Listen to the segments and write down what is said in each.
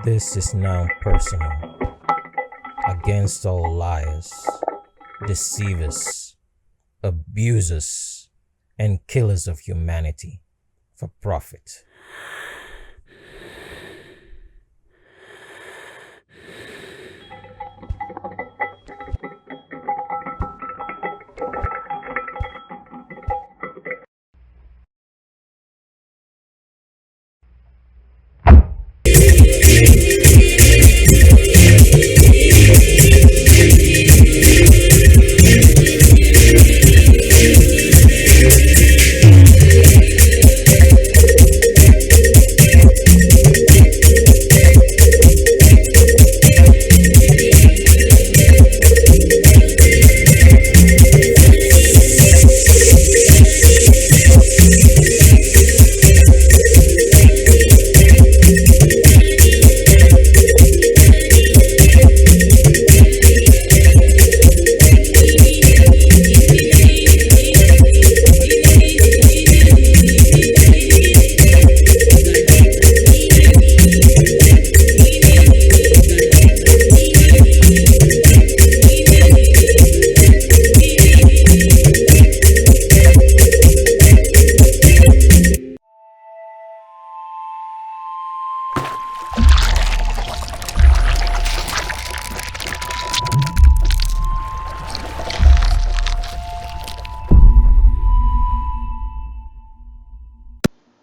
This is now personal against all liars, deceivers, abusers, and killers of humanity for profit.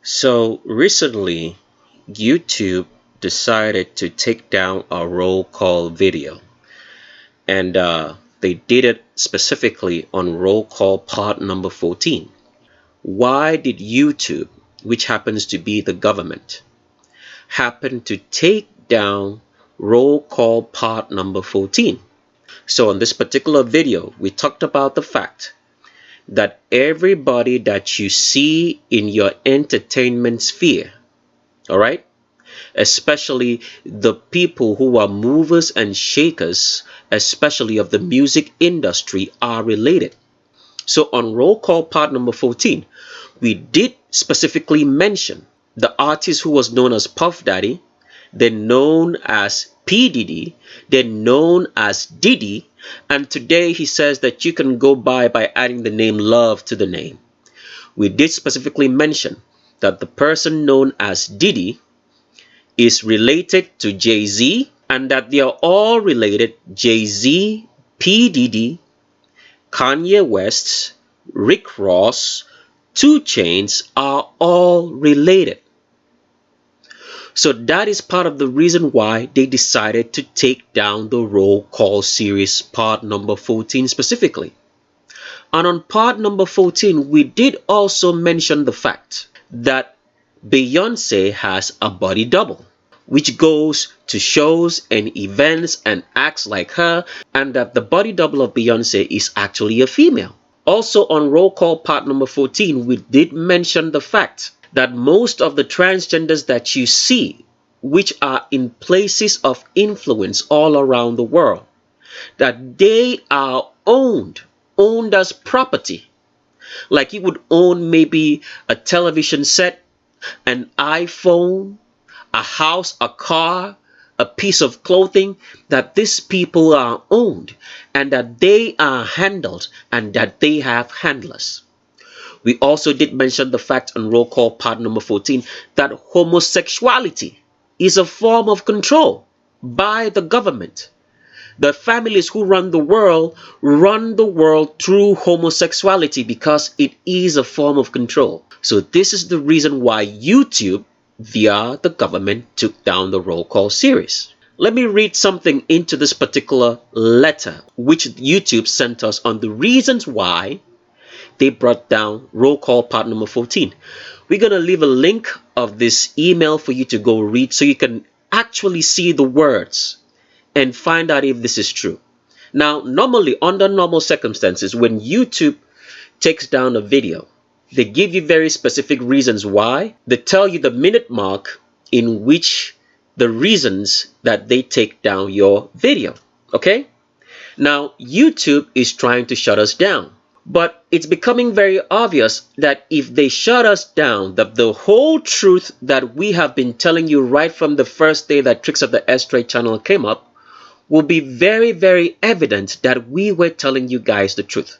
So recently, YouTube decided to take down a roll call video, and they did it specifically on roll call part number 14. Why did YouTube, which happens to be the government, happen to take down roll call part number 14? So in this particular video, we talked about the fact that everybody that you see in your entertainment sphere, all right, especially the people who are movers and shakers, especially of the music industry, are related. So on roll call part number 14, we did specifically mention the artist who was known as Puff Daddy, then known as P. Diddy, then known as Diddy, and today he says that you can go by adding the name Love to the name. We did specifically mention that the person known as Diddy is related to Jay-Z, and that they are all related. Jay-Z, P. Diddy, Kanye West, Rick Ross, 2chainz are all related. So that is part of the reason why they decided to take down the roll call series part number 14 specifically. And on part number 14, we did also mention the fact that Beyonce has a body double, which goes to shows and events and acts like her, and that the body double of Beyonce is actually a female. Also on roll call part number 14, we did mention the fact that most of the transgenders that you see, which are in places of influence all around the world, that they are owned as property. Like you would own maybe a television set, an iPhone, a house, a car, a piece of clothing, that these people are owned and that they are handled and that they have handlers. We also did mention the fact on roll call part number 14 that homosexuality is a form of control by the government. The families who run the world through homosexuality because it is a form of control. So this is the reason why YouTube, via the government, took down the roll call series. Let me read something into this particular letter which YouTube sent us on the reasons why they brought down roll call part number 14. We're going to leave a link of this email for you to go read so you can actually see the words and find out if this is true. Now, normally, under normal circumstances, when YouTube takes down a video, they give you very specific reasons why. They tell you the minute mark in which the reasons that they take down your video. Okay? Now, YouTube is trying to shut us down. But it's becoming very obvious that if they shut us down, that the whole truth that we have been telling you right from the first day that Tricks of the Astray channel came up will be very, very evident that we were telling you guys the truth.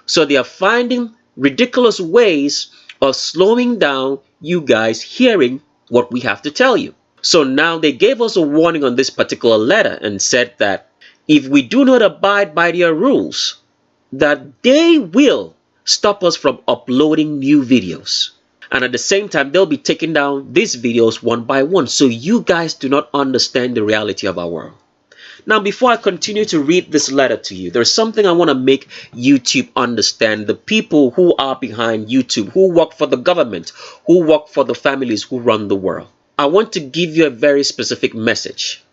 So they are finding ridiculous ways of slowing down you guys hearing what we have to tell you. So now they gave us a warning on this particular letter and said that if we do not abide by their rules, that they will stop us from uploading new videos. And at the same time, they'll be taking down these videos one by one. So you guys do not understand the reality of our world. Now, before I continue to read this letter to you, there's something I want to make YouTube understand. The people who are behind YouTube, who work for the government, who work for the families who run the world. I want to give you a very specific message.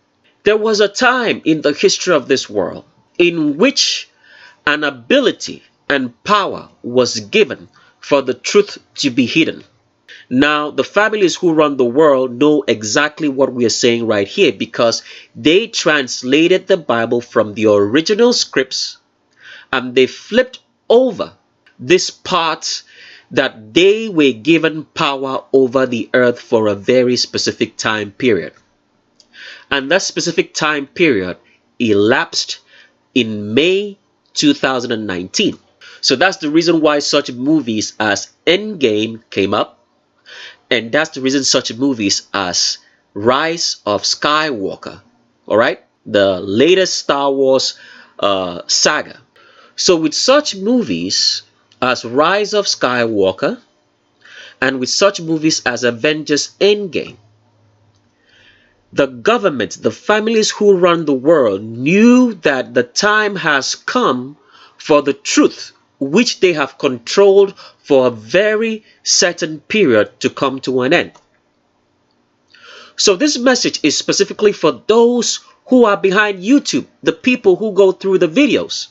There was a time in the history of this world in which an ability and power was given for the truth to be hidden. Now, the families who run the world know exactly what we are saying right here because they translated the Bible from the original scripts and they flipped over this part that they were given power over the earth for a very specific time period. And that specific time period elapsed in May 2019. So that's the reason why such movies as Endgame came up, and that's the reason such movies as Rise of Skywalker, all right, the latest Star Wars saga. So with such movies as Rise of Skywalker and with such movies as Avengers Endgame, the government, the families who run the world knew that the time has come for the truth, which they have controlled for a very certain period, to come to an end. So this message is specifically for those who are behind YouTube, the people who go through the videos,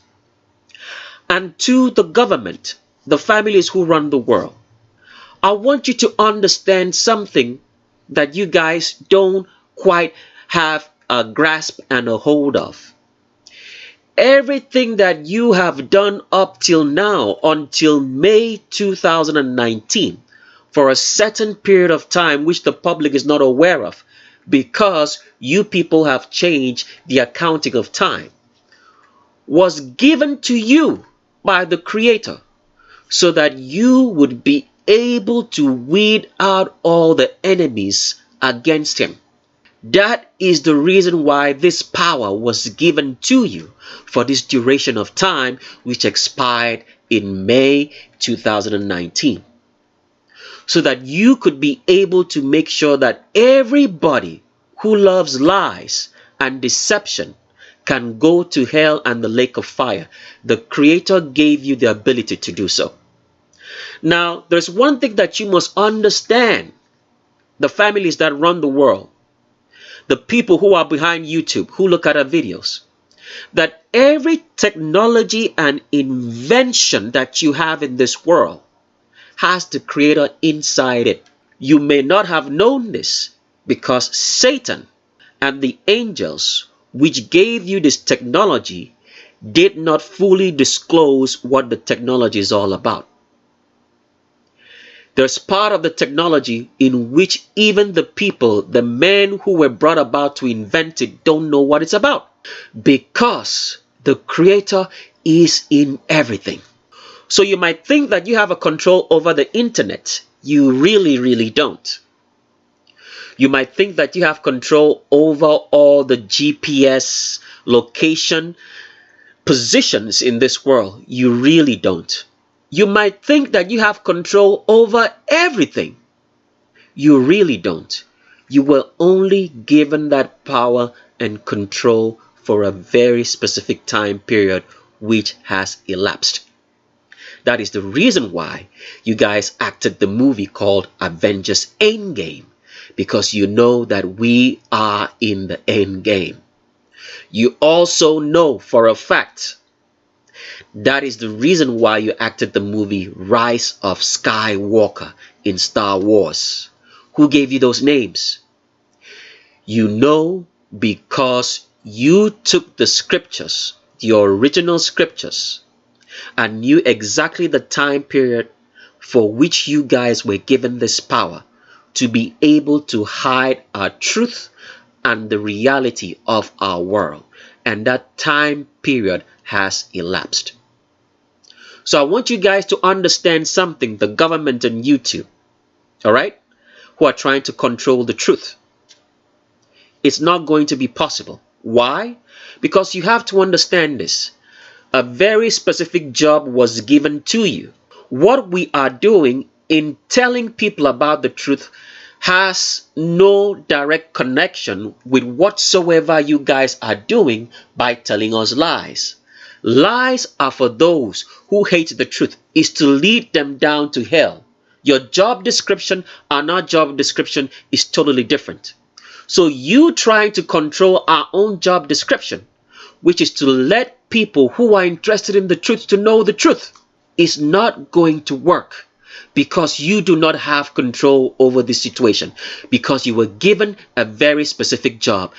and to the government, the families who run the world. I want you to understand something that you guys don't quite have a grasp and a hold of. Everything that you have done up till now, until May 2019, for a certain period of time which the public is not aware of, because you people have changed the accounting of time, was given to you by the Creator so that you would be able to weed out all the enemies against Him. That is the reason why this power was given to you for this duration of time, which expired in May 2019. So that you could be able to make sure that everybody who loves lies and deception can go to hell and the lake of fire. The Creator gave you the ability to do so. Now, there's one thing that you must understand. The families that run the world, the people who are behind YouTube, who look at our videos, that every technology and invention that you have in this world has the Creator inside it. You may not have known this because Satan and the angels which gave you this technology did not fully disclose what the technology is all about. There's part of the technology in which even the people, the men who were brought about to invent it, don't know what it's about, because the Creator is in everything. So you might think that you have a control over the internet. You really, really don't. You might think that you have control over all the GPS location positions in this world. You really don't. You might think that you have control over everything. You really don't. You were only given that power and control for a very specific time period which has elapsed. That is the reason why you guys acted the movie called Avengers Endgame, because you know that we are in the end game. You also know for a fact that is the reason why you acted the movie Rise of Skywalker in Star Wars. Who gave you those names? You know because you took the scriptures, the original scriptures, and knew exactly the time period for which you guys were given this power to be able to hide our truth and the reality of our world. And that time period has elapsed. So I want you guys to understand something, the government and YouTube, all right, who are trying to control the truth. It's not going to be possible. Why? Because you have to understand this. A very specific job was given to you. What we are doing in telling people about the truth has no direct connection with whatsoever you guys are doing by telling us lies. Lies are for those who hate the truth, is to lead them down to hell. Your job description and our job description is totally different. So you trying to control our own job description, which is to let people who are interested in the truth to know the truth, is not going to work, because you do not have control over the situation, because you were given a very specific job.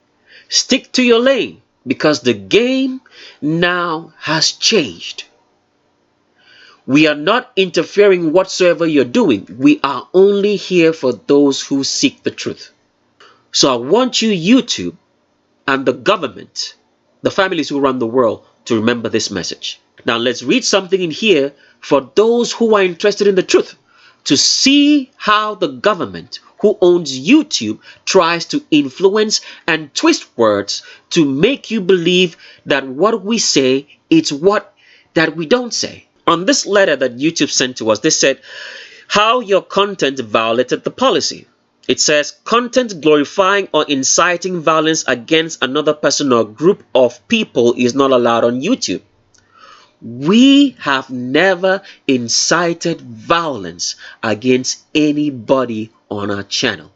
Stick to your lane, because the game now has changed. We are not interfering whatsoever you're doing. We are only here for those who seek the truth. So I want you, YouTube, and the government, the families who run the world, to remember this message. Now let's read something in here for those who are interested in the truth, to see how the government who owns YouTube tries to influence and twist words to make you believe that what we say is what that we don't say. On this letter that YouTube sent to us, they said how your content violated the policy. It says content glorifying or inciting violence against another person or group of people is not allowed on YouTube. We have never incited violence against anybody on our channel.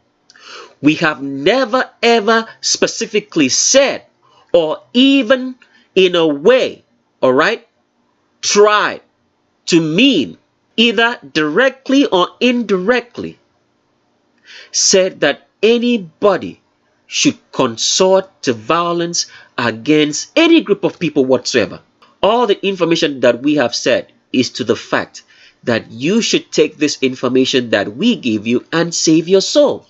We have never ever specifically said, or even in a way, all right, tried to mean, either directly or indirectly, said that anybody should consort to violence against any group of people whatsoever. All the information that we have said is to the fact that you should take this information that we give you and save your soul.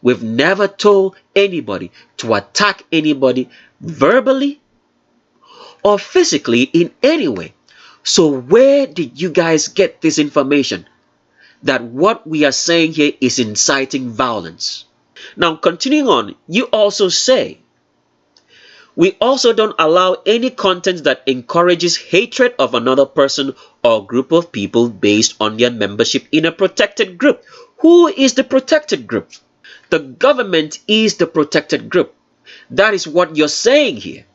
We've never told anybody to attack anybody verbally or physically in any way. So where did you guys get this information that what we are saying here is inciting violence? Now, continuing on, you also say, we also don't allow any content that encourages hatred of another person or group of people based on their membership in a protected group. Who is the protected group? The government is the protected group. That is what you're saying here,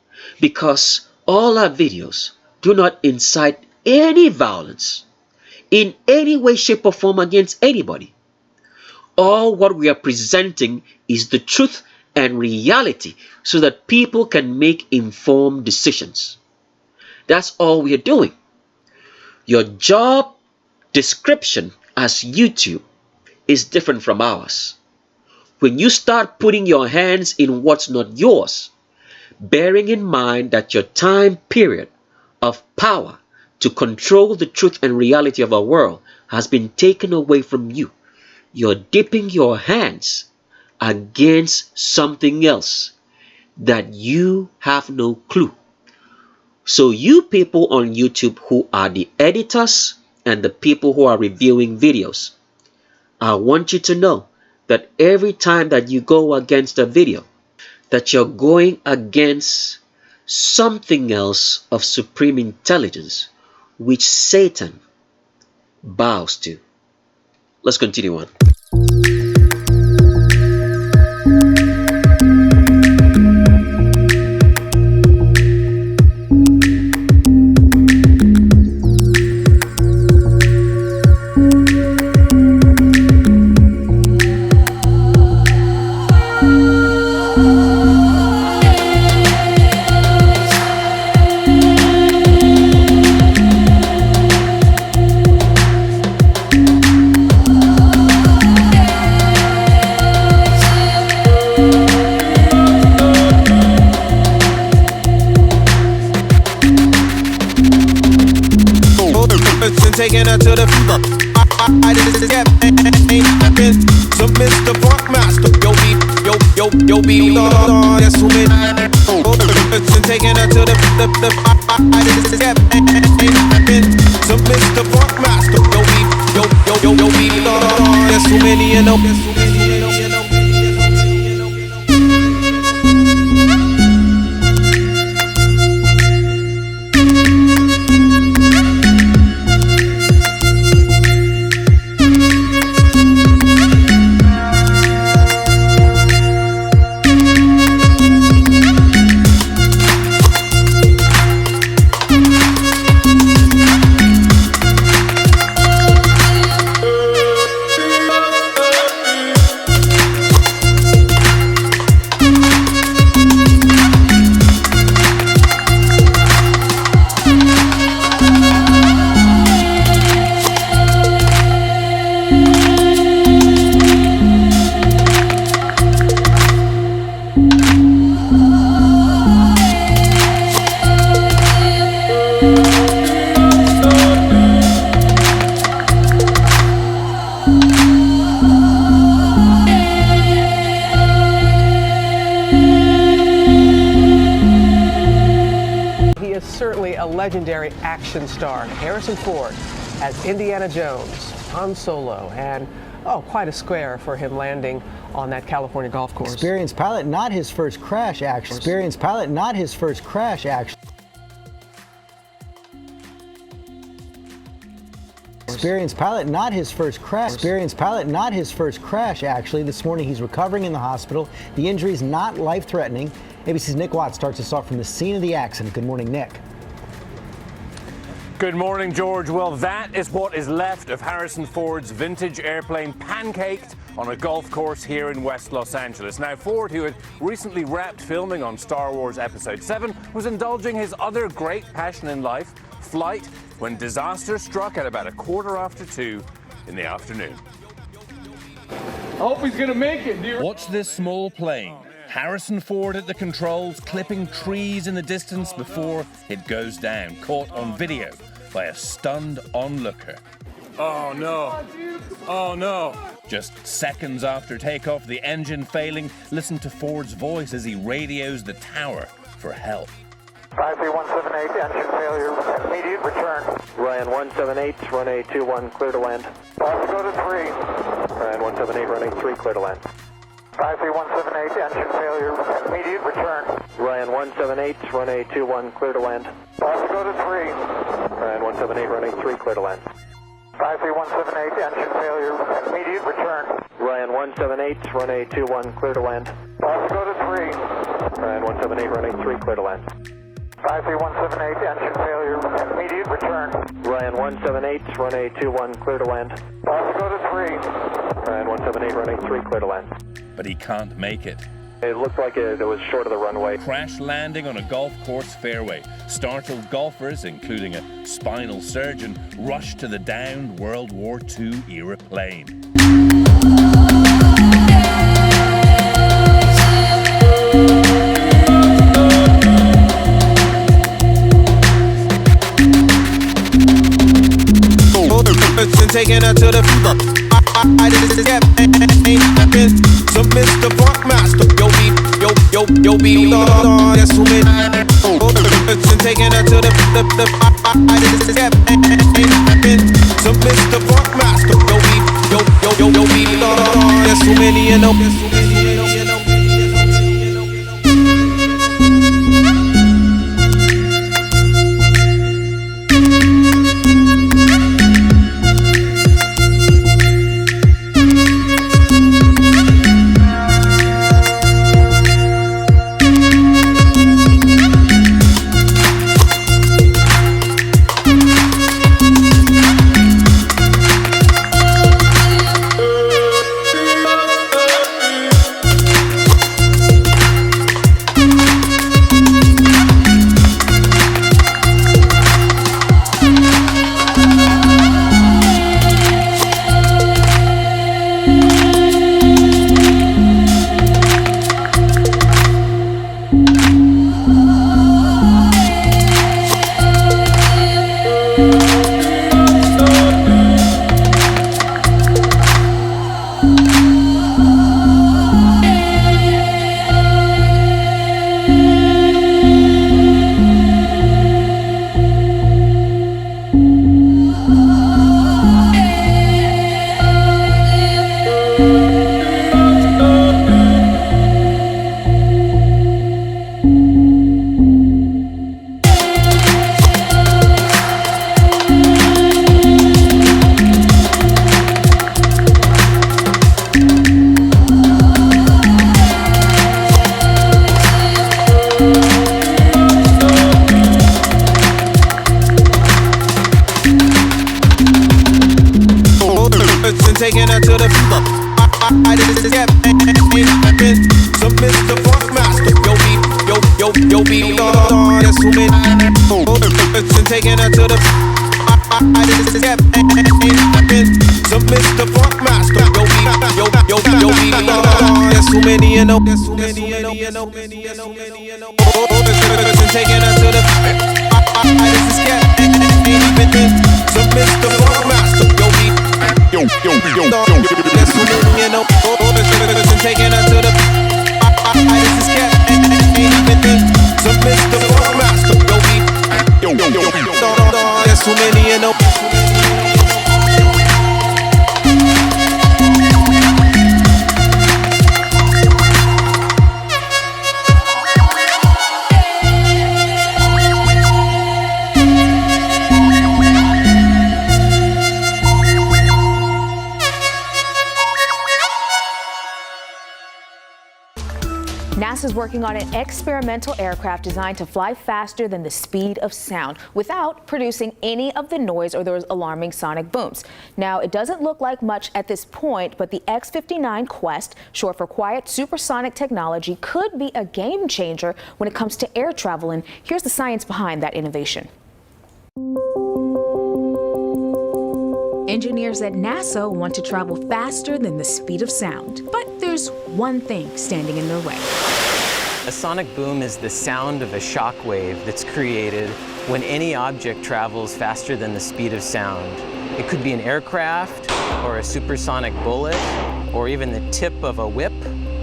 because all our videos do not incite any violence in any way, shape, or form against anybody. All what we are presenting is the truth and reality so that people can make informed decisions. That's all we are doing. Your job description as YouTube is different from ours. When you start putting your hands in what's not yours, bearing in mind that your time period of power to control the truth and reality of our world has been taken away from you, you're dipping your hands against something else that you have no clue. So you people on YouTube who are the editors and the people who are reviewing videos, I want you to know that every time that you go against a video, that you're going against something else of supreme intelligence, which Satan bows to. Let's continue on. I just kept been so Mr. Funkmaster. Yo, be that's who made and taking her to the I just kept been so Mr. Funkmaster. Yo, be that's who many you know. Certainly a legendary action star, Harrison Ford as Indiana Jones, Han Solo, and quite a square for him landing on that California golf course. Experienced pilot, not his first crash, actually. Experienced pilot, not his first crash, actually. Experienced pilot, not his first crash. Experienced pilot, not his first crash, actually. This morning he's recovering in the hospital. The injury is not life-threatening. ABC's Nick Watts starts us off from the scene of the accident. Good morning, Nick. Good morning, George. Well, that is what is left of Harrison Ford's vintage airplane pancaked on a golf course here in West Los Angeles. Now, Ford, who had recently wrapped filming on Star Wars Episode 7, was indulging his other great passion in life, flight, when disaster struck at about 2:15 in the afternoon. I hope he's gonna make it, dear. Watch this small plane. Harrison Ford at the controls, clipping trees in the distance before it goes down, caught on video by a stunned onlooker. Oh no, oh no. Just seconds after takeoff, the engine failing, listen to Ford's voice as he radios the tower for help. 53178, engine failure, immediate return. Ryan 178, runway 21, clear to land. Go to 3. Ryan 178, runway 3, clear to land. 53178, engine failure, immediate return. Ryan 178, runway 21, clear to land. Go to 3. Ryan 178, runway 3, clear to land. 53178, engine failure, immediate return. Ryan 178, runway 21, clear to land. Go to 3. Ryan 178, runway 3, clear to land. 53178, engine failure, immediate return. Ryan 178, runway 21, clear to land. Go to 3. Ryan 178, runway 3, clear to land. But he can't make it. It looked like it was short of the runway. Crash landing on a golf course fairway. Startled golfers, including a spinal surgeon, rushed to the downed World War II era plane. Taking her to the I just kept been so Mr. Funkmaster. Yo, be that's who made taking her to the I just kept been so Mr. Funkmaster. Yo, be that's who many you know. taking her to the. This is some Mr. Funk Master. Yo, there's too many, you know. There's too many, you know. Taking her to the. This is some Mr. Funk Master. Yo, there's too many, you know. Taking her to the. This is some Mr. Funk Master. There's too many, you know. NASA's working on an experimental aircraft designed to fly faster than the speed of sound without producing any of the noise or those alarming sonic booms. Now, it doesn't look like much at this point, but the X-59 Quest, short for Quiet Supersonic Technology, could be a game changer when it comes to air travel. And here's the science behind that innovation. Engineers at NASA want to travel faster than the speed of sound, but there's one thing standing in their way. A sonic boom is the sound of a shock wave that's created when any object travels faster than the speed of sound. It could be an aircraft, or a supersonic bullet, or even the tip of a whip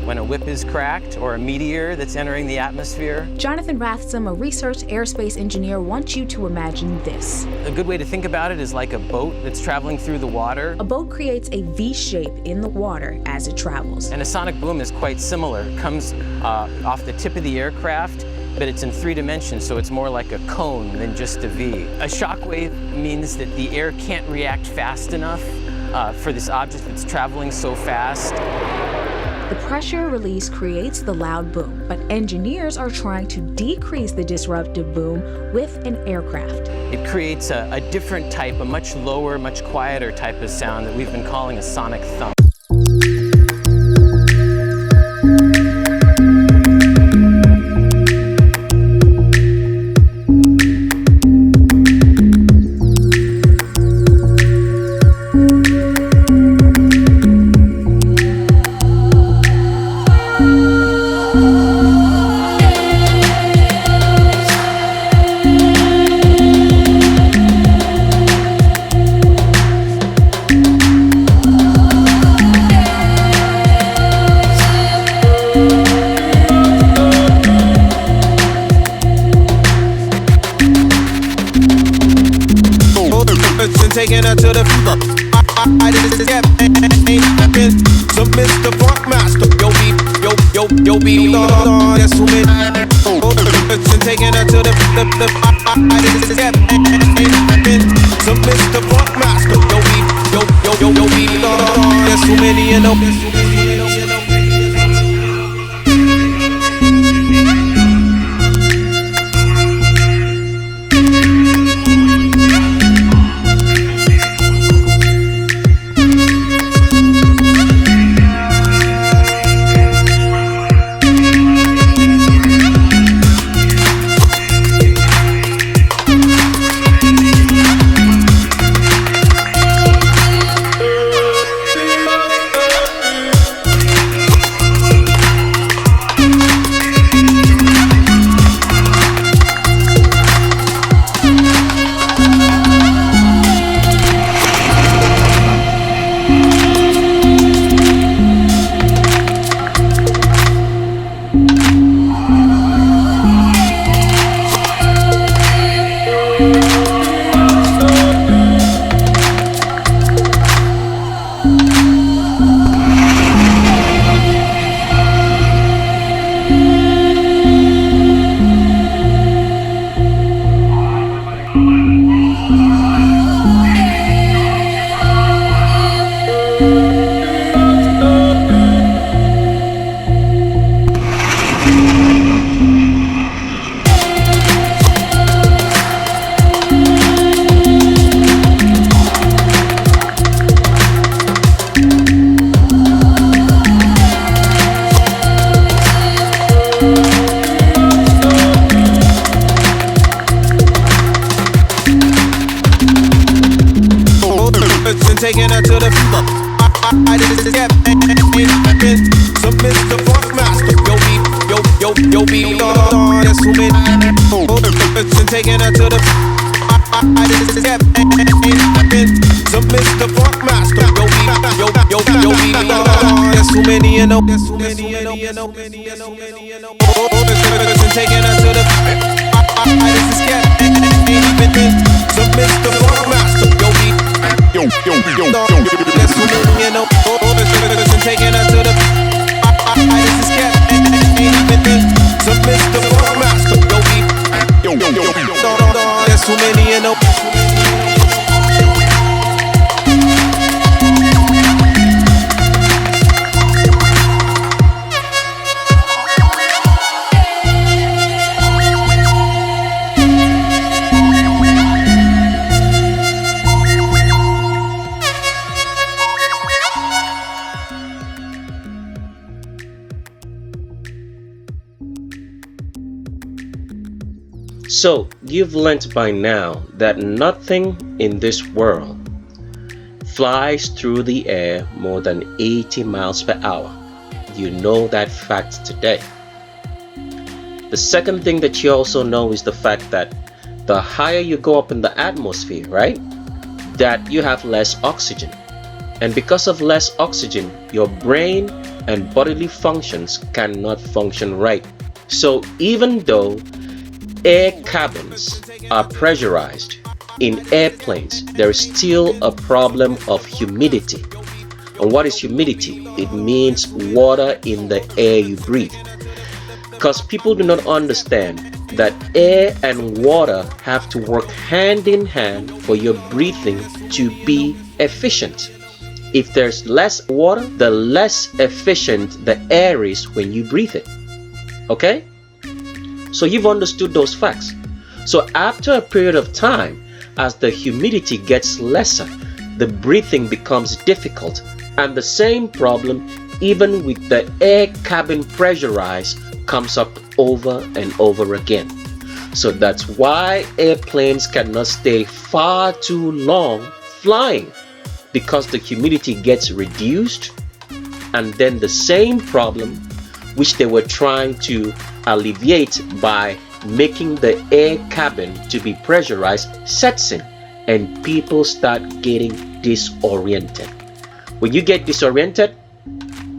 when a whip is cracked, or a meteor that's entering the atmosphere. Jonathan Rathsam, a research aerospace engineer, wants you to imagine this. A good way to think about it is like a boat that's traveling through the water. A boat creates a V shape in the water as it travels. And a sonic boom is quite similar. It comes off the tip of the aircraft, but it's in 3 dimensions, so it's more like a cone than just a V. A shock wave means that the air can't react fast enough for this object that's traveling so fast. The pressure release creates the loud boom, but engineers are trying to decrease the disruptive boom with an aircraft. It creates a different type, a much lower, much quieter type of sound that we've been calling a sonic thump. Taking her to the this is some Mr. Funk Master. Yo, there's too many. Taking her to the this is some Mr. Funk Master. Yo, there's too many, you know. taking her to the fever. I did this, yeah, some Mr. Funkmaster. Yo, be that's who made taking her to the I did this, yeah, some Mr. Funkmaster. Yo, be that's who many you know. That's who many you know. Taking her to the I did this, yeah, some Mr. Funkmaster. Yo, that's who many you know. Taking her to the I did this, yeah, some Mr. Funkmaster. Yo, that's who many you know. So, you've learnt by now that nothing in this world flies through the air more than 80 miles per hour. You know that fact today. The second thing that you also know is the fact that the higher you go up in the atmosphere, right, that you have less oxygen. And because of less oxygen, your brain and bodily functions cannot function right. So even though air cabins are pressurized in airplanes, there is still a problem of humidity. And what is humidity? It means water in the air you breathe. Because people do not understand that air and water have to work hand in hand for your breathing to be efficient. If there's less water, the less efficient the air is when you breathe it. Okay? So you've understood those facts. So after a period of time, as the humidity gets lesser, the breathing becomes difficult. And the same problem, even with the air cabin pressurized, comes up over and over again. So that's why airplanes cannot stay far too long flying, because the humidity gets reduced, and then the same problem which they were trying to alleviate by making the air cabin to be pressurized sets in, and people start getting disoriented. When you get disoriented,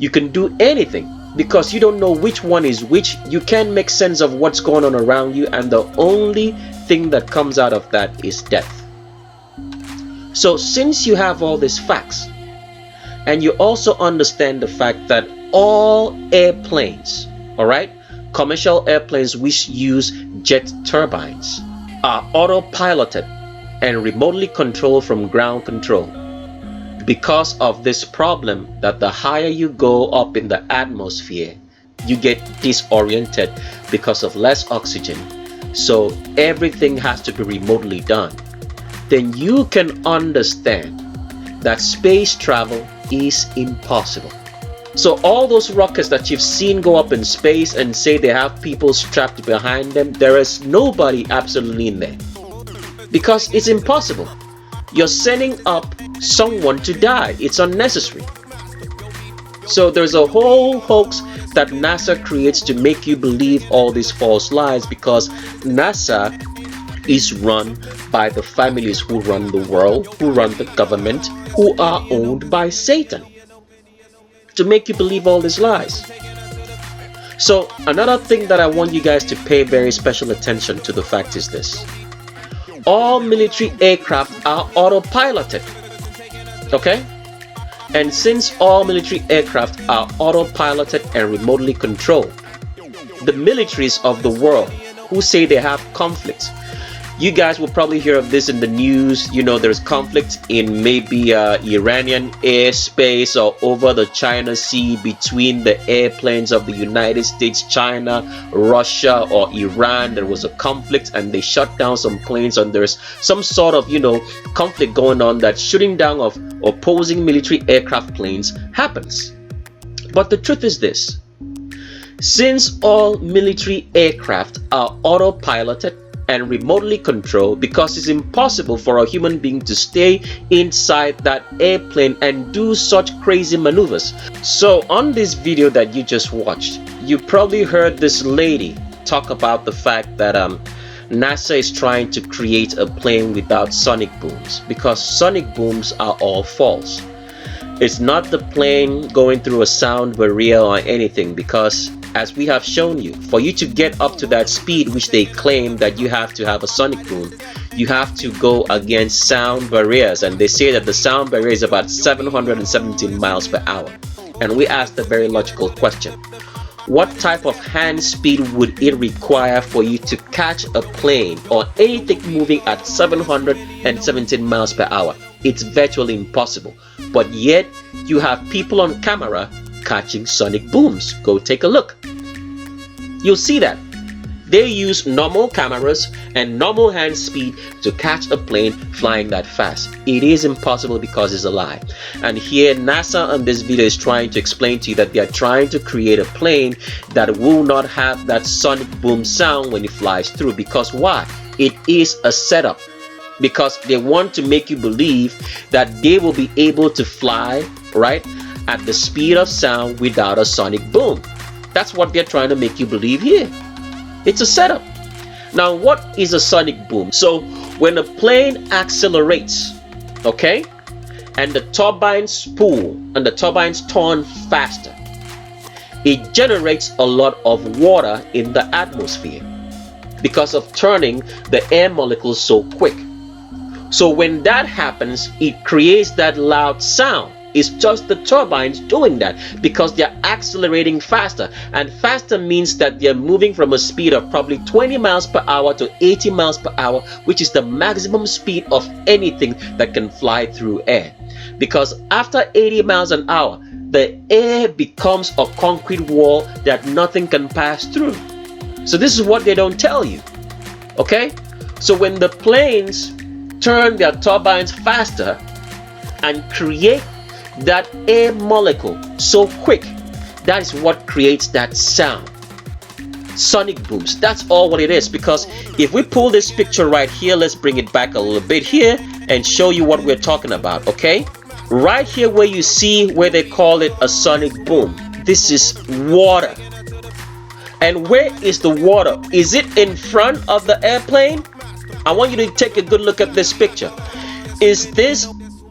you can do anything because you don't know which one is which. You can't make sense of what's going on around you, and the only thing that comes out of that is death. So since you have all these facts, and you also understand the fact that all airplanes, all right, commercial airplanes which use jet turbines, are autopiloted and remotely controlled from ground control. Because of this problem, that the higher you go up in the atmosphere, you get disoriented because of less oxygen. So everything has to be remotely done. Then you can understand that space travel is impossible. So all those rockets that you've seen go up in space and say they have people strapped behind them, there is nobody absolutely in there, because it's impossible. You're sending up someone to die. It's unnecessary. So there's a whole hoax that NASA creates to make you believe all these false lies, because NASA is run by the families who run the world, who run the government, who are owned by Satan, to make you believe all these lies. So another thing that I want you guys to pay very special attention to the fact is this: all military aircraft are autopiloted. Okay? And since all military aircraft are autopiloted and remotely controlled, the militaries of the world who say they have conflicts, you guys will probably hear of this in the news. You know, there's conflict in maybe Iranian airspace or over the China Sea between the airplanes of the United States, China, Russia, or Iran. There was a conflict and they shut down some planes, and there's some sort of, you know, conflict going on, that shooting down of opposing military aircraft planes happens. But the truth is this: since all military aircraft are autopiloted and remotely controlled, because it's impossible for a human being to stay inside that airplane and do such crazy maneuvers. So on this video that you just watched, you probably heard this lady talk about the fact that NASA is trying to create a plane without sonic booms, because sonic booms are all false. It's not the plane going through a sound barrier or anything, because as we have shown you, for you to get up to that speed which they claim that you have to have a sonic boom, you have to go against sound barriers, and they say that the sound barrier is about 717 miles per hour. And we asked a very logical question: what type of hand speed would it require for you to catch a plane or anything moving at 717 miles per hour? It's virtually impossible. But yet you have people on camera catching sonic booms. Go take a look. You'll see that they use normal cameras and normal hand speed to catch a plane flying that fast. It is impossible because it's a lie. And here NASA on this video is trying to explain to you that they are trying to create a plane that will not have that sonic boom sound when it flies through. Because why? It is a setup. Because they want to make you believe that they will be able to fly, right, at the speed of sound without a sonic boom. That's what they're trying to make you believe here. It's a setup. Now, what is a sonic boom? So when a plane accelerates, okay, and the turbines spool and the turbines turn faster, it generates a lot of water in the atmosphere because of turning the air molecules so quick. So when that happens, it creates that loud sound. It's just the turbines doing that because they're accelerating faster, and faster means that they're moving from a speed of probably 20 miles per hour to 80 miles per hour, which is the maximum speed of anything that can fly through air. Because after 80 miles an hour, the air becomes a concrete wall that nothing can pass through. So this is what they don't tell you. Okay? So when the planes turn their turbines faster and create that air molecule so quick, that is what creates that sound. Sonic booms. That's all what it is. Because if we pull this picture right here, let's bring it back a little bit here and show you what we're talking about. Okay, right here where you see where they call it a sonic boom, this is water. And where is the water? Is it in front of the airplane? I want you to take a good look at this picture. Is this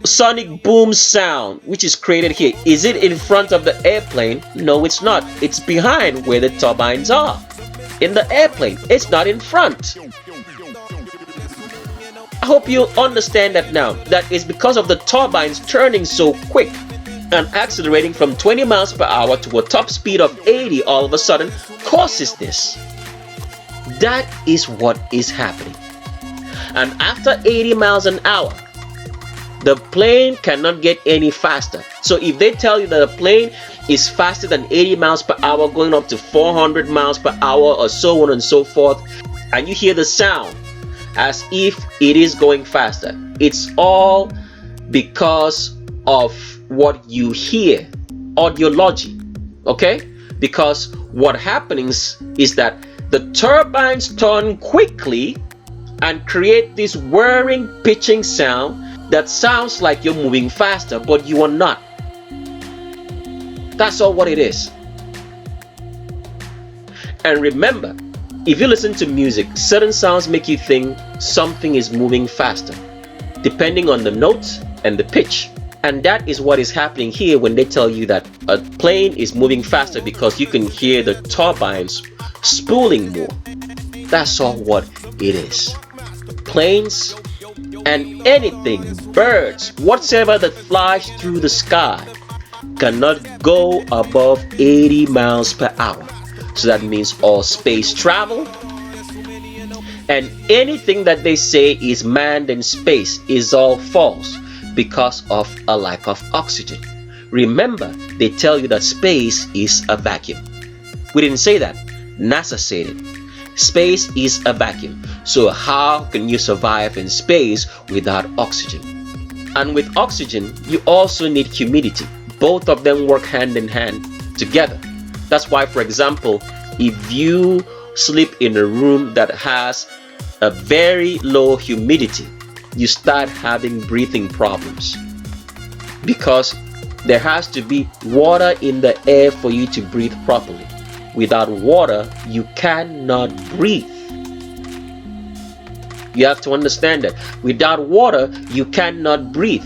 sonic boom sound which is created here, is it in front of the airplane? No, it's not. It's behind where the turbines are in the airplane. It's not in front. I hope you understand that now. That is because of the turbines turning so quick and accelerating from 20 miles per hour to a top speed of 80 all of a sudden causes this. That is what is happening. And after 80 miles an hour, the plane cannot get any faster. So if they tell you that a plane is faster than 80 miles per hour, going up to 400 miles per hour or so on and so forth, and you hear the sound as if it is going faster, it's all because of what you hear, audiology. Okay? Because what happens is that the turbines turn quickly and create this whirring, pitching sound that sounds like you're moving faster, but you are not. That's all what it is. And remember, if you listen to music, certain sounds make you think something is moving faster, depending on the notes and the pitch. And that is what is happening here when they tell you that a plane is moving faster, because you can hear the turbines spooling more. That's all what it is. Planes and anything, birds, whatsoever that flies through the sky cannot go above 80 miles per hour. So that means all space travel and anything that they say is manned in space is all false because of a lack of oxygen. Remember, they tell you that space is a vacuum. We didn't say that. NASA said it. Space is a vacuum. So how can you survive in space without oxygen? And with oxygen, you also need humidity. Both of them work hand in hand together. That's why, for example, if you sleep in a room that has a very low humidity, you start having breathing problems, because there has to be water in the air for you to breathe properly. Without water, you cannot breathe. You have to understand that. Without water, you cannot breathe.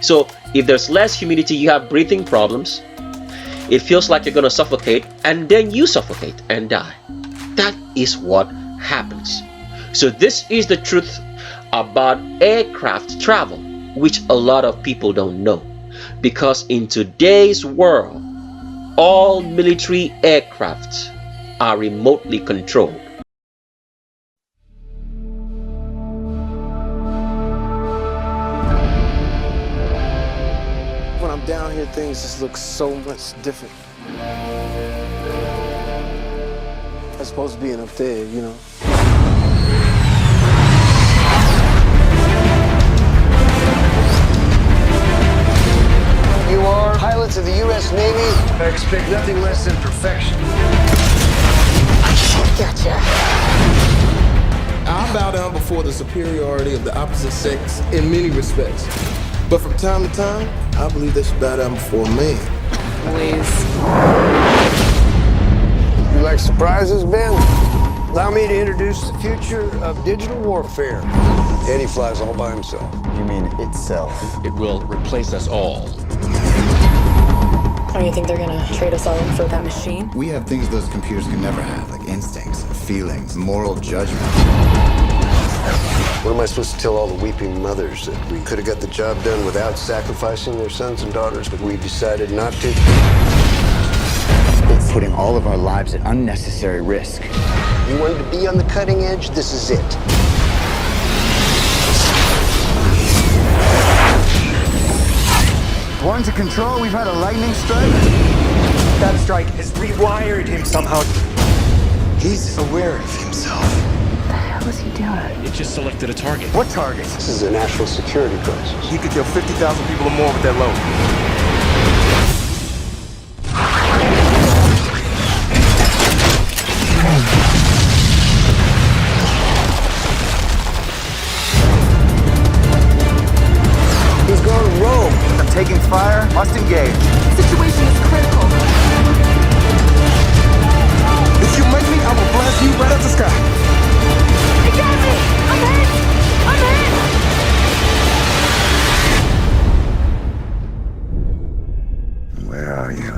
So if there's less humidity, you have breathing problems. It feels like you're going to suffocate, and then you suffocate and die. That is what happens. So this is the truth about aircraft travel, which a lot of people don't know. Because in today's world, all military aircrafts are remotely controlled. When I'm down here, things just look so much different. As opposed to being up there, you know. You are pilots of the U.S. Navy. I expect nothing less than perfection. Gotcha. I bow down before the superiority of the opposite sex in many respects. But from time to time, I believe they should bow down before a man. Please. You like surprises, Ben? Allow me to introduce the future of digital warfare. Eddie flies all by himself. You mean itself? It will replace us all. Oh, you think they're gonna trade us all in for that machine? We have things those computers can never have, like instincts, feelings, moral judgment. What am I supposed to tell all the weeping mothers? That we could have got the job done without sacrificing their sons and daughters, but we decided not to? It's putting all of our lives at unnecessary risk. You wanted to be on the cutting edge? This is it. One to control, we've had a lightning strike. That strike has rewired him somehow. He's aware of himself. What the hell is he doing? It just selected a target. What target? This is a national security crisis. He could kill 50,000 people or more with that load. He's gone rogue. I'm taking fire. Must engage. Situation is critical. If you make me, I will blast you right out the sky. He got me! I'm hit! I'm hit! Where are you?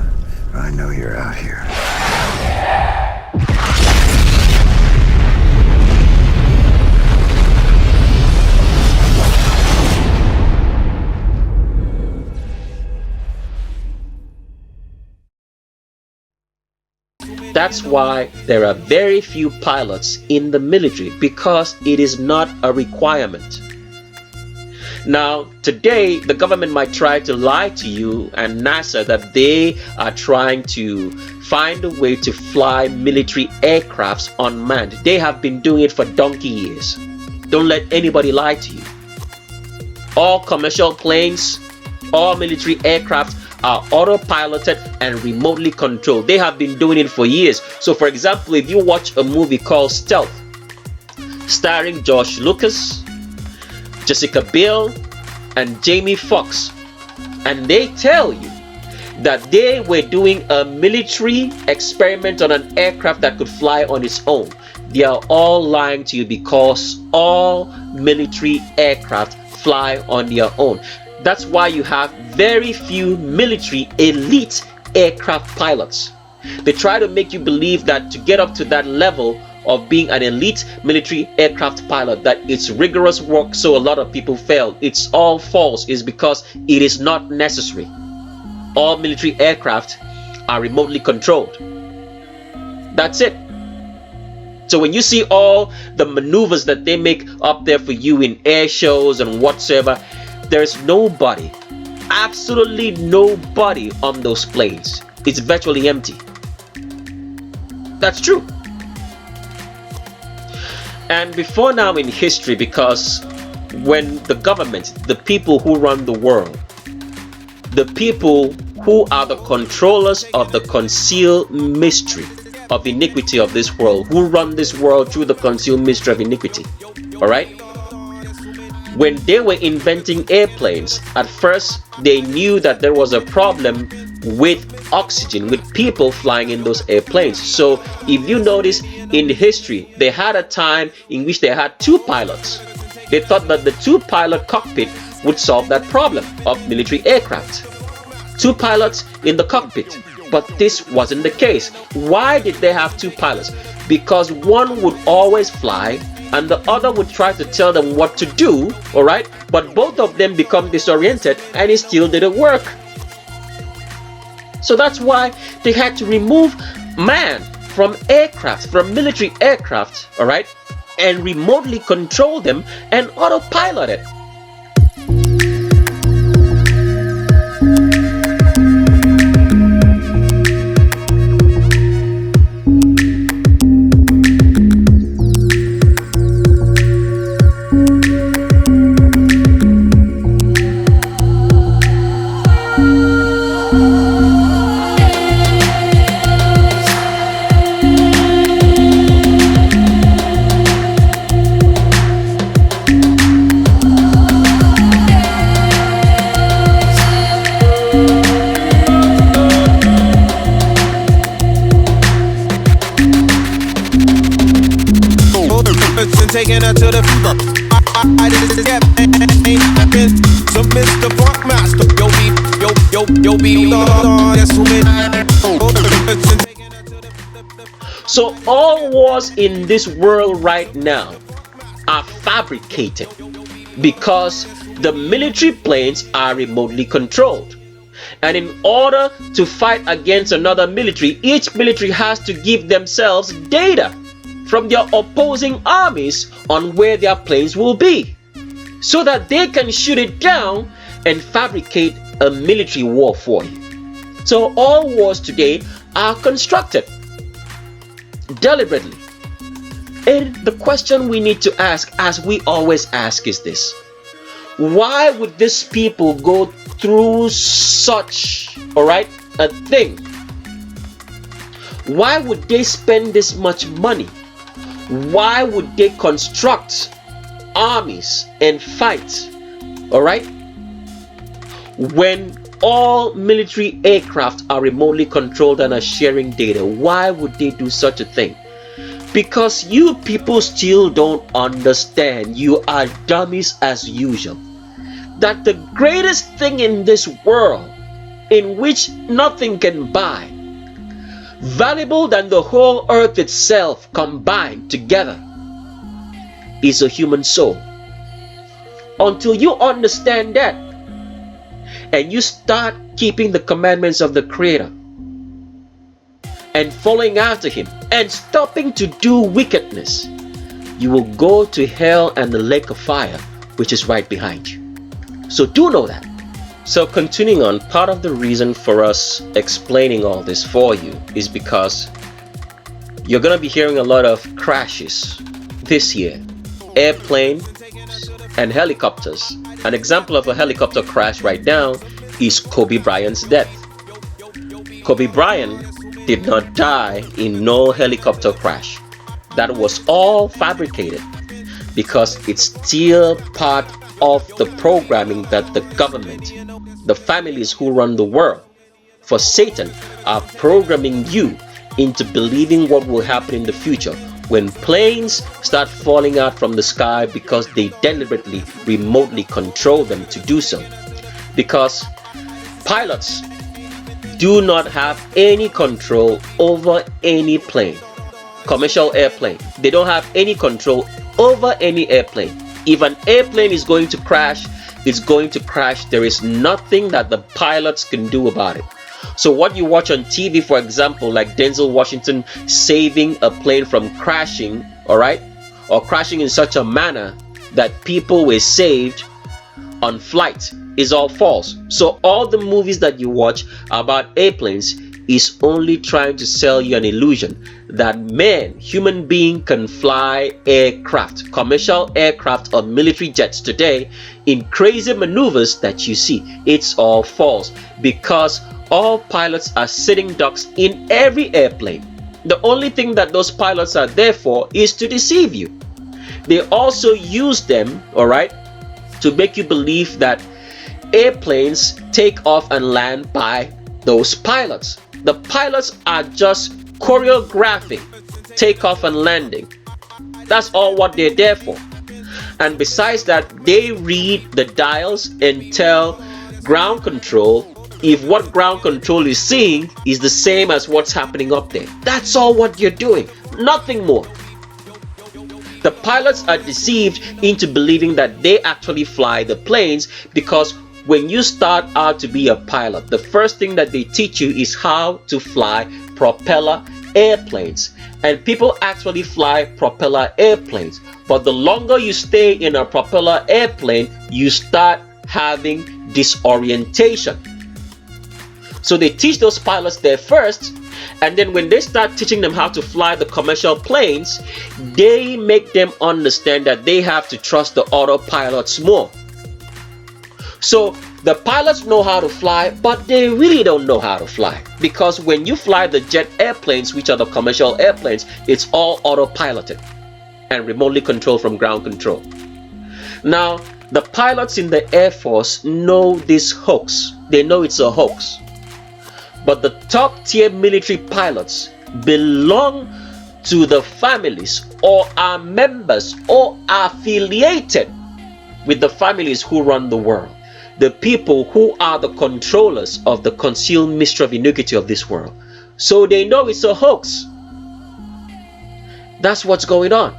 I know you're out here. That's why there are very few pilots in the military, because it is not a requirement. Now, today, the government might try to lie to you and NASA that they are trying to find a way to fly military aircrafts unmanned. They have been doing it for donkey years. Don't let anybody lie to you. All commercial planes, all military aircraft are autopiloted and remotely controlled. They have been doing it for years. So for example, if you watch a movie called Stealth, starring George Lucas, Jessica Biel, and Jamie Foxx, and they tell you that they were doing a military experiment on an aircraft that could fly on its own, they are all lying to you, because all military aircraft fly on their own. That's why you have very few military elite aircraft pilots. They try to make you believe that to get up to that level of being an elite military aircraft pilot, that it's rigorous work, so a lot of people fail. It's all false. It's because it is not necessary. All military aircraft are remotely controlled. That's it. So when you see all the maneuvers that they make up there for you in air shows and whatsoever, there's nobody, absolutely nobody on those planes. It's virtually empty. That's true. And before now in history, because when the government, the people who run the world, the people who are the controllers of the concealed mystery, of iniquity of this world, who run this world through the concealed mystery of iniquity. All right? When they were inventing airplanes, at first they knew that there was a problem with oxygen, with people flying in those airplanes. So if you notice in history, they had a time in which they had 2 pilots. They thought that the 2-pilot cockpit would solve that problem of military aircraft. 2 pilots in the cockpit. But this wasn't the case. Why did they have 2 pilots? Because one would always fly and the other would try to tell them what to do, all right? But both of them become disoriented and it still didn't work. So that's why they had to remove man from aircraft, from military aircraft, all right? And remotely control them and autopilot it. Taking her to the I did get so Mr. Funkmaster, yo be that's who So all wars in this world right now are fabricated because the military planes are remotely controlled. And in order to fight against another military, each military has to give themselves data from their opposing armies on where their planes will be, so that they can shoot it down and fabricate a military war for you. So all wars today are constructed deliberately. And the question we need to ask, as we always ask, is this: why would these people go through such, a thing? Why would they spend this much money? Why would they construct armies and fight, when all military aircraft are remotely controlled and are sharing data? Why would they do such a thing? Because you people still don't understand, you are dummies as usual, that the greatest thing in this world, in which nothing can buy, valuable than the whole earth itself combined together, is a human soul. Until you understand that and you start keeping the commandments of the Creator and following after Him and stopping to do wickedness, you will go to hell and the lake of fire, which is right behind you. So do know that. So continuing on, part of the reason for us explaining all this for you is because you're going to be hearing a lot of crashes this year. Airplanes and helicopters. An example of a helicopter crash right now is Kobe Bryant's death. Kobe Bryant did not die in no helicopter crash. That was all fabricated because it's still part of the programming that the government, the families who run the world, for Satan, are programming you into believing what will happen in the future when planes start falling out from the sky because they deliberately remotely control them to do so. Because pilots do not have any control over any plane, commercial airplane. They don't have any control over any airplane. If an airplane is going to crash, it's going to crash. There is nothing that the pilots can do about it. So what you watch on TV, for example, like Denzel Washington saving a plane from crashing, or crashing in such a manner that people were saved on flight, is all false. So all the movies that you watch about airplanes is only trying to sell you an illusion that man, human being, can fly aircraft, commercial aircraft or military jets today in crazy maneuvers that you see. It's all false, because all pilots are sitting ducks in every airplane. The only thing that those pilots are there for is to deceive you. They also use them, all right, to make you believe that airplanes take off and land by those pilots. The pilots are just choreographing takeoff and landing. That's all what they're there for. And besides that, they read the dials and tell ground control if what ground control is seeing is the same as what's happening up there. That's all what you're doing, nothing more. The pilots are deceived into believing that they actually fly the planes, because when you start out to be a pilot, the first thing that they teach you is how to fly propeller airplanes. And people actually fly propeller airplanes, but the longer you stay in a propeller airplane, you start having disorientation. So they teach those pilots there first, and then when they start teaching them how to fly the commercial planes, they make them understand that they have to trust the autopilots more. So the pilots know how to fly, but they really don't know how to fly, because when you fly the jet airplanes, which are the commercial airplanes, it's all autopiloted and remotely controlled from ground control. Now, the pilots in the Air Force know this hoax. They know it's a hoax. But the top tier military pilots belong to the families or are members or affiliated with the families who run the world. The people who are the controllers of the concealed mystery of iniquity of this world. So they know it's a hoax. That's what's going on.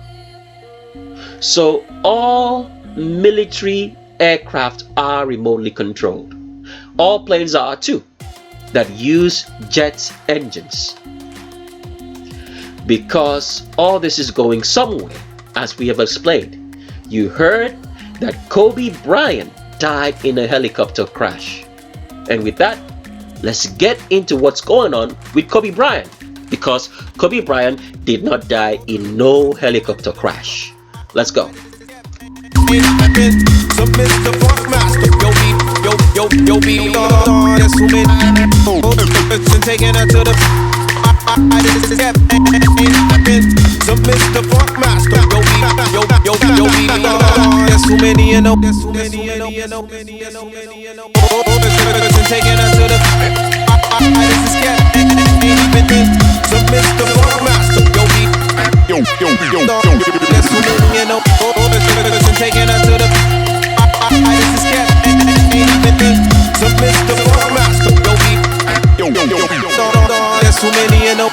So all military aircraft are remotely controlled. All planes are too, that use jet engines. Because all this is going somewhere, as we have explained. You heard that Kobe Bryant died in a helicopter crash. And with that, let's get into what's going on with Kobe Bryant, because Kobe Bryant did not die in no helicopter crash. Let's go. Taking her to the Mr. Funk Master. There's too many, you know. There's too many, you know. Taking her to the Mr. Funk Master. There's too many, you know. Taking her to the Mr. Funk Master. There's too many, you know.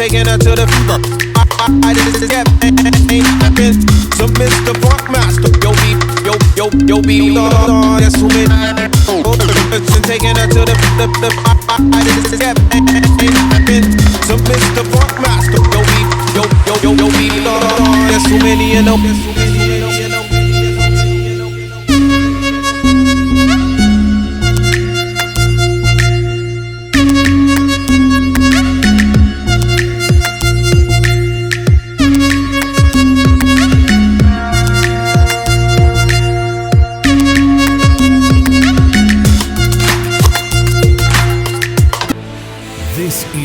Taking her to the so Mr. Funk Master. Yo, be there's too many. Taking her to the so Mr. Funk Master. Yo, be there's too many, you know.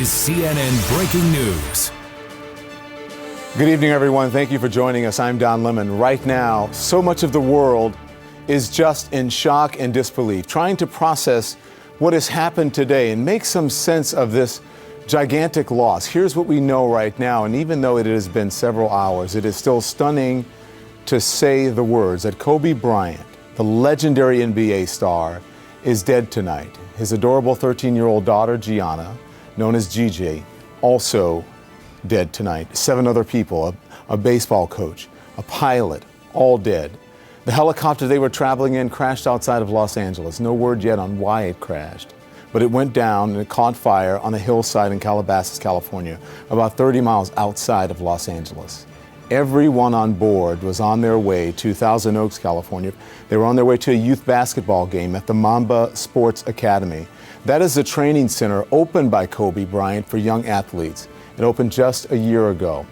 CNN Breaking News. Good evening, everyone. Thank you for joining us. I'm Don Lemon. Right now, so much of the world is just in shock and disbelief, trying to process what has happened today and make some sense of this Gigantic loss. Here's what we know right now, and even though it has been several hours, it is still stunning to say the words that Kobe Bryant, the legendary NBA star, is dead tonight. His adorable 13-year-old daughter, Gianna, known as Gigi, also dead tonight. 7 other people, a baseball coach, a pilot, all dead. The helicopter they were traveling in crashed outside of Los Angeles. No word yet on why it crashed. But it went down and it caught fire on a hillside in Calabasas, California, about 30 miles outside of Los Angeles. Everyone on board was on their way to Thousand Oaks, California. They were on their way to a youth basketball game at the Mamba Sports Academy. That is a training center opened by Kobe Bryant for young athletes. It opened just a year ago.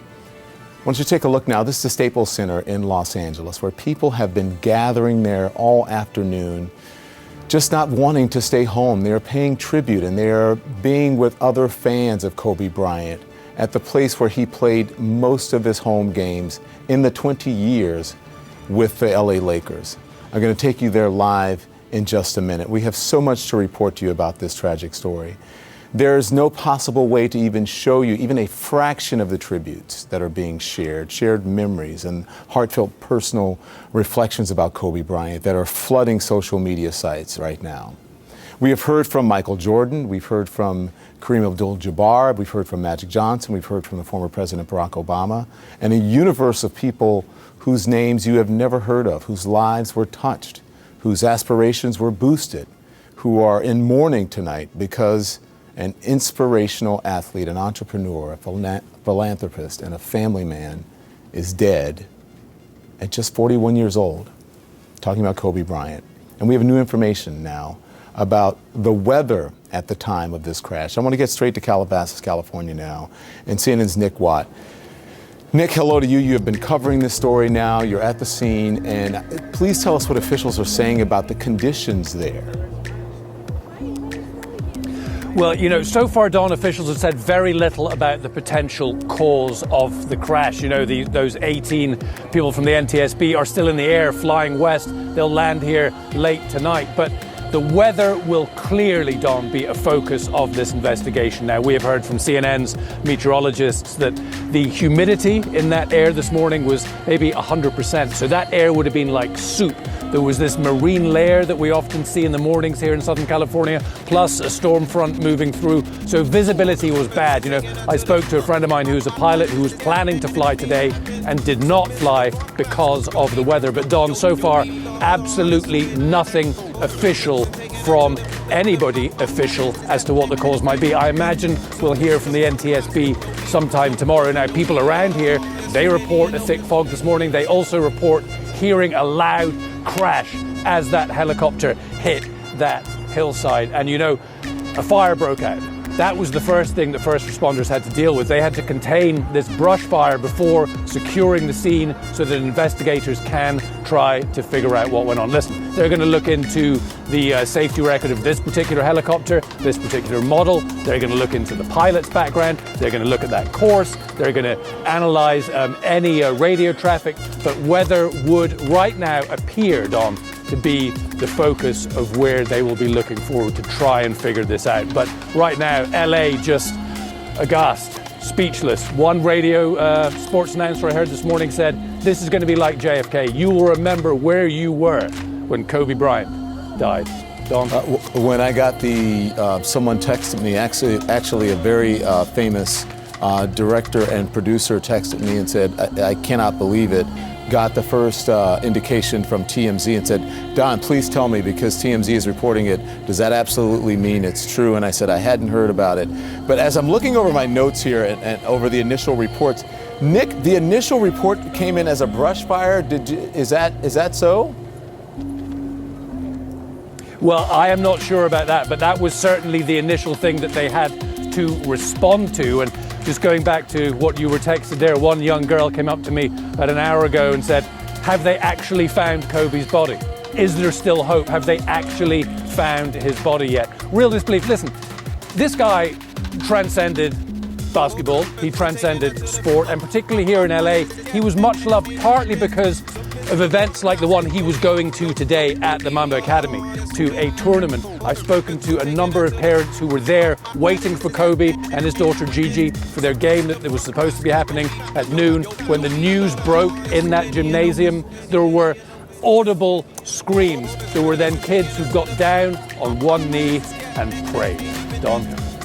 I want you to take a look now. This is the Staples Center in Los Angeles, where people have been gathering there all afternoon, just not wanting to stay home. They're paying tribute and they're being with other fans of Kobe Bryant at the place where he played most of his home games in the 20 years with the LA Lakers. I'm going to take you there live in just a minute. We have so much to report to you about this tragic story. There's no possible way to even show you even a fraction of the tributes that are being shared memories and heartfelt personal reflections about Kobe Bryant that are flooding social media sites right now. We have heard from Michael Jordan, we've heard from Kareem Abdul-Jabbar, we've heard from Magic Johnson, we've heard from the former President Barack Obama, and a universe of people whose names you have never heard of, whose lives were touched, whose aspirations were boosted, who are in mourning tonight because an inspirational athlete, an entrepreneur, a philanthropist, and a family man is dead at just 41 years old, talking about Kobe Bryant. And we have new information now about the weather at the time of this crash. I want to get straight to Calabasas, California now, and CNN's Nick Watt. Nick, hello to you. You have been covering this story now. You're at the scene, and please tell us what officials are saying about the conditions there. Well, you know, so far, Don, officials have said very little about the potential cause of the crash. You know, those 18 people from the NTSB are still in the air flying west. They'll land here late tonight. But the weather will clearly, Don, be a focus of this investigation. Now, we have heard from CNN's meteorologists that the humidity in that air this morning was maybe 100%. So that air would have been like soup. There was this marine layer that we often see in the mornings here in Southern California, plus a storm front moving through. So visibility was bad. You know, I spoke to a friend of mine who's a pilot who was planning to fly today and did not fly because of the weather. But Don, so far, absolutely nothing official from anybody official as to what the cause might be. I imagine we'll hear from the NTSB sometime tomorrow. Now, people around here, they report a thick fog this morning. They also report hearing a loud crash as that helicopter hit that hillside. And you know, a fire broke out. That was the first thing that first responders had to deal with. They had to contain this brush fire before securing the scene so that investigators can try to figure out what went on. Listen, they're going to look into the safety record of this particular helicopter, this particular model. They're going to look into the pilot's background. They're going to look at that course. They're going to analyze any radio traffic. But weather would right now appear, Don, to be the focus of where they will be looking forward to try and figure this out. But right now, LA just aghast, speechless. One radio sports announcer I heard this morning said, this is going to be like JFK. You will remember where you were when Kobe Bryant died. Don? When I got someone texted me, actually a very famous director and producer texted me and said, I cannot believe it. Got the first indication from TMZ and said, Don, please tell me, because TMZ is reporting it, does that absolutely mean it's true? And I said, I hadn't heard about it. But as I'm looking over my notes here and over the initial reports, Nick, the initial report came in as a brush fire. Is that so? Well, I am not sure about that, but that was certainly the initial thing that they had to respond to. And just going back to what you were texted there, one young girl came up to me about an hour ago and said, have they actually found Kobe's body? Is there still hope? Have they actually found his body yet? Real disbelief. Listen, this guy transcended basketball. He transcended sport, and particularly here in LA, he was much loved partly because of events like the one he was going to today at the Mamba Academy, to a tournament. I've spoken to a number of parents who were there waiting for Kobe and his daughter Gigi for their game that was supposed to be happening at noon. When the news broke in that gymnasium, there were audible screams. There were then kids who got down on one knee and prayed. Don?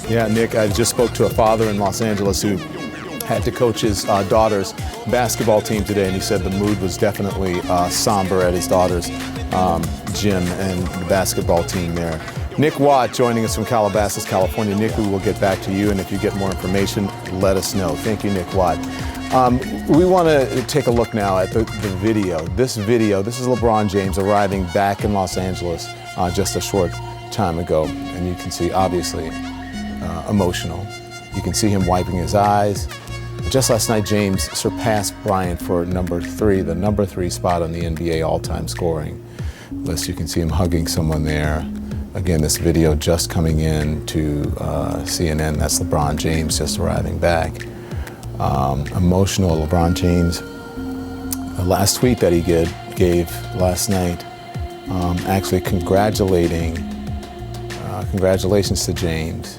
Yeah, Nick, I just spoke to a father in Los Angeles who had to coach his daughter's basketball team today, and he said the mood was definitely somber at his daughter's gym and the basketball team there. Nick Watt joining us from Calabasas, California. Nick, we will get back to you, and if you get more information, let us know. Thank you, Nick Watt. We want to take a look now at the video. This is LeBron James arriving back in Los Angeles just a short time ago, and you can see, obviously, emotional. You can see him wiping his eyes. Just last night, James surpassed Bryant for number 3, the number 3 spot on the NBA all-time scoring list. You can see him hugging someone there. Again, this video just coming in to CNN. That's LeBron James just arriving back. Emotional LeBron James. The last tweet that he gave last night, actually congratulations to James.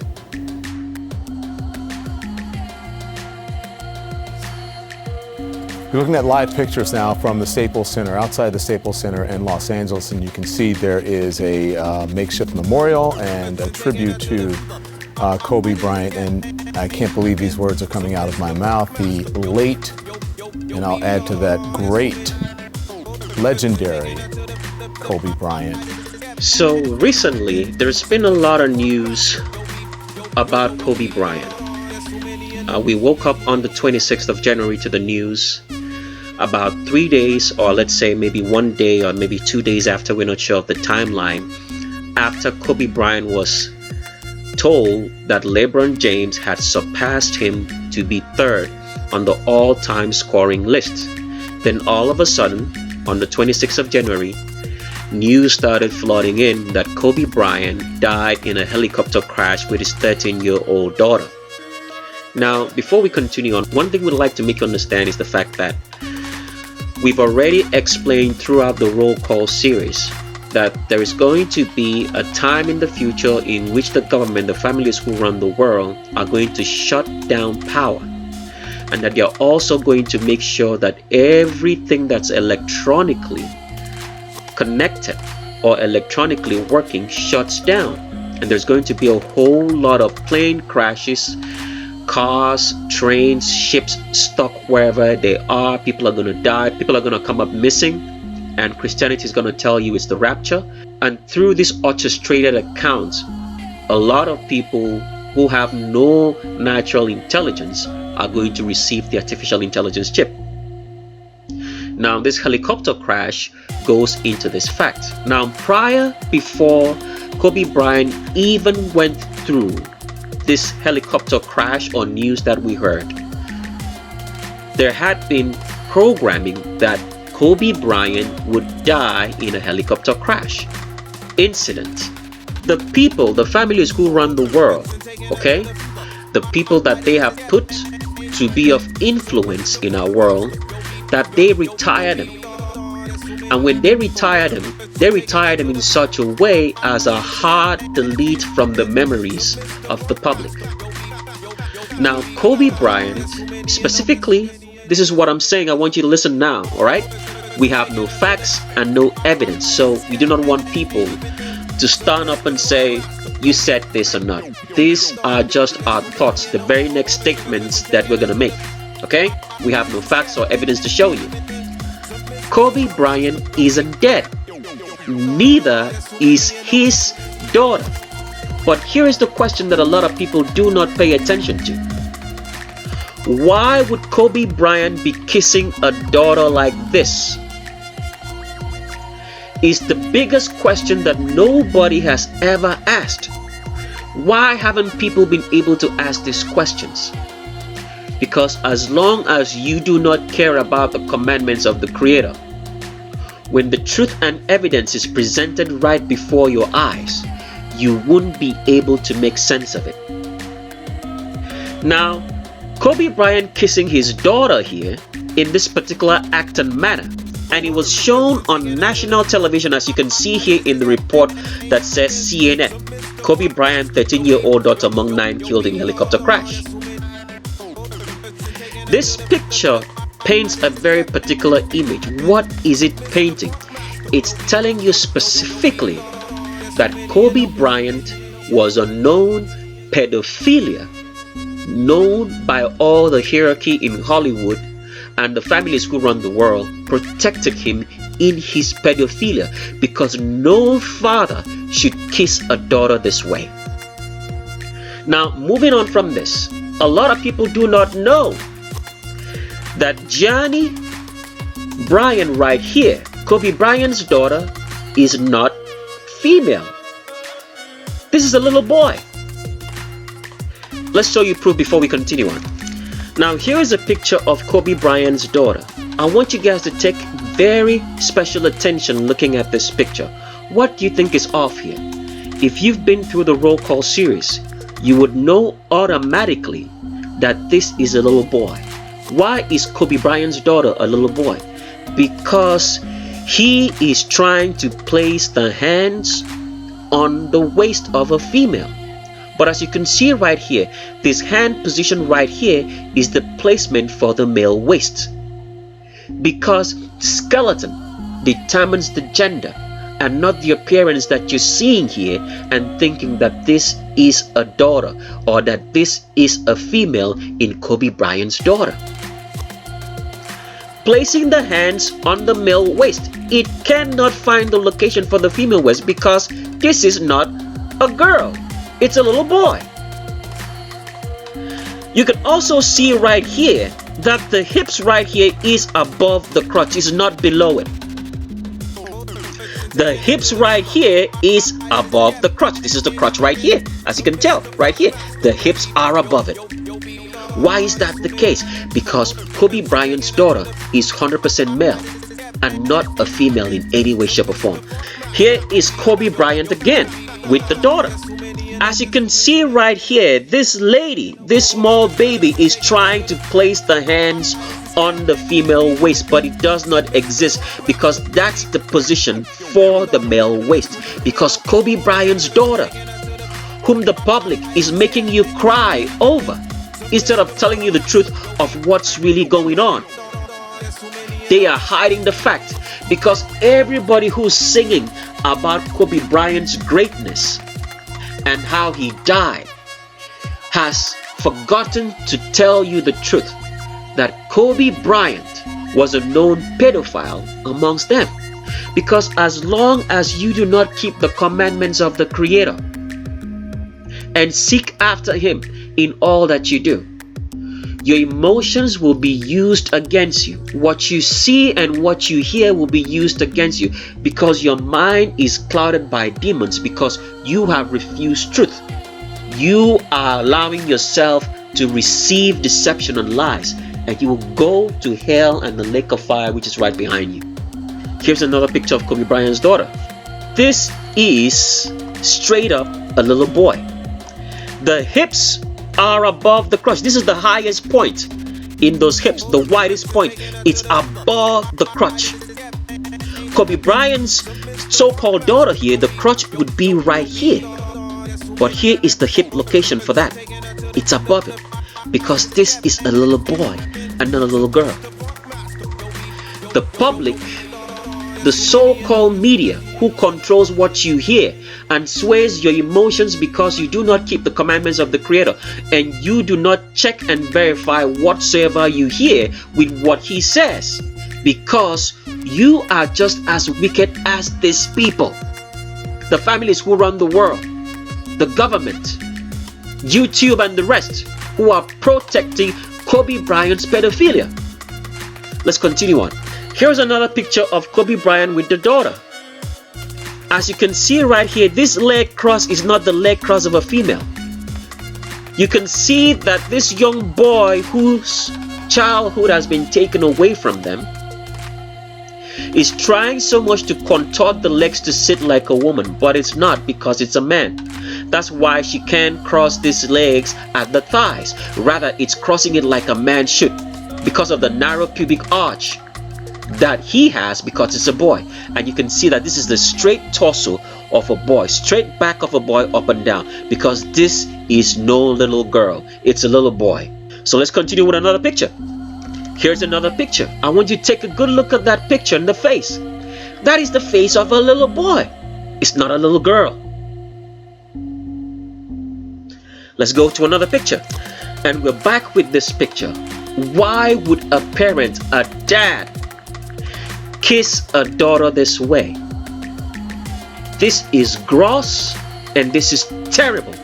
We're looking at live pictures now from the Staples Center, outside the Staples Center in Los Angeles, and you can see there is a makeshift memorial and a tribute to Kobe Bryant, and I can't believe these words are coming out of my mouth. The late, and I'll add to that, great, legendary Kobe Bryant. So recently, there's been a lot of news about Kobe Bryant. We woke up on the 26th of January to the news. About 3 days, or let's say maybe 1 day or maybe 2 days after, we're not sure of the timeline, after Kobe Bryant was told that LeBron James had surpassed him to be 3rd on the all-time scoring list. Then all of a sudden, on the 26th of January, news started flooding in that Kobe Bryant died in a helicopter crash with his 13-year-old daughter. Now, before we continue on, one thing we'd like to make you understand is the fact that we've already explained throughout the roll call series that there is going to be a time in the future in which the government, the families who run the world, are going to shut down power, and that they're also going to make sure that everything that's electronically connected or electronically working shuts down. And there's going to be a whole lot of plane crashes, cars, trains, ships stuck wherever they are. People are going to die. People are going to come up missing. And Christianity is going to tell you it's the rapture. And through this orchestrated account, a lot of people who have no natural intelligence are going to receive the artificial intelligence chip. Now, this helicopter crash goes into this fact. Now, before Kobe Bryant even went through this helicopter crash or news that we heard, there had been programming that Kobe Bryant would die in a helicopter crash incident. The people, the families who run the world, okay, the people that they have put to be of influence in our world, that they retire them. And when they retire them in such a way as a hard delete from the memories of the public. Now, Kobe Bryant, specifically, this is what I'm saying. I want you to listen now, all right? We have no facts and no evidence, so we do not want people to stand up and say, you said this or not. These are just our thoughts, the very next statements that we're going to make, okay? We have no facts or evidence to show you. Kobe Bryant isn't dead. Neither is his daughter. But here is the question that a lot of people do not pay attention to. Why would Kobe Bryant be kissing a daughter like this? Is the biggest question that nobody has ever asked. Why haven't people been able to ask these questions? Because as long as you do not care about the commandments of the Creator, when the truth and evidence is presented right before your eyes, you wouldn't be able to make sense of it. Now, Kobe Bryant kissing his daughter here in this particular act and manner and it was shown on national television, as you can see here in the report that says CNN. Kobe Bryant, 13-year-old daughter among 9 killed in helicopter crash. This picture paints a very particular image. What is it painting? It's telling you specifically that Kobe Bryant was a known pedophilia, known by all the hierarchy in Hollywood and the families who run the world, protected him in his pedophilia, because no father should kiss a daughter this way. Now, moving on from this, a lot of people do not know that Johnny Bryant right here, Kobe Bryant's daughter, is not female. This is a little boy. Let's show you proof before we continue on. Now, here is a picture of Kobe Bryant's daughter. I want you guys to take very special attention looking at this picture. What do you think is off here? If you've been through the roll call series, you would know automatically that this is a little boy. Why is Kobe Bryant's daughter a little boy? Because he is trying to place the hands on the waist of a female. But as you can see right here, this hand position right here is the placement for the male waist. Because skeleton determines the gender and not the appearance that you're seeing here and thinking that this is a daughter or that this is a female in Kobe Bryant's daughter. Placing the hands on the male waist, it cannot find the location for the female waist because this is not a girl. It's a little boy. You can also see right here that the hips right here is above the crotch, is not below it. The hips right here is above the crotch. This is the crotch right here. As you can tell, right here, the hips are above it. Why is that the case? Because Kobe Bryant's daughter is 100% male and not a female in any way, shape, or form. Here is Kobe Bryant again with the daughter. As you can see right here, this lady, this small baby, is trying to place the hands on the female waist, but it does not exist because that's the position for the male waist. Because Kobe Bryant's daughter, whom the public is making you cry over, instead of telling you the truth of what's really going on, they are hiding the fact, because everybody who's singing about Kobe Bryant's greatness and how he died has forgotten to tell you the truth that Kobe Bryant was a known pedophile amongst them. Because as long as you do not keep the commandments of the Creator and seek after Him in all that you do, your emotions will be used against you. What you see and what you hear will be used against you, because your mind is clouded by demons, because you have refused truth. You are allowing yourself to receive deception and lies, and you will go to hell and the lake of fire which is right behind you. Here's another picture of Kobe Bryant's daughter. This is straight up a little boy. The hips are above the crotch. This is the highest point in those hips, the widest point. It's above the crotch. Kobe Bryant's so-called daughter here, the crotch would be right here. But here is the hip location for that. It's above it, because this is a little boy and not a little girl. The public, the so-called media, who controls what you hear and sways your emotions because you do not keep the commandments of the Creator and you do not check and verify whatsoever you hear with what He says, because you are just as wicked as these people. The families who run the world, the government, YouTube and the rest, who are protecting Kobe Bryant's pedophilia. Let's continue on. Here's another picture of Kobe Bryant with the daughter. As you can see right here, this leg cross is not the leg cross of a female. You can see that this young boy whose childhood has been taken away from them is trying so much to contort the legs to sit like a woman, but it's not, because it's a man. That's why she can't cross these legs at the thighs. Rather, it's crossing it like a man should, because of the narrow pubic arch that he has because it's a boy. And you can see that this is the straight torso of a boy, straight back of a boy, up and down, because this is no little girl, it's a little boy. So let's continue with another picture. Here's another picture. I want you to take a good look at that picture in the face. That is the face of a little boy. It's not a little girl. Let's go to another picture. And we're back with this picture. Why would a parent, a dad, kiss a daughter this way? This is gross and this is terrible.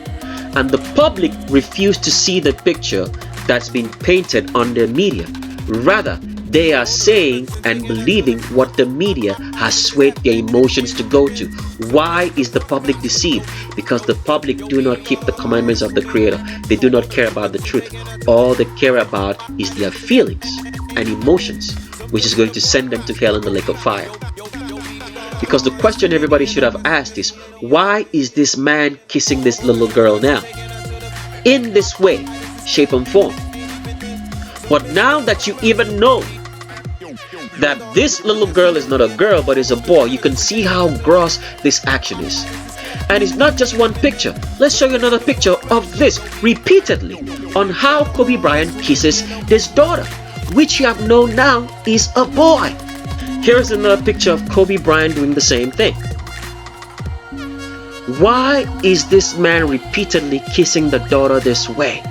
And the public refuse to see the picture that's been painted on the media. Rather, they are saying and believing what the media has swayed their emotions to go to. Why is the public deceived? Because the public do not keep the commandments of the Creator. They do not care about the truth. All they care about is their feelings and emotions, which is going to send them to hell in the lake of fire. Because the question everybody should have asked is, why is this man kissing this little girl now? In this way, shape and form. But now that you even know that this little girl is not a girl but is a boy, you can see how gross this action is. And it's not just one picture. Let's show you another picture of this repeatedly on how Kobe Bryant kisses this daughter, which you have known now is a boy. Here's another picture of Kobe Bryant doing the same thing. Why is this man repeatedly kissing the daughter this way?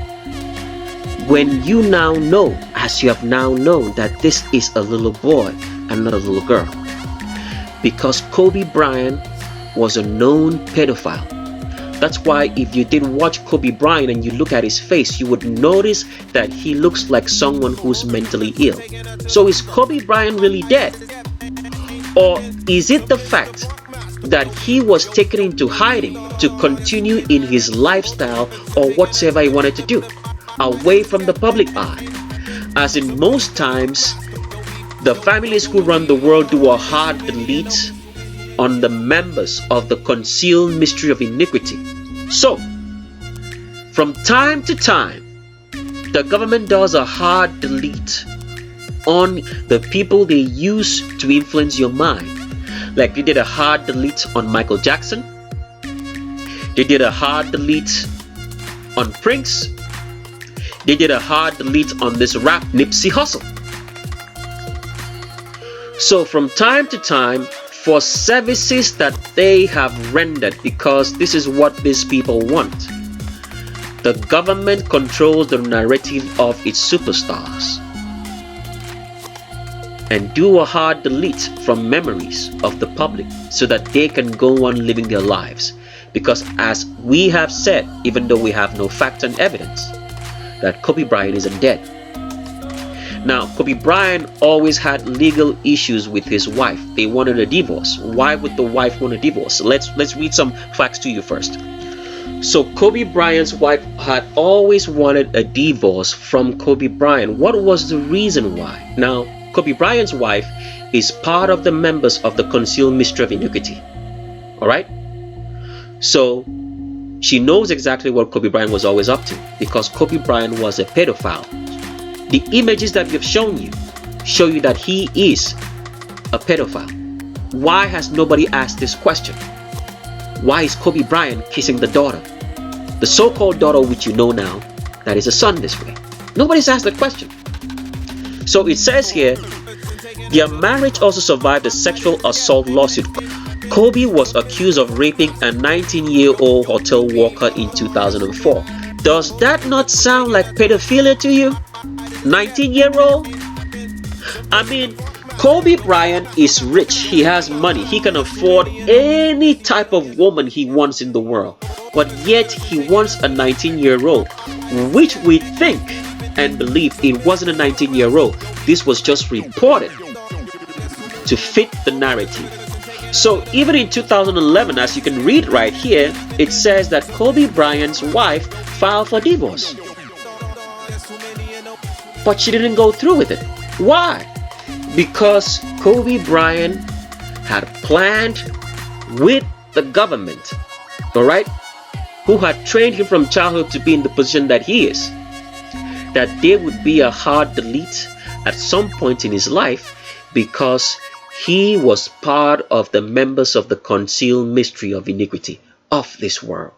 When you now know, as you have now known, that this is a little boy and not a little girl. Because Kobe Bryant was a known pedophile. That's why if you did watch Kobe Bryant and you look at his face, you would notice that he looks like someone who's mentally ill. So is Kobe Bryant really dead? Or is it the fact that he was taken into hiding to continue in his lifestyle or whatsoever he wanted to do, away from the public eye? As in most times, the families who run the world do a hard delete on the members of the concealed mystery of iniquity. So, from time to time, the government does a hard delete on the people they use to influence your mind. Like they did a hard delete on Michael Jackson. They did a hard delete on Prince. They did a hard delete on this rap Nipsey Hussle. So from time to time, for services that they have rendered, because this is what these people want, the government controls the narrative of its superstars and do a hard delete from memories of the public so that they can go on living their lives. Because as we have said, even though we have no fact and evidence, that Kobe Bryant isn't dead. Now, Kobe Bryant always had legal issues with his wife. They wanted a divorce. Why would the wife want a divorce? Let's read some facts to you first. So Kobe Bryant's wife had always wanted a divorce from Kobe Bryant. What was the reason why? Now, Kobe Bryant's wife is part of the members of the concealed mystery of iniquity. Alright? So she knows exactly what Kobe Bryant was always up to, because Kobe Bryant was a pedophile. The images that we've shown you show you that he is a pedophile. Why has nobody asked this question? Why is Kobe Bryant kissing the daughter? The so-called daughter which you know now, that is a son this way. Nobody's asked that question. So it says here, their marriage also survived a sexual assault lawsuit. Kobe was accused of raping a 19-year-old hotel worker in 2004. Does that not sound like pedophilia to you? 19-year-old? I mean, Kobe Bryant is rich. He has money. He can afford any type of woman he wants in the world. But yet he wants a 19-year-old, which we think and believe it wasn't a 19-year-old. This was just reported to fit the narrative. So even in 2011, as you can read right here, it says that Kobe Bryant's wife filed for divorce. But she didn't go through with it. Why? Because Kobe Bryant had planned with the government, alright, who had trained him from childhood to be in the position that he is, that there would be a hard delete at some point in his life because he was part of the members of the concealed mystery of iniquity of this world.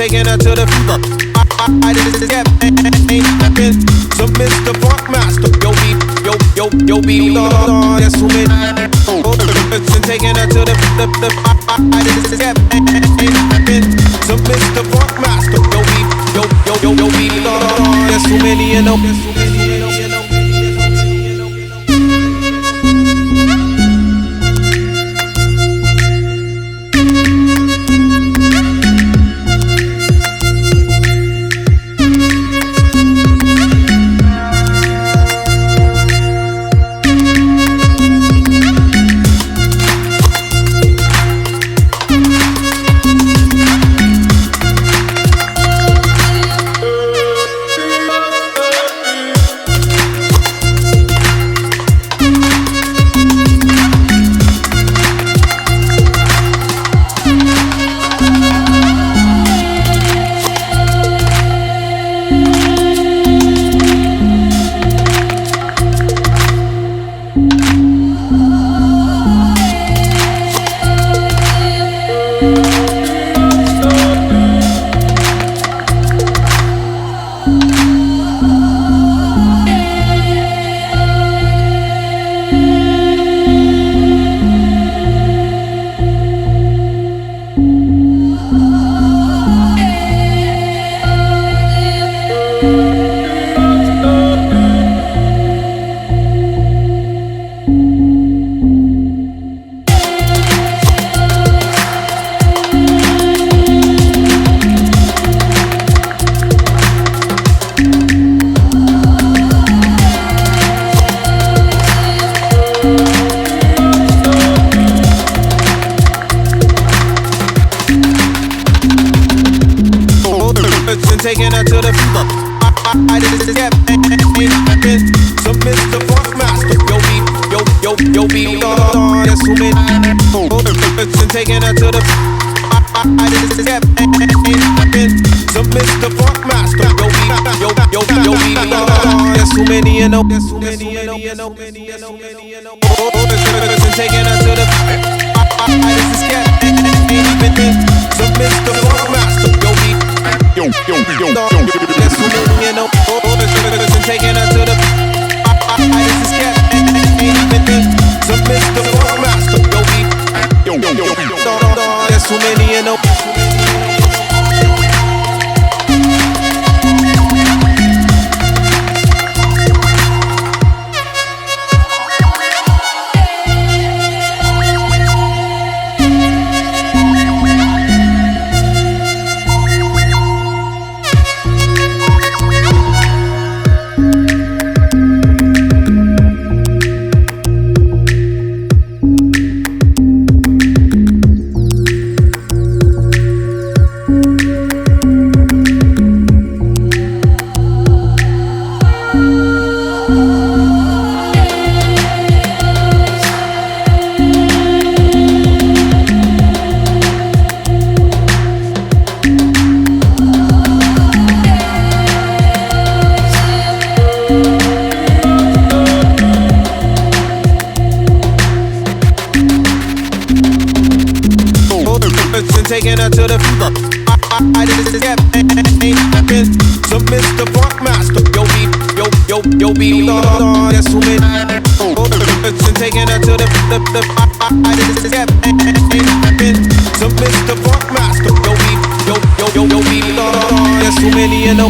Taking her to the I did this step, ain't been so Mr. Funkmaster. Yo, be that's who made. Taking her to the I did this step, ain't been so Mr. Funkmaster. Yo, be that's who many you know. Taking her to the I did this step, ain't been so Mr. Funkmaster. Yo, be that's who made. Taking her to the I did this step, ain't been so Mr. Funkmaster. Yo, be that's who many you know. That's who many you know. Taking her to the I did this step, ain't been so Mr. Funkmaster. Yo, that's who many you know. Taking her to the I did this step, ain't been so Mr. Funkmaster. Yo, that's who many you know. Taking her to the I did this step, ain't been so Mr. Funkmaster. Yo, be that's who made. Taking her to the I did this step, ain't been so Mr. Funkmaster. Yo, be that's who many you know.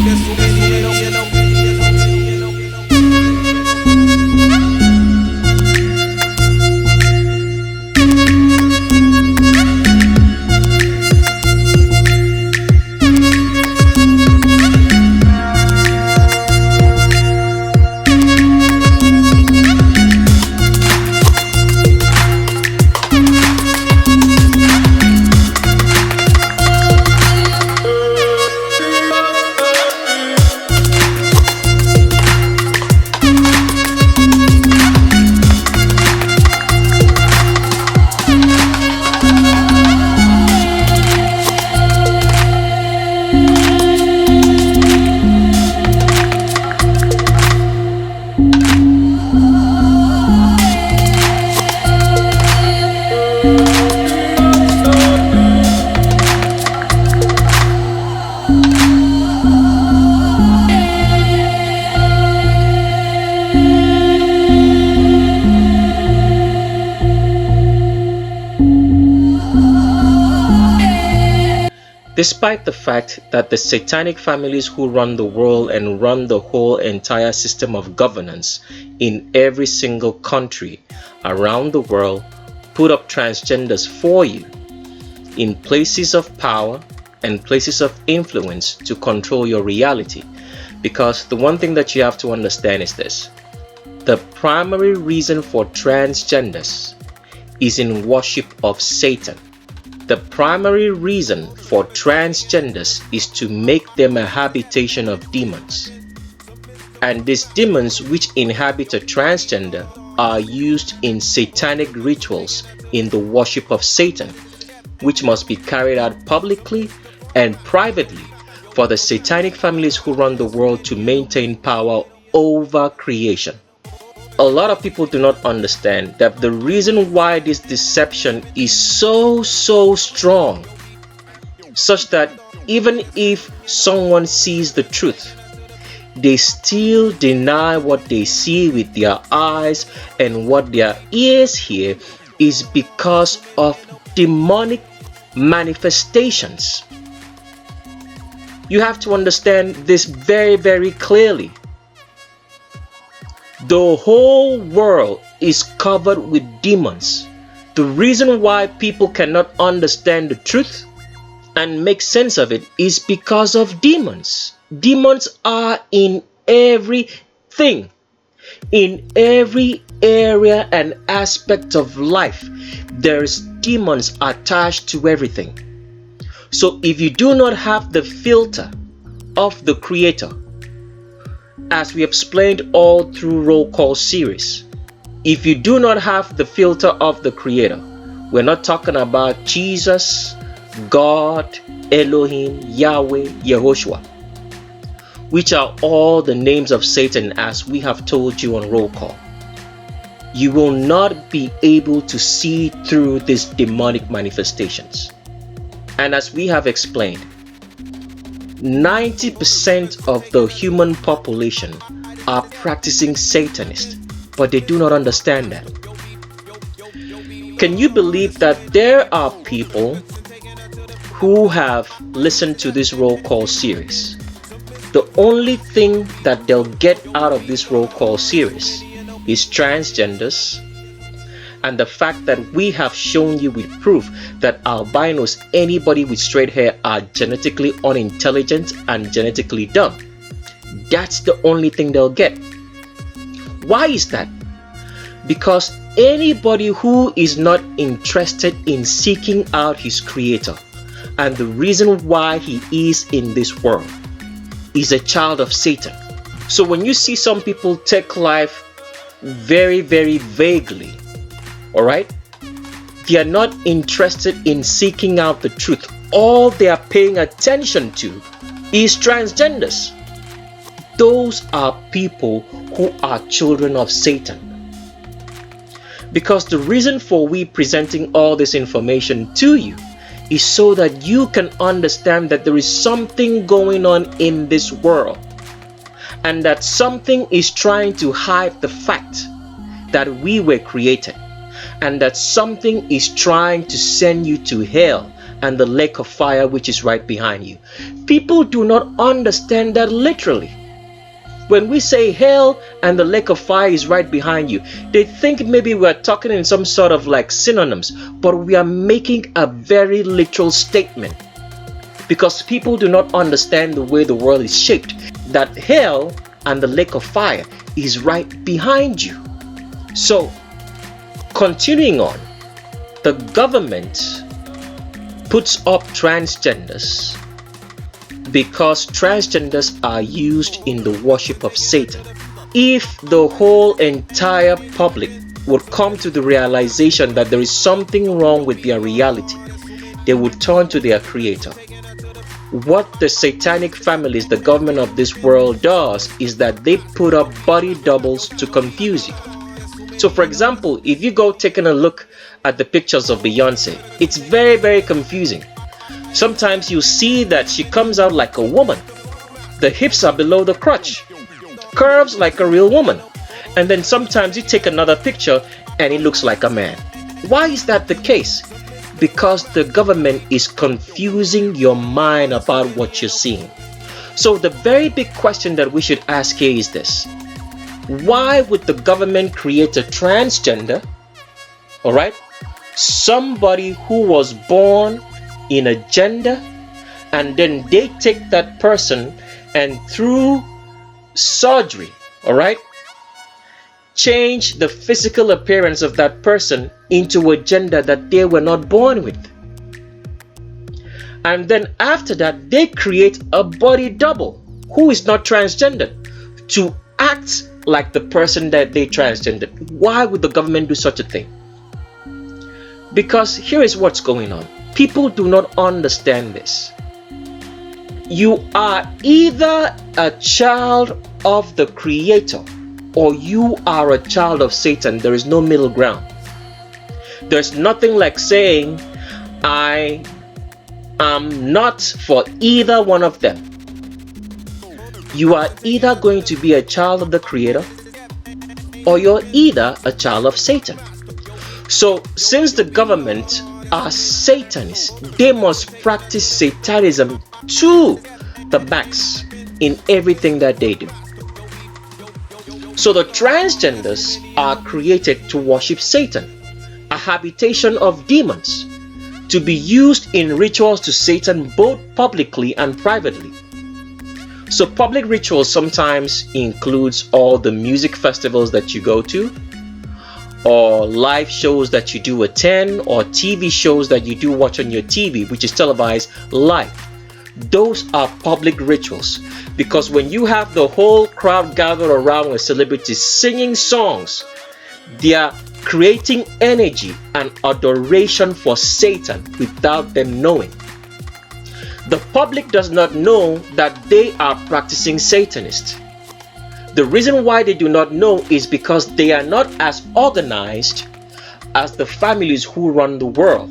Despite the fact that the satanic families who run the world and run the whole entire system of governance in every single country around the world put up transgenders for you in places of power and places of influence to control your reality. Because the one thing that you have to understand is this: the primary reason for transgenders is in worship of Satan. The primary reason for transgenders is to make them a habitation of demons. And these demons which inhabit a transgender are used in satanic rituals in the worship of Satan, which must be carried out publicly and privately for the satanic families who run the world to maintain power over creation. A lot of people do not understand that the reason why this deception is so strong, such that even if someone sees the truth, they still deny what they see with their eyes and what their ears hear, is because of demonic manifestations. You have to understand this very clearly. The whole world is covered with demons. The reason why people cannot understand the truth and make sense of it is because of demons. Demons are in everything, in every area and aspect of life. There's demons attached to everything. So if you do not have the filter of the Creator, as we explained all through roll call series, if you do not have the filter of the Creator, we're not talking about Jesus, God, Elohim, Yahweh, Yehoshua, which are all the names of Satan, as we have told you on roll call, you will not be able to see through these demonic manifestations. And as we have explained, 90% of the human population are practicing Satanists, but they do not understand that. Can you believe that there are people who have listened to this roll call series? The only thing that they'll get out of this roll call series is transgenders, and the fact that we have shown you with proof that albinos, anybody with straight hair, are genetically unintelligent and genetically dumb. That's the only thing they'll get. Why is that? Because anybody who is not interested in seeking out his Creator and the reason why he is in this world is a child of Satan. So when you see some people take life very vaguely, all right, they are not interested in seeking out the truth. All they are paying attention to is transgenders. Those are people who are children of Satan. Because the reason for we presenting all this information to you is so that you can understand that there is something going on in this world, and that something is trying to hide the fact that we were created, and that something is trying to send you to hell and the lake of fire which is right behind you. People do not understand that literally. When we say hell and the lake of fire is right behind you, they think maybe we're talking in some sort of like synonyms, but we are making a very literal statement, because people do not understand the way the world is shaped, that hell and the lake of fire is right behind you. So continuing on, the government puts up transgenders because transgenders are used in the worship of Satan. If the whole entire public would come to the realization that there is something wrong with their reality, they would turn to their Creator. What the satanic families, the government of this world, does is that they put up body doubles to confuse you. So for example, if you go taking a look at the pictures of Beyonce, it's very confusing. Sometimes you see that she comes out like a woman. The hips are below the crotch, curves like a real woman. And then sometimes you take another picture and it looks like a man. Why is that the case? Because the government is confusing your mind about what you're seeing. So the very big question that we should ask here is this: why would the government create a transgender, all right, somebody who was born in a gender, and then they take that person and through surgery, all right, change the physical appearance of that person into a gender that they were not born with? And then after that, they create a body double who is not transgender to act like the person that they transgendered. Why would the government do such a thing? Because here is what's going on. People do not understand this. You are either a child of the Creator or you are a child of Satan. There is no middle ground. There's nothing like saying, I am not for either one of them. You are either going to be a child of the Creator or you're either a child of Satan. So since the government are Satanists, they must practice Satanism to the max in everything that they do. So the transgenders are created to worship Satan, a habitation of demons, to be used in rituals to Satan both publicly and privately. So public rituals sometimes includes all the music festivals that you go to, or live shows that you do attend, or TV shows that you do watch on your TV, which is televised live. Those are public rituals, because when you have the whole crowd gathered around a celebrity singing songs, they are creating energy and adoration for Satan without them knowing. The public does not know that they are practicing Satanist. The reason why they do not know is because they are not as organized as the families who run the world.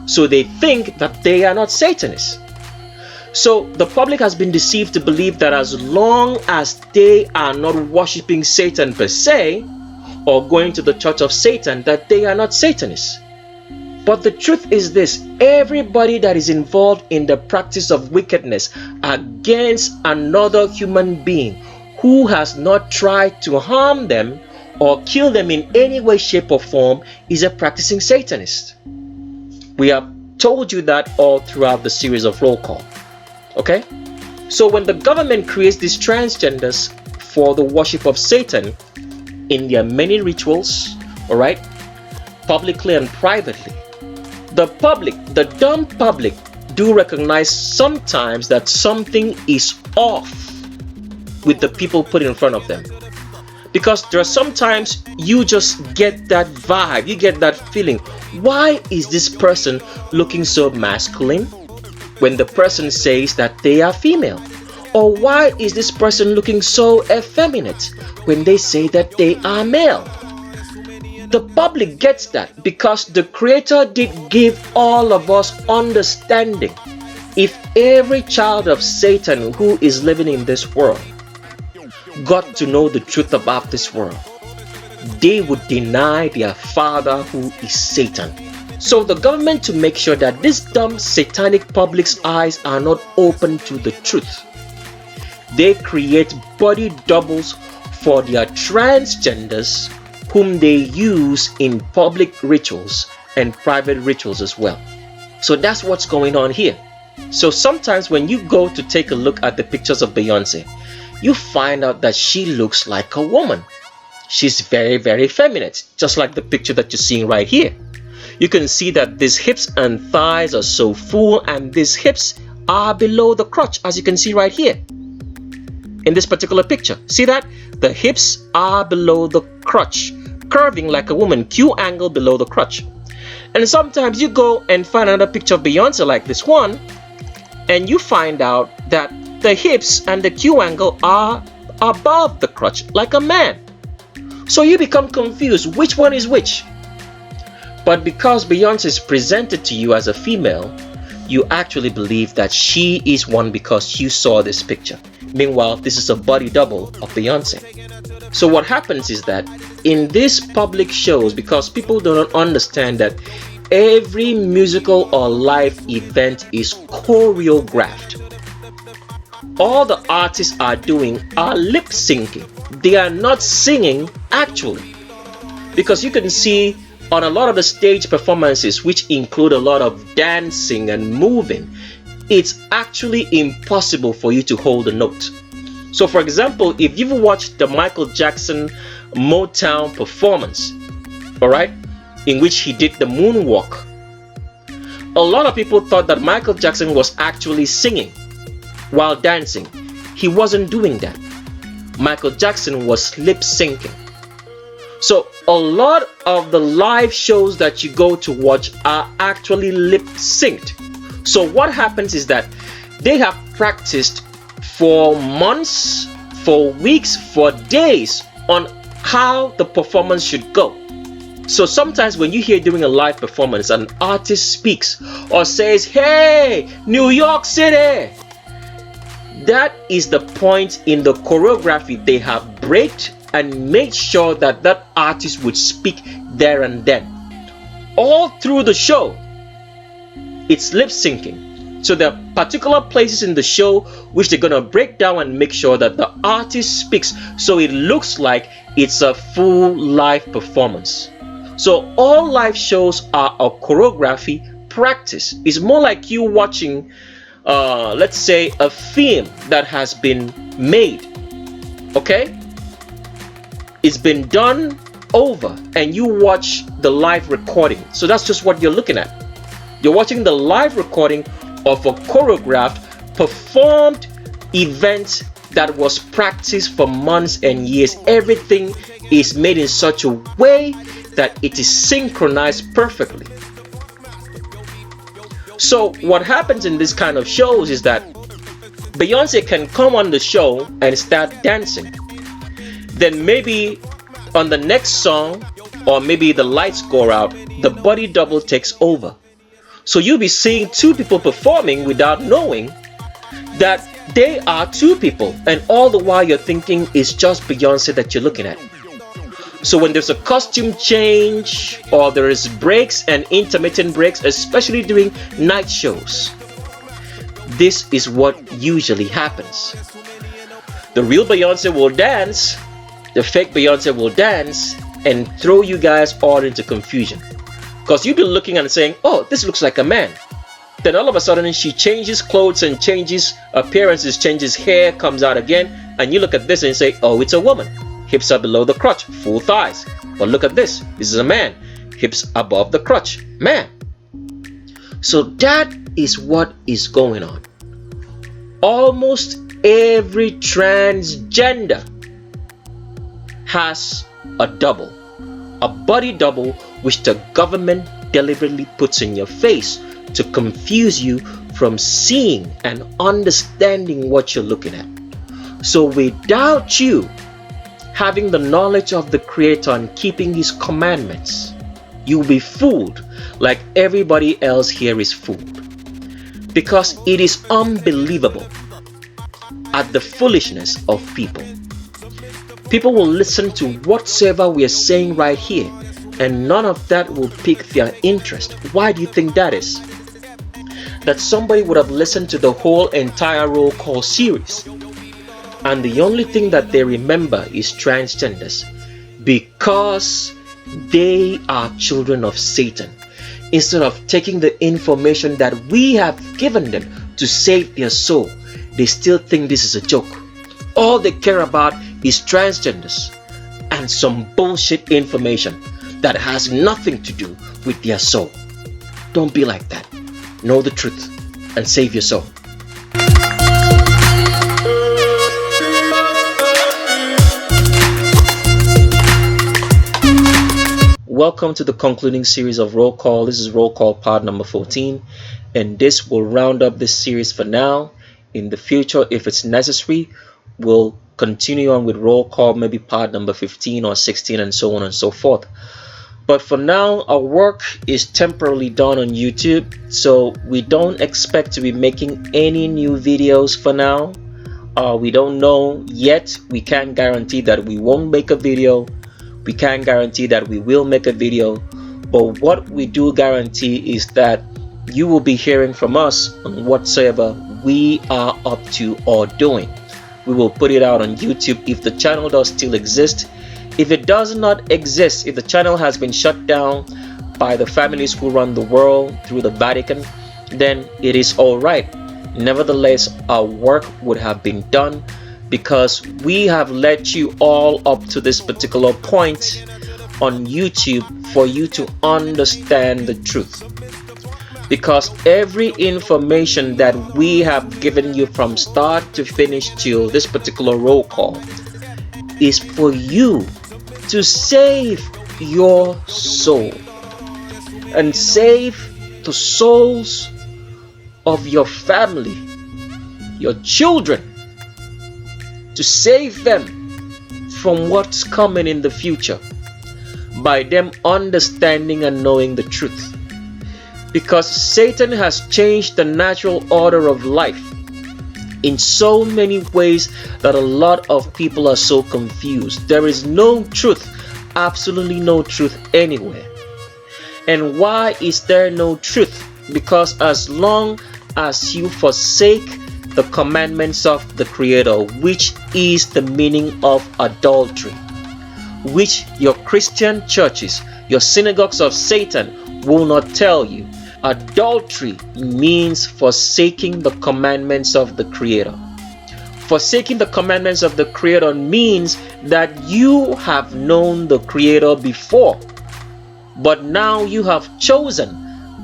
So they think that they are not Satanists. So the public has been deceived to believe that as long as they are not worshiping Satan per se, or going to the church of Satan, that they are not Satanists. But the truth is this: everybody that is involved in the practice of wickedness against another human being who has not tried to harm them or kill them in any way, shape, or form is a practicing Satanist. We have told you that all throughout the series of Roll Call. Okay? So when the government creates these transgenders for the worship of Satan in their many rituals, all right, publicly and privately, the public, the dumb public, do recognize sometimes that something is off with the people put in front of them. Because there are sometimes you just get that vibe, you get that feeling. Why is this person looking so masculine when the person says that they are female? Or why is this person looking so effeminate when they say that they are male? The public gets that because the Creator did give all of us understanding. If every child of Satan who is living in this world got to know the truth about this world, they would deny their father who is Satan. So the government, to make sure that this dumb satanic public's eyes are not open to the truth, they create body doubles for their transgenders whom they use in public rituals and private rituals as well. So that's what's going on here. So sometimes when you go to take a look at the pictures of Beyonce, you find out that she looks like a woman. She's very, very feminine, just like the picture that you're seeing right here. You can see that these hips and thighs are so full, and these hips are below the crotch, as you can see right here in this particular picture. See that? The hips are below the crotch, curving like a woman, Q angle below the crotch. And sometimes you go and find another picture of Beyonce like this one, and you find out that the hips and the Q angle are above the crotch like a man. So you become confused which one is which. But because Beyonce is presented to you as a female, you actually believe that she is one because you saw this picture. Meanwhile, this is a body double of Beyonce. So what happens is that in these public shows, because people do not understand that every musical or live event is choreographed. All the artists are doing are lip syncing. They are not singing actually. Because you can see on a lot of the stage performances, which include a lot of dancing and moving, it's actually impossible for you to hold a note. So for example, if you've watched the Michael Jackson Motown performance, all right, in which he did the moonwalk, a lot of people thought that Michael Jackson was actually singing while dancing. He wasn't doing that. Michael Jackson was lip syncing. So a lot of the live shows that you go to watch are actually lip synced. So what happens is that they have practiced for months, for weeks, for days on how the performance should go. So sometimes when you hear during a live performance an artist speaks or says, "Hey, New York City," that is the point in the choreography they have braked and made sure that that artist would speak there and then. All through the show, it's lip syncing. So there are particular places in the show which they're gonna break down and make sure that the artist speaks so it looks like it's a full live performance. So all live shows are a choreography practice. It's more like you watching, let's say, a film that has been made. Okay? It's been done over and you watch the live recording. So that's just what you're looking at. You're watching the live recording of a choreographed, performed event that was practiced for months and years. Everything is made in such a way that it is synchronized perfectly. So what happens in this kind of shows is that Beyonce can come on the show and start dancing. Then maybe on the next song, or maybe the lights go out, the body double takes over. So you'll be seeing two people performing without knowing that they are two people, and all the while you're thinking it's just Beyonce that you're looking at. So when there's a costume change, or there is breaks and intermittent breaks, especially during night shows, this is what usually happens. The real Beyonce will dance, the fake Beyonce will dance, and throw you guys all into confusion. Because you'll be looking and saying, "Oh, this looks like a man." Then all of a sudden she changes clothes and changes appearances, changes hair, comes out again, and you look at this and say, "Oh, it's a woman. Hips are below the crotch, full thighs." But look at this. This is a man. Hips above the crotch, man. So that is what is going on. Almost every transgender has a double, a body double, which the government deliberately puts in your face to confuse you from seeing and understanding what you're looking at. So without you having the knowledge of the Creator and keeping His commandments, you'll be fooled like everybody else here is fooled. Because it is unbelievable at the foolishness of people. People will listen to whatsoever we are saying right here, and none of that will pique their interest. Why do you think that is? That somebody would have listened to the whole entire roll call series, and the only thing that they remember is transgenders, because they are children of Satan. Instead of taking the information that we have given them to save their soul, they still think this is a joke. All they care about is transgenders and some bullshit information that has nothing to do with their soul. Don't be like that. Know the truth and save your soul. Welcome to the concluding series of Roll Call. This is Roll Call part number 14, and this will round up this series for now. In the future, if it's necessary, we'll continue on with Roll Call, maybe part number 15 or 16, and so on and so forth. But for now, our work is temporarily done on YouTube, so we don't expect to be making any new videos for now. We don't know yet. We can't guarantee that we won't make a video. We can't guarantee that we will make a video, But what we do guarantee is that you will be hearing from us on whatsoever we are up to or doing. We will put it out on YouTube if the channel does still exist. If it does not exist, if the channel has been shut down by the families who run the world through the Vatican, then it is all right. Nevertheless, our work would have been done because we have led you all up to this particular point on YouTube for you to understand the truth. Because every information that we have given you from start to finish till this particular roll call is for you to save your soul and save the souls of your family, your children, to save them from what's coming in the future by them understanding and knowing the truth. Because Satan has changed the natural order of life in so many ways that a lot of people are so confused. There is no truth, absolutely no truth anywhere. And why is there no truth? Because as long as you forsake the commandments of the Creator, which is the meaning of adultery, which your Christian churches, your synagogues of Satan will not tell you. Adultery means forsaking the commandments of the Creator. Forsaking the commandments of the Creator means that you have known the Creator before, but now you have chosen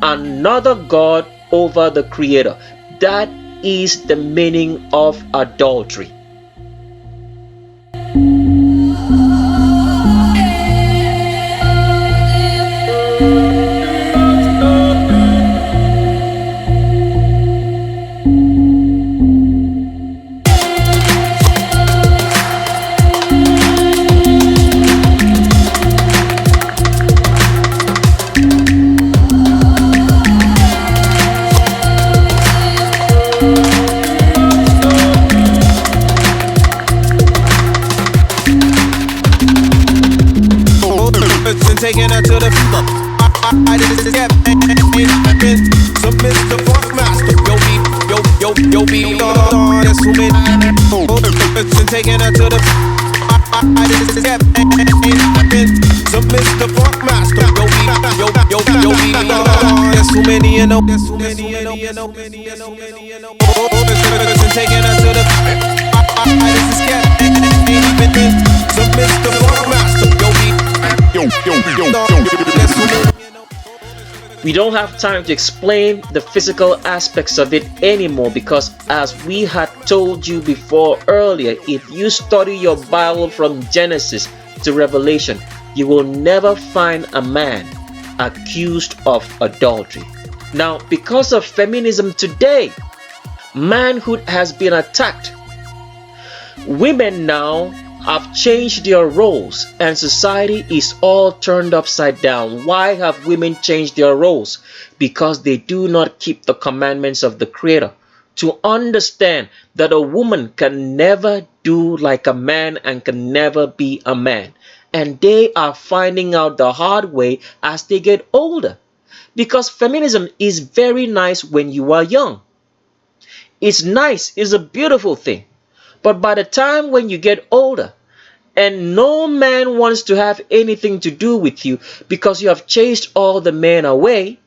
another God over the Creator. That is the meaning of adultery. Taking her to the fever. I did this gap. Some Mr. Funkmaster. Yo, be that's who made. Taking her to the. I did this gap. Some Mr. Funkmaster. Yo, be that's who many you know. That's who many you know. Taking her to the. I did this gap. Some Mr. Funkmaster. We don't have time to explain the physical aspects of it anymore because, as we had told you before earlier, if you study your Bible from Genesis to Revelation, you will never find a man accused of adultery. Now, because of feminism today, manhood has been attacked. Women now have changed their roles and society is all turned upside down. Why have women changed their roles? Because they do not keep the commandments of the Creator. To understand that a woman can never do like a man and can never be a man. And they are finding out the hard way as they get older. Because feminism is very nice when you are young. It's nice, it's a beautiful thing. But by the time when you get older, and no man wants to have anything to do with you because you have chased all the men away,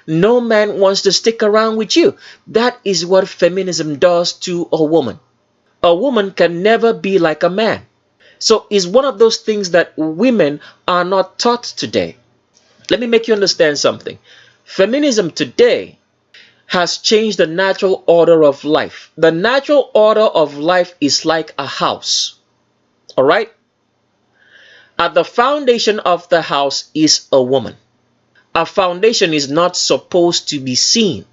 no man wants to stick around with you. That is what feminism does to a woman. A woman can never be like a man. So it's one of those things that women are not taught today. Let me make you understand something. Feminism today has changed the natural order of life. The natural order of life is like a house. All right? At the foundation of the house is a woman. A foundation is not supposed to be seen.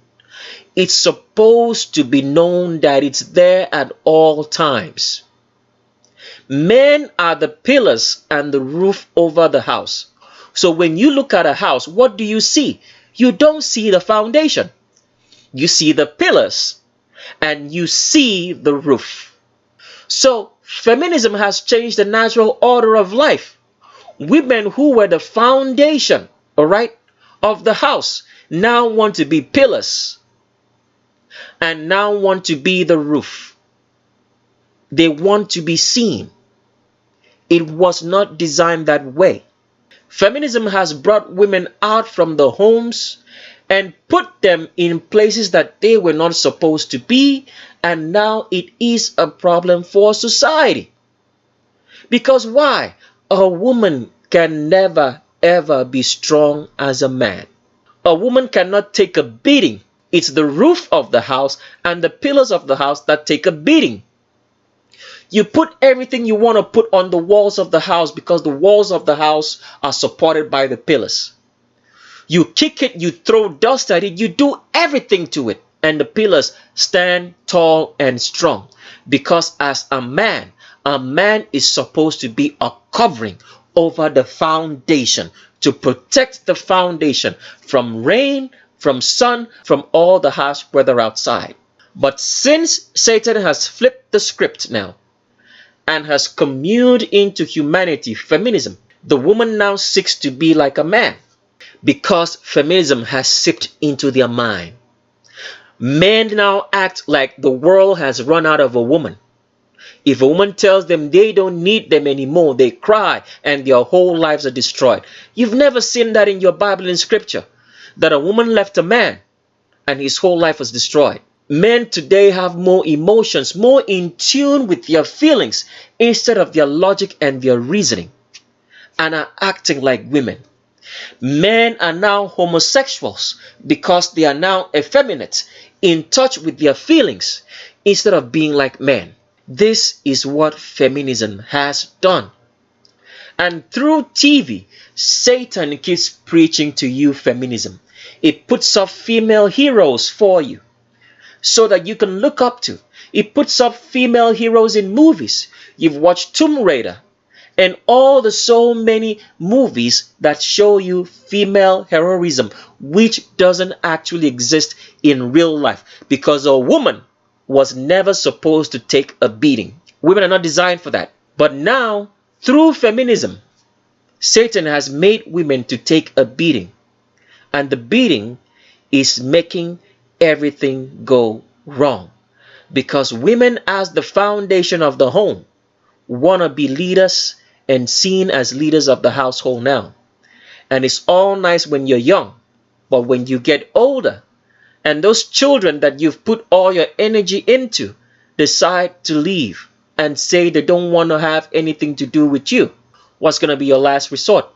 It's supposed to be known that it's there at all times. Men are the pillars and the roof over the house. So when you look at a house, what do you see? You don't see the foundation. You see the pillars and you see the roof. So feminism has changed the natural order of life. Women who were the foundation, all right, of the house now want to be pillars and now want to be the roof. They want to be seen. It was not designed that way. Feminism has brought women out from the homes and put them in places that they were not supposed to be, and now it is a problem for society. Because why? A woman can never ever be strong as a man. A woman cannot take a beating. It's the roof of the house and the pillars of the house that take a beating. You put everything you want to put on the walls of the house because the walls of the house are supported by the pillars. You kick it, you throw dust at it, you do everything to it, and the pillars stand tall and strong. Because as a man is supposed to be a covering over the foundation, to protect the foundation from rain, from sun, from all the harsh weather outside. But since Satan has flipped the script now and has communed into humanity, feminism, the woman now seeks to be like a man because feminism has seeped into their mind. Men now act like the world has run out of a woman. If a woman tells them they don't need them anymore, they cry and their whole lives are destroyed. You've never seen that in your Bible and scripture, that a woman left a man and his whole life was destroyed. Men today have more emotions, more in tune with their feelings instead of their logic and their reasoning, and are acting like women. Men are now homosexuals because they are now effeminate, in touch with their feelings instead of being like men. This is what feminism has done. And through TV, Satan keeps preaching to you feminism. It puts up female heroes for you so that you can look up to. It puts up female heroes in movies. You've watched Tomb Raider and all the so many movies that show you female heroism, which doesn't actually exist in real life because a woman was never supposed to take a beating. Women are not designed for that. But now, through feminism, Satan has made women to take a beating. And the beating is making everything go wrong. Because women, as the foundation of the home, want to be leaders and seen as leaders of the household now. And it's all nice when you're young. But when you get older, and those children that you've put all your energy into decide to leave and say they don't want to have anything to do with you, what's going to be your last resort?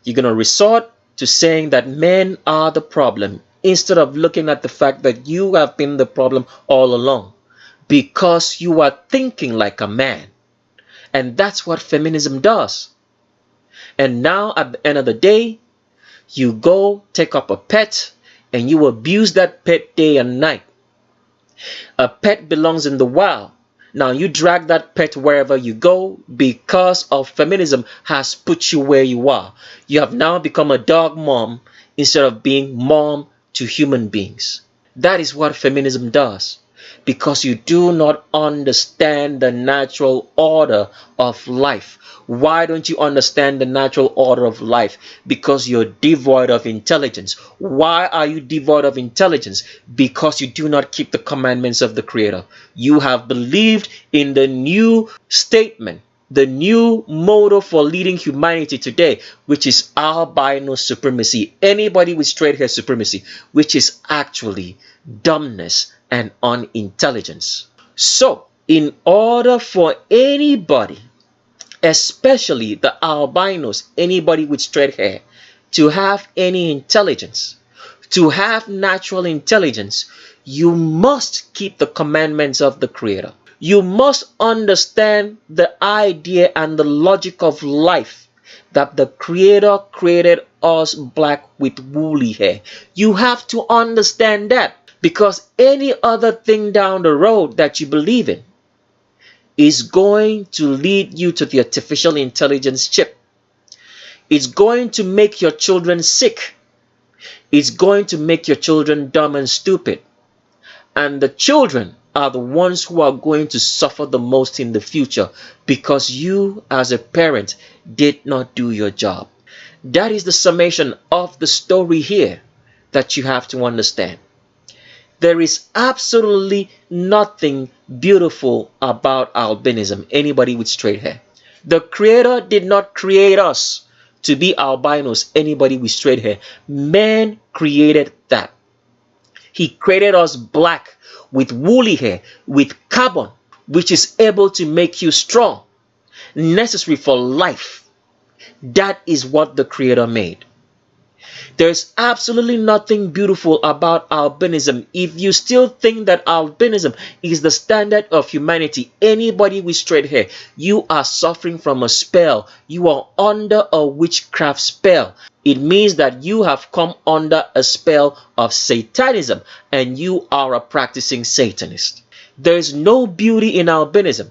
You're going to resort to saying that men are the problem instead of looking at the fact that you have been the problem all along because you are thinking like a man. And that's what feminism does. And now at the end of the day, you go take up a pet and you abuse that pet day and night. A pet belongs in the wild. Now you drag that pet wherever you go because of feminism has put you where you are. You have now become a dog mom instead of being mom to human beings. That is what feminism does. Because you do not understand the natural order of life. Why don't you understand the natural order of life? Because you're devoid of intelligence. Why are you devoid of intelligence? Because you do not keep the commandments of the Creator. You have believed in the new statement, the new motto for leading humanity today, which is albino supremacy. Anybody with straight hair supremacy, which is actually dumbness and unintelligence. So, in order for anybody, especially the albinos, anybody with straight hair, to have any intelligence, to have natural intelligence, you must keep the commandments of the Creator. You must understand the idea and the logic of life, that the Creator created us black with woolly hair. You have to understand that, because any other thing down the road that you believe in is going to lead you to the artificial intelligence chip. It's going to make your children sick. It's going to make your children dumb and stupid. And the children are the ones who are going to suffer the most in the future because you as a parent did not do your job. That is the summation of the story here that you have to understand. There is absolutely nothing beautiful about albinism, anybody with straight hair. The Creator did not create us to be albinos, anybody with straight hair. Man created that. He created us black with woolly hair, with carbon, which is able to make you strong, necessary for life. That is what the Creator made. There's absolutely nothing beautiful about albinism. If you still think that albinism is the standard of humanity, anybody with straight hair, you are suffering from a spell. You are under a witchcraft spell. It means that you have come under a spell of Satanism and you are a practicing Satanist. There's no beauty in albinism.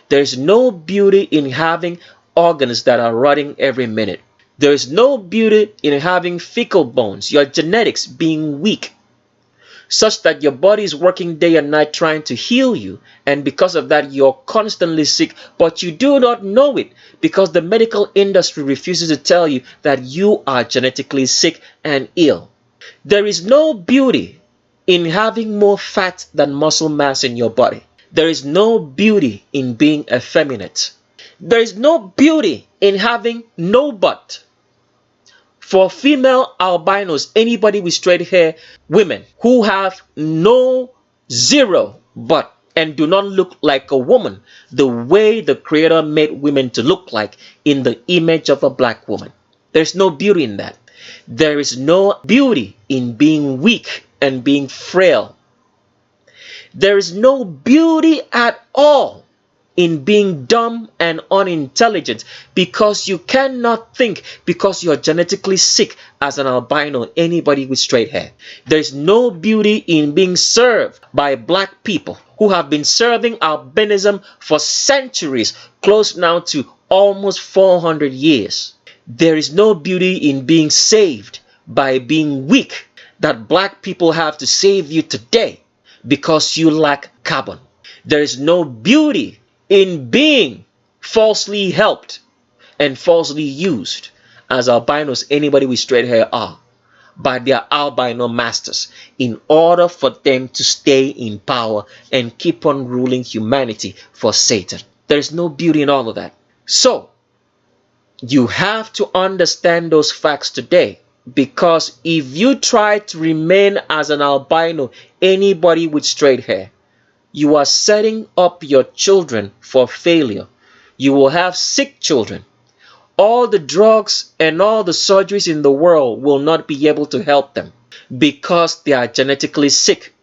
There's no beauty in having organs that are rotting every minute. There is no beauty in having fecal bones, your genetics being weak, such that your body is working day and night trying to heal you, and because of that you're constantly sick, but you do not know it because the medical industry refuses to tell you that you are genetically sick and ill. There is no beauty in having more fat than muscle mass in your body. There is no beauty in being effeminate. There is no beauty in having no butt. For female albinos, anybody with straight hair, women who have zero butt and do not look like a woman, the way the Creator made women to look like in the image of a black woman. There's no beauty in that. There is no beauty in being weak and being frail. There is no beauty at all in being dumb and unintelligent, because you cannot think because you're genetically sick as an albino, anybody with straight hair. There's no beauty in being served by black people who have been serving albinism for centuries, close now to almost 400 years. There is no beauty in being saved by being weak that black people have to save you today because you lack carbon. There is no beauty in being falsely helped and falsely used, as albinos, anybody with straight hair, are by their albino masters in order for them to stay in power and keep on ruling humanity for Satan. There's no beauty in all of that. So you have to understand those facts today, because if you try to remain as an albino, anybody with straight hair, you are setting up your children for failure. You will have sick children. All the drugs and all the surgeries in the world will not be able to help them because they are genetically sick.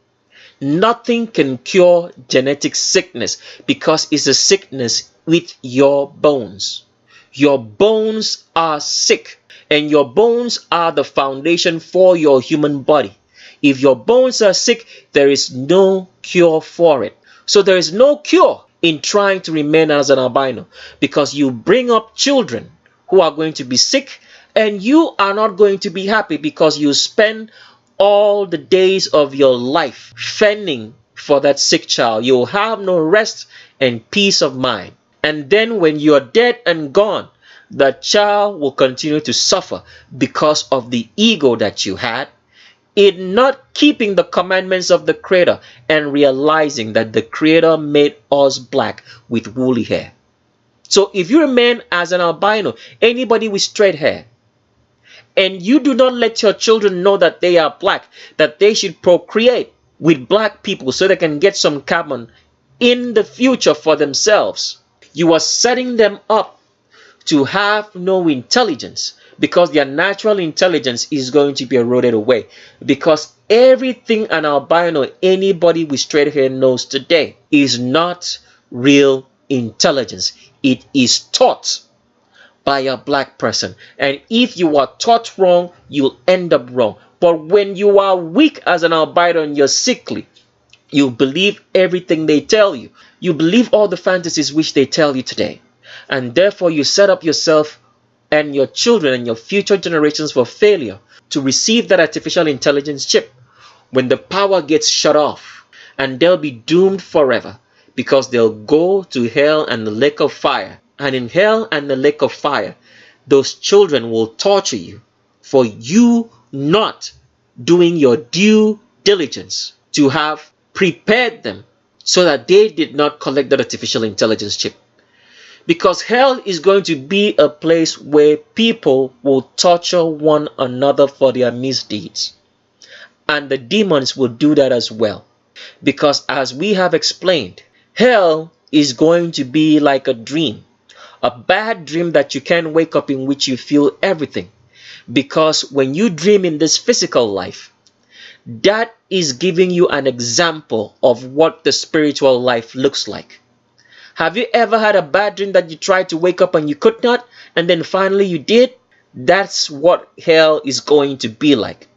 Nothing can cure genetic sickness because it's a sickness with your bones. Your bones are sick, and your bones are the foundation for your human body. If your bones are sick, there is no cure for it. So there is no cure in trying to remain as an albino, because you bring up children who are going to be sick, and you are not going to be happy because you spend all the days of your life fending for that sick child. You'll have no rest and peace of mind. And then when you're dead and gone, the child will continue to suffer because of the ego that you had in not keeping the commandments of the Creator and realizing that the Creator made us black with woolly hair. So if you remain as an albino, anybody with straight hair, and you do not let your children know that they are black, that they should procreate with black people so they can get some carbon in the future for themselves, you are setting them up to have no intelligence, because their natural intelligence is going to be eroded away. Because everything an albino, anybody with straight hair, knows today is not real intelligence. It is taught by a black person. And if you are taught wrong, you'll end up wrong. But when you are weak as an albino and you're sickly, you believe everything they tell you. You believe all the fantasies which they tell you today. And therefore you set up yourself and your children and your future generations for failure to receive that artificial intelligence chip when the power gets shut off, and they'll be doomed forever because they'll go to hell and the lake of fire. And in hell and the lake of fire, those children will torture you for you not doing your due diligence to have prepared them so that they did not collect that artificial intelligence chip. Because hell is going to be a place where people will torture one another for their misdeeds. And the demons will do that as well. Because as we have explained, hell is going to be like a dream. A bad dream that you can't wake up in, which you feel everything. Because when you dream in this physical life, that is giving you an example of what the spiritual life looks like. Have you ever had a bad dream that you tried to wake up and you could not, and then finally you did? That's what hell is going to be like.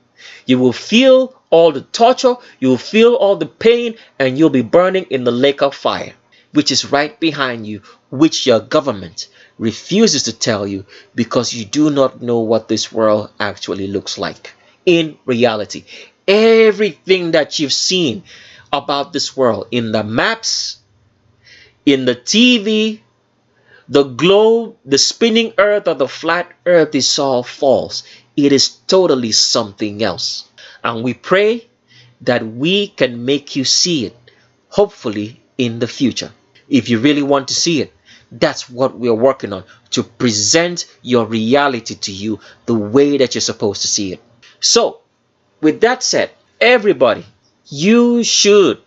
You will feel all the torture, you will feel all the pain, and you'll be burning in the lake of fire, which is right behind you, which your government refuses to tell you because you do not know what this world actually looks like in reality. Everything that you've seen about this world in the maps, in the TV, the globe, the spinning earth, or the flat earth is all false. It is totally something else. And we pray that we can make you see it, hopefully in the future. If you really want to see it, that's what we're working on, to present your reality to you the way that you're supposed to see it. So, with that said, everybody, you should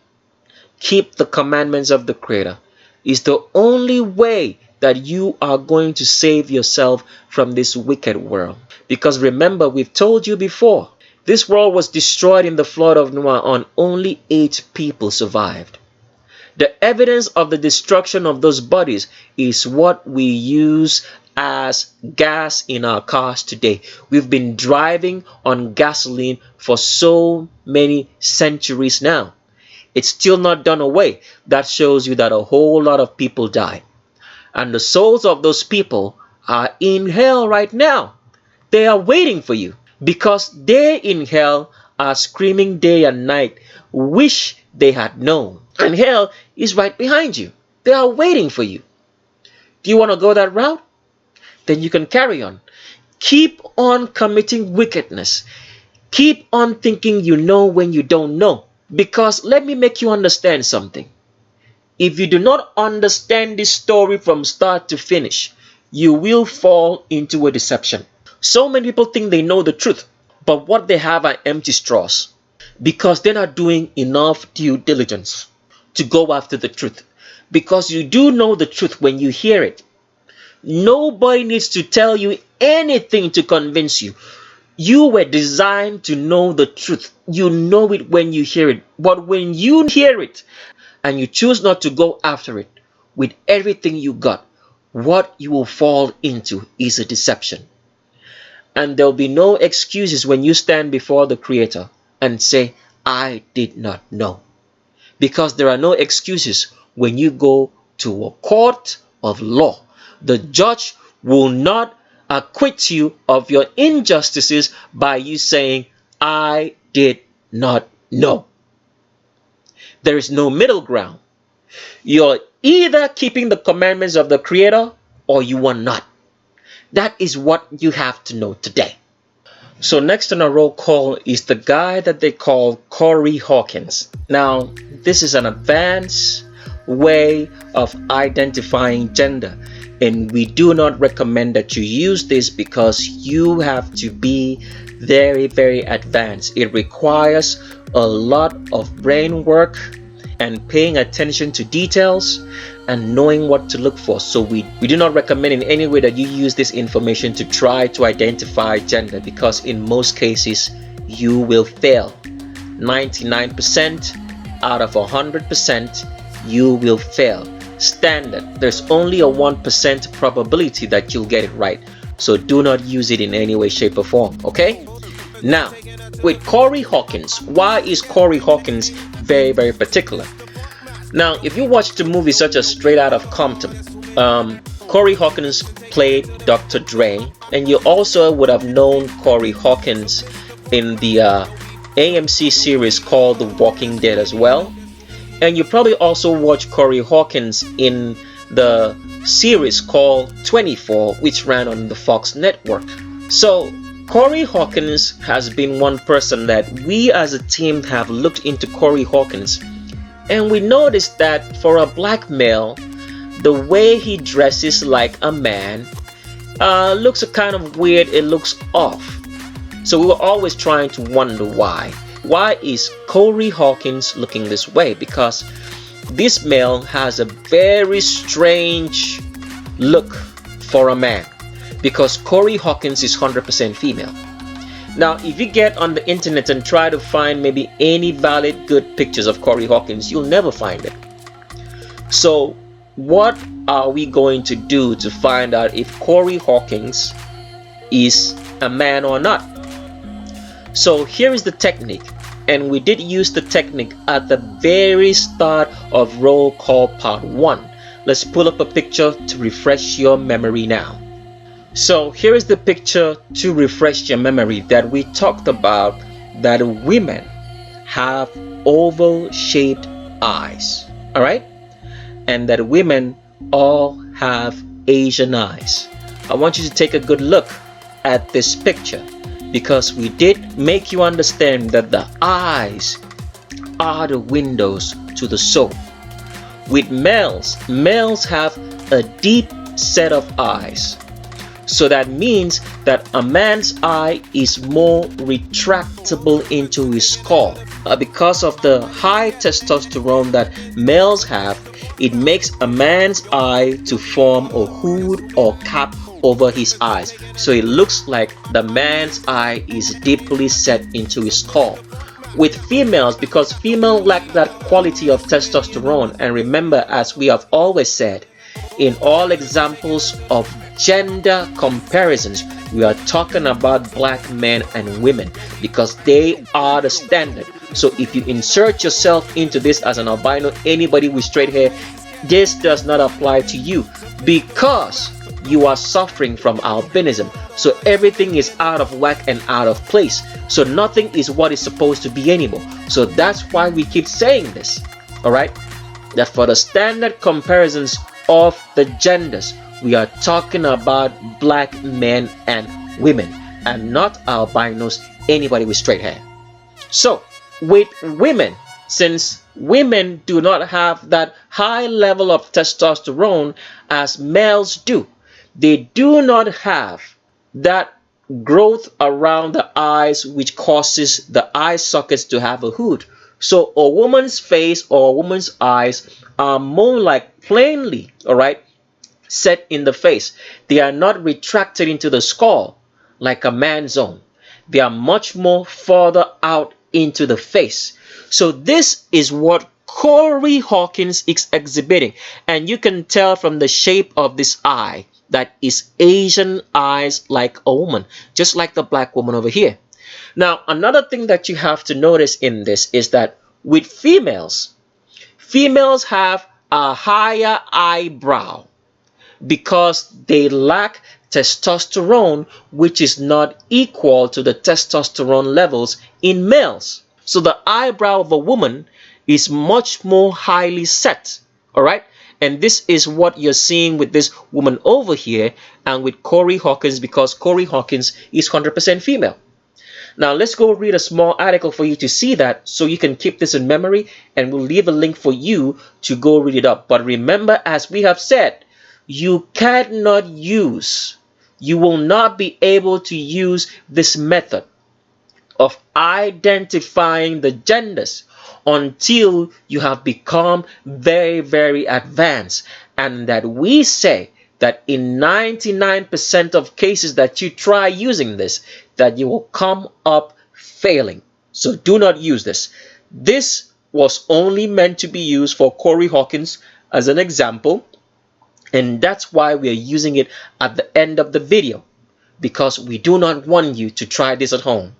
keep the commandments of the Creator. It's the only way that you are going to save yourself from this wicked world. Because remember, we've told you before, this world was destroyed in the flood of Noah and only 8 people survived. The evidence of the destruction of those bodies is what we use as gas in our cars today. We've been driving on gasoline for so many centuries now. It's still not done away. That shows you that a whole lot of people died. And the souls of those people are in hell right now. They are waiting for you because they in hell are screaming day and night, wish they had known. And hell is right behind you. They are waiting for you. Do you want to go that route? Then you can carry on. Keep on committing wickedness. Keep on thinking you know when you don't know. Because let me make you understand something. If you do not understand this story from start to finish, you will fall into a deception. So many people think they know the truth, but what they have are empty straws. Because they're not doing enough due diligence to go after the truth. Because you do know the truth when you hear it. Nobody needs to tell you anything to convince you. You were designed to know the truth. You know it when you hear it. But when you hear it and you choose not to go after it with everything you got, what you will fall into is a deception. And there will be no excuses when you stand before the Creator and say, I did not know. Because there are no excuses when you go to a court of law. The judge will not acquit you of your injustices by you saying, I did not know. There is no middle ground. You're either keeping the commandments of the Creator or you are not. That is what you have to know today. So next on our roll call is the guy that they call Corey Hawkins. Now, this is an advanced way of identifying gender. And we do not recommend that you use this because you have to be very, very advanced. It requires a lot of brain work and paying attention to details and knowing what to look for. So we do not recommend in any way that you use this information to try to identify gender, because in most cases you will fail. 99% out of 100% you will fail. Standard, there's only a 1% probability that you'll get it right. So do not use it in any way, shape, or form. Okay? Now, with Corey Hawkins, why is Corey Hawkins very, very particular? Now, if you watch the movie such as Straight Outta Compton, Corey Hawkins played Dr. Dre, and you also would have known Corey Hawkins in the AMC series called The Walking Dead as well. And you probably also watched Corey Hawkins in the series called 24, which ran on the Fox network. So Corey Hawkins has been one person that we as a team have looked into. Corey Hawkins, and we noticed that for a black male, the way he dresses like a man looks kind of weird. It looks off. So we were always trying to wonder why. Why is Corey Hawkins looking this way? Because this male has a very strange look for a man, because Corey Hawkins is 100% female. Now, if you get on the internet and try to find maybe any valid good pictures of Corey Hawkins, you'll never find it. So what are we going to do to find out if Corey Hawkins is a man or not? So here is the technique, and we did use the technique at the very start of roll call part 1. Let's pull up a picture to refresh your memory now. So here is the picture to refresh your memory that we talked about, that women have oval shaped eyes, all right, and that women all have Asian eyes. I want you to take a good look at this picture, because we did make you understand that the eyes are the windows to the soul. With males have a deep set of eyes. So that means that a man's eye is more retractable into his skull. Because of the high testosterone that males have, it makes a man's eye to form a hood or cap over his eyes. So it looks like the man's eye is deeply set into his skull. With females, because females lack that quality of testosterone, and remember, as we have always said, in all examples of gender comparisons, we are talking about black men and women, because they are the standard. So if you insert yourself into this as an albino, anybody with straight hair, this does not apply to you, because you are suffering from albinism. So everything is out of whack and out of place. So nothing is what it's supposed to be anymore. So that's why we keep saying this, all right, that for the standard comparisons of the genders, we are talking about black men and women, and not albinos, anybody with straight hair. So with women, since women do not have that high level of testosterone as males do, they do not have that growth around the eyes which causes the eye sockets to have a hood. So a woman's face or a woman's eyes are more like plainly, all right, set in the face. They are not retracted into the skull like a man's own. They are much more further out into the face. So this is what Corey Hawkins is exhibiting, and you can tell from the shape of this eye that is Asian eyes like a woman, just like the black woman over here. Now, another thing that you have to notice in this is that with females have a higher eyebrow because they lack testosterone, which is not equal to the testosterone levels in males. So the eyebrow of a woman is much more highly set, all right? And this is what you're seeing with this woman over here and with Corey Hawkins, because Corey Hawkins is 100% female. Now let's go read a small article for you to see that, so you can keep this in memory, and we'll leave a link for you to go read it up. But remember, as we have said, you will not be able to use this method of identifying the genders until you have become very, very advanced, and that we say that in 99% of cases that you try using this, that you will come up failing. So do not use this. This was only meant to be used for Corey Hawkins as an example, and that's why we are using it at the end of the video, because we do not want you to try this at home.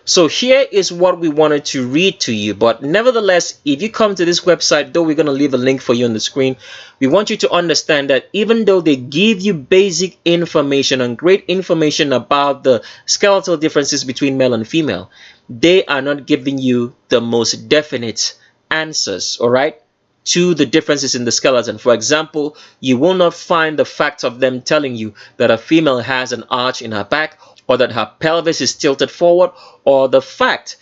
So here is what we wanted to read to you, but nevertheless, if you come to this website, though we're going to leave a link for you on the screen, we want you to understand that even though they give you basic information and great information about the skeletal differences between male and female, they are not giving you the most definite answers, all right? to the differences in the skeleton. For example, you will not find the fact of them telling you that a female has an arch in her back, or that her pelvis is tilted forward, or the fact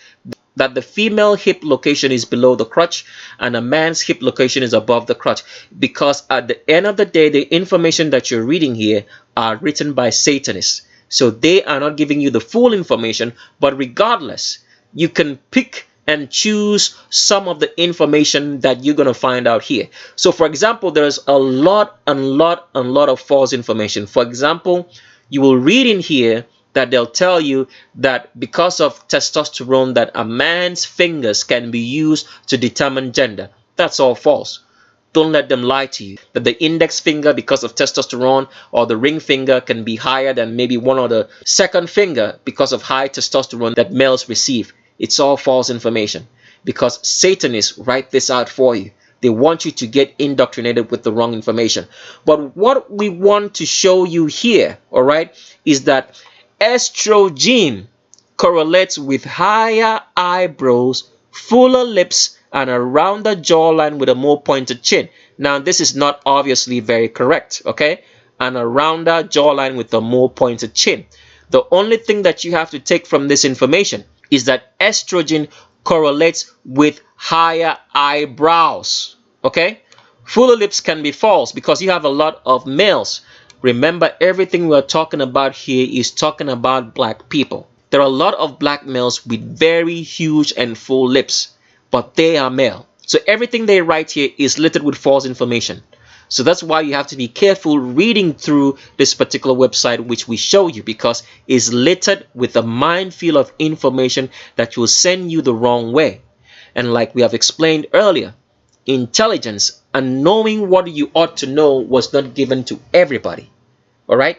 that the female hip location is below the crotch and a man's hip location is above the crotch, because at the end of the day, the information that you're reading here are written by Satanists. So they are not giving you the full information, but regardless, you can pick and choose some of the information that you're going to find out here. So for example, there's a lot of false information. For example, you will read in here that they'll tell you that because of testosterone that a man's fingers can be used to determine gender. That's all false. Don't let them lie to you that the index finger, because of testosterone, or the ring finger can be higher than maybe one or the second finger because of high testosterone that males receive. It's all false information, because Satanists write this out for you. They want you to get indoctrinated with the wrong information. But what we want to show you here, all right, is that estrogen correlates with higher eyebrows, fuller lips, and a rounder jawline with a more pointed chin. Now, this is not obviously very correct, okay? And a rounder jawline with a more pointed chin. The only thing that you have to take from this information is that estrogen correlates with higher eyebrows, okay? Fuller lips can be false because you have a lot of males. Remember, everything we're talking about here is talking about black people. There are a lot of black males with very huge and full lips, but they are male. So everything they write here is littered with false information. So that's why you have to be careful reading through this particular website, which we show you, because it's littered with a minefield of information that will send you the wrong way. And like we have explained earlier, intelligence and knowing what you ought to know was not given to everybody. All right?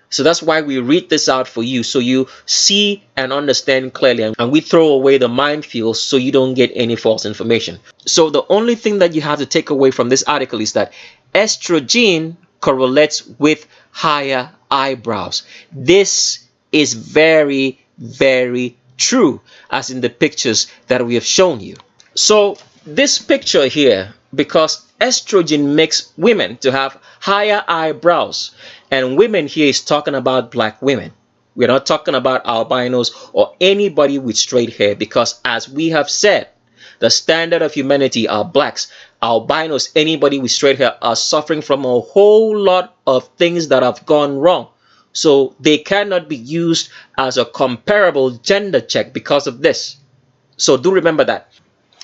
So that's why we read this out for you, so you see and understand clearly, and we throw away the minefields so you don't get any false information. So the only thing that you have to take away from this article is that estrogen correlates with higher eyebrows. This is very, very true, as in the pictures that we have shown you. So this picture here, because estrogen makes women to have higher eyebrows, and women here is talking about black women. We're not talking about albinos or anybody with straight hair, because as we have said, the standard of humanity are blacks. Albinos, anybody with straight hair, are suffering from a whole lot of things that have gone wrong. So they cannot be used as a comparable gender check because of this. So do remember that.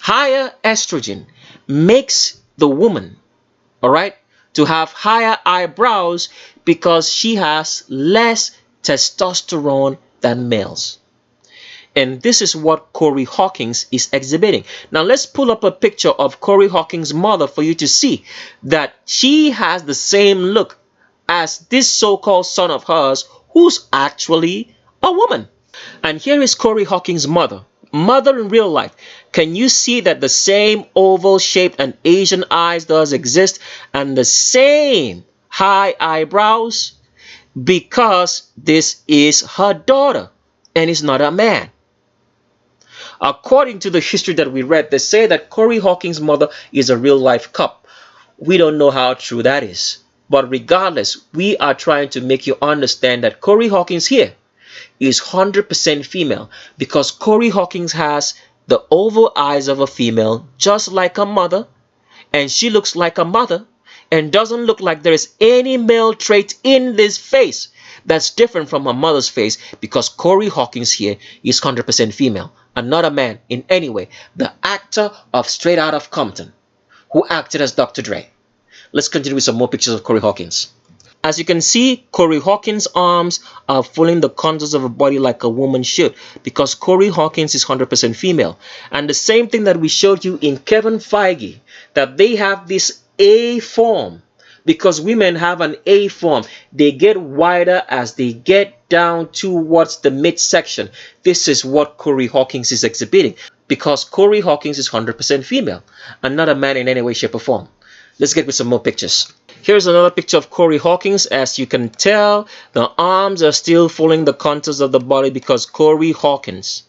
Higher estrogen makes the woman, all right, to have higher eyebrows because she has less testosterone than males. And this is what Corey Hawkins is exhibiting. Now let's pull up a picture of Corey Hawkins' mother for you to see that she has the same look as this so-called son of hers, who's actually a woman. And here is Corey Hawkins' mother. Mother in real life. Can you see that the same oval shape and Asian eyes does exist, and the same high eyebrows? Because this is her daughter and is not a man. According to the history that we read, they say that Corey Hawkins' mother is a real life cop. We don't know how true that is. But regardless, we are trying to make you understand that Corey Hawkins here is 100% female, because Corey Hawkins has the oval eyes of a female, just like a mother, and she looks like a mother and doesn't look like there is any male trait in this face that's different from her mother's face, because Corey Hawkins here is 100% female and not a man in any way. The actor of Straight Outta Compton, who acted as Dr. Dre. Let's continue with some more pictures of Corey Hawkins. As you can see, Corey Hawkins' arms are following the contours of a body like a woman should, because Corey Hawkins is 100% female. And the same thing that we showed you in Kevin Feige, that they have this A form, because women have an A form. They get wider as they get down towards the midsection. This is what Corey Hawkins is exhibiting, because Corey Hawkins is 100% female and not a man in any way, shape, or form. Let's get with some more pictures. Here's another picture of Corey Hawkins. As you can tell, the arms are still following the contours of the body, because Corey Hawkins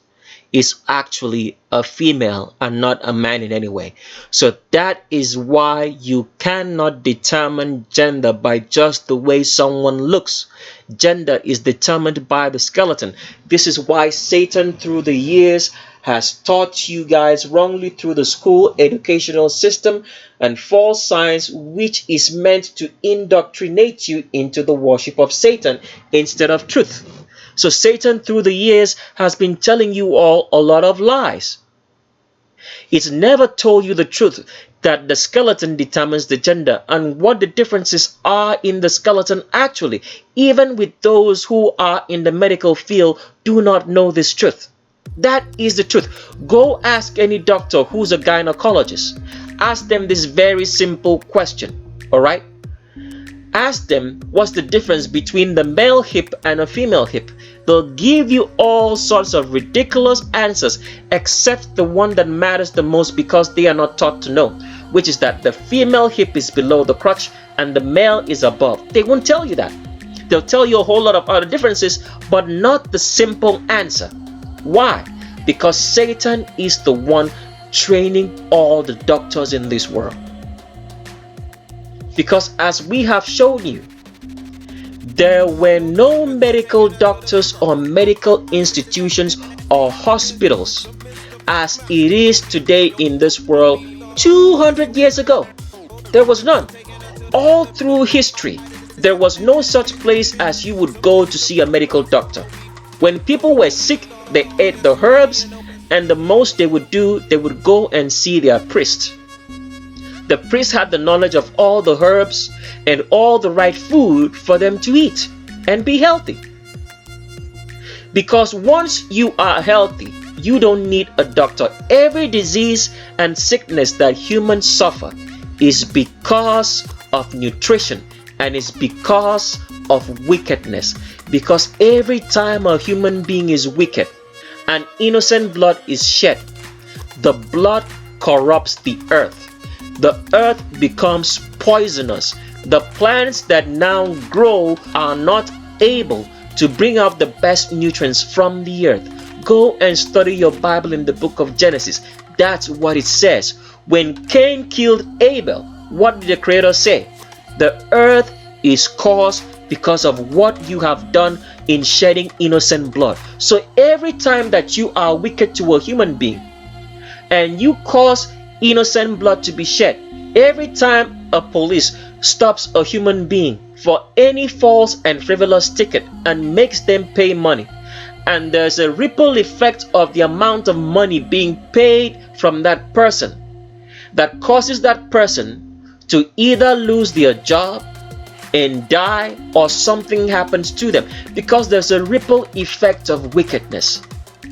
is actually a female and not a man in any way. So that is why you cannot determine gender by just the way someone looks. Gender is determined by the skeleton. This is why Satan through the years has taught you guys wrongly through the school educational system and false science, which is meant to indoctrinate you into the worship of Satan instead of truth. So Satan through the years has been telling you all a lot of lies. It's never told you the truth that the skeleton determines the gender and what the differences are in the skeleton actually. Even with those who are in the medical field do not know this truth. That is the truth. Go ask any doctor who's a gynecologist. Ask them this very simple question, all right? Ask them what's the difference between the male hip and a female hip. They'll give you all sorts of ridiculous answers except the one that matters the most because they are not taught to know, which is that the female hip is below the crotch and the male is above. They won't tell you that. They'll tell you a whole lot of other differences, but not the simple answer. Why? Because Satan is the one training all the doctors in this world. Because as we have shown you, there were no medical doctors or medical institutions or hospitals as it is today in this world 200 years ago. There was none. All through history, there was no such place as you would go to see a medical doctor. When people were sick, they ate the herbs, and the most they would do, they would go and see their priest. The priest had the knowledge of all the herbs and all the right food for them to eat and be healthy. Because once you are healthy, you don't need a doctor. Every disease and sickness that humans suffer is because of nutrition and is because of wickedness. Because every time a human being is wicked and innocent blood is shed, the blood corrupts the earth. The earth becomes poisonous. The plants that now grow are not able to bring out the best nutrients from the earth. Go and study your Bible in the book of Genesis. That's what it says. When Cain killed Abel, what did the Creator say? The earth is caused because of what you have done in shedding innocent blood. So every time that you are wicked to a human being and you cause innocent blood to be shed, every time a police stops a human being for any false and frivolous ticket and makes them pay money, and there's a ripple effect of the amount of money being paid from that person that causes that person to either lose their job and die or something happens to them, because there's a ripple effect of wickedness.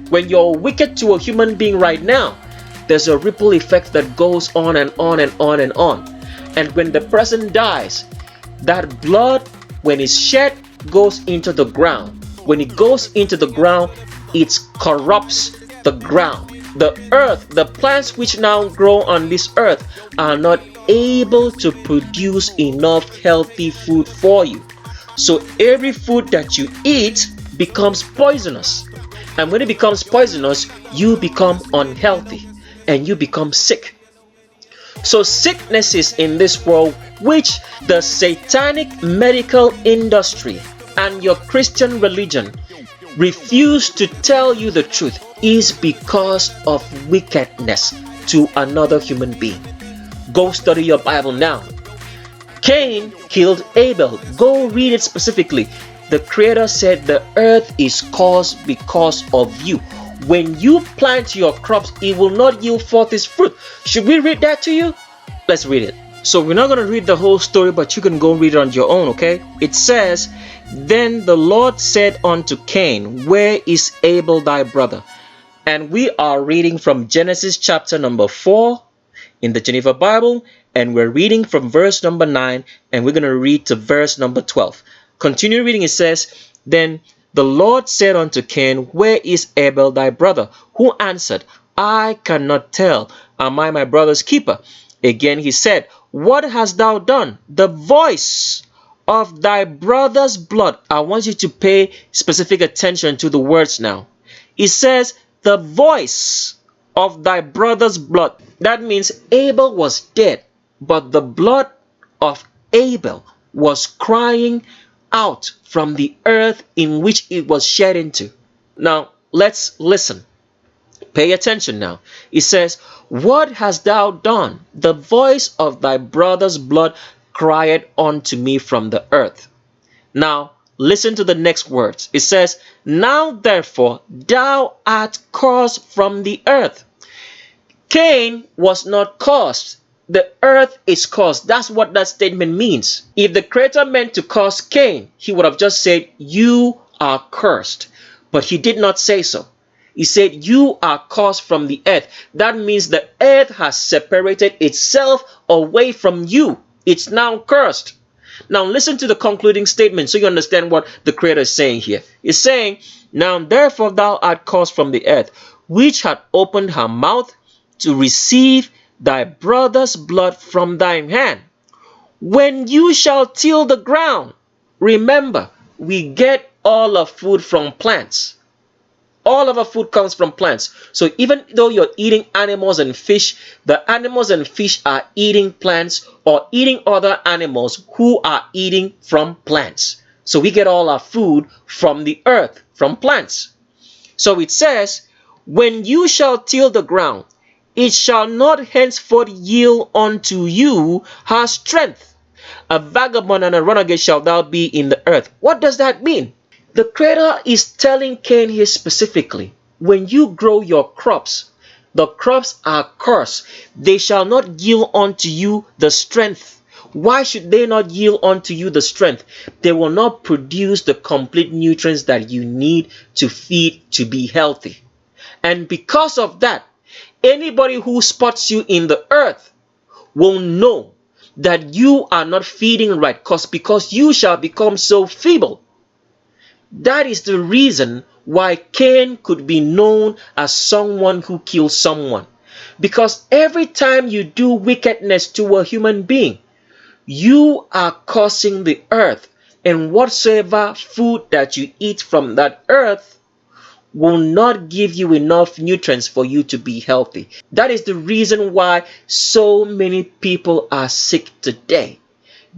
When you're wicked to a human being right now, there's a ripple effect that goes on and on and on and on. And when the person dies, that blood, when it's shed, goes into the ground. When it goes into the ground, it corrupts the ground. The earth, the plants which now grow on this earth are not able to produce enough healthy food for you. So every food that you eat becomes poisonous. And when it becomes poisonous, you become unhealthy and you become sick. So sicknesses in this world, which the satanic medical industry and your Christian religion refuse to tell you the truth, is because of wickedness to another human being. Go study your Bible now. Cain killed Abel. Go read it specifically. The Creator said the earth is caused because of you. When you plant your crops, it will not yield forth its fruit. Should we read that to you? Let's read it. So we're not going to read the whole story, but you can go read it on your own, okay? It says, "Then the Lord said unto Cain, Where is Abel thy brother?" And we are reading from Genesis chapter number 4 in the Geneva Bible, and we're reading from verse number 9, and we're going to read to verse number 12. Continue reading. It says, "Then the Lord said unto Cain, Where is Abel thy brother? Who answered, I cannot tell. Am I my brother's keeper? Again he said, What hast thou done? The voice of thy brother's blood." I want you to pay specific attention to the words now. It says, the voice of thy brother's blood. That means Abel was dead, but the blood of Abel was crying out from the earth in which it was shed into. Now, let's listen. Pay attention now. It says, what hast thou done? The voice of thy brother's blood cried unto me from the earth. Now, listen to the next words. It says, now therefore thou art cursed from the earth. Cain was not cursed. The earth is cursed. That's what that statement means. If the Creator meant to curse Cain, he would have just said, you are cursed. But he did not say so. He said, you are cursed from the earth. That means the earth has separated itself away from you. It's now cursed. Now listen to the concluding statement so you understand what the Creator is saying here. He's saying, now therefore thou art cursed from the earth, which hath opened her mouth to receive thy brother's blood from thine hand. When you shall till the ground, remember, we get all our food from plants. All of our food comes from plants. So even though you're eating animals and fish, the animals and fish are eating plants or eating other animals who are eating from plants. So we get all our food from the earth, from plants. So it says, when you shall till the ground, it shall not henceforth yield unto you her strength. A vagabond and a renegade shalt thou be in the earth. What does that mean? The Creator is telling Cain here specifically, when you grow your crops, the crops are cursed. They shall not yield unto you the strength. Why should they not yield unto you the strength? They will not produce the complete nutrients that you need to feed to be healthy. And because of that, anybody who spots you in the earth will know that you are not feeding right, because you shall become so feeble. That is the reason why Cain could be known as someone who kills someone. Because every time you do wickedness to a human being, you are cursing the earth. And whatsoever food that you eat from that earth will not give you enough nutrients for you to be healthy. That is the reason why so many people are sick today,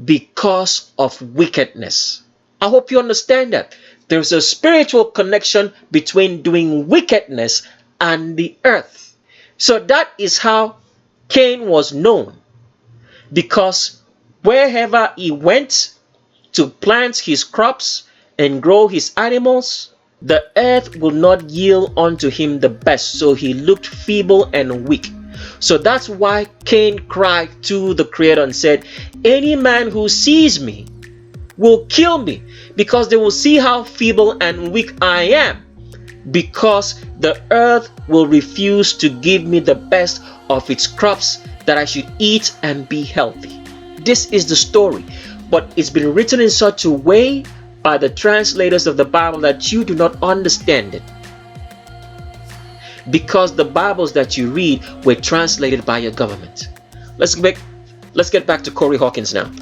because of wickedness. I hope you understand that. There's a spiritual connection between doing wickedness and the earth. So that is how Cain was known. Because wherever he went to plant his crops and grow his animals, the earth will not yield unto him the best. So he looked feeble and weak. So that's why Cain cried to the Creator and said, any man who sees me will kill me, because they will see how feeble and weak I am, because the earth will refuse to give me the best of its crops that I should eat and be healthy. This is the story, but it's been written in such a way by the translators of the Bible that you do not understand it, because the Bibles that you read were translated by your government. Let's get back to Corey Hawkins now.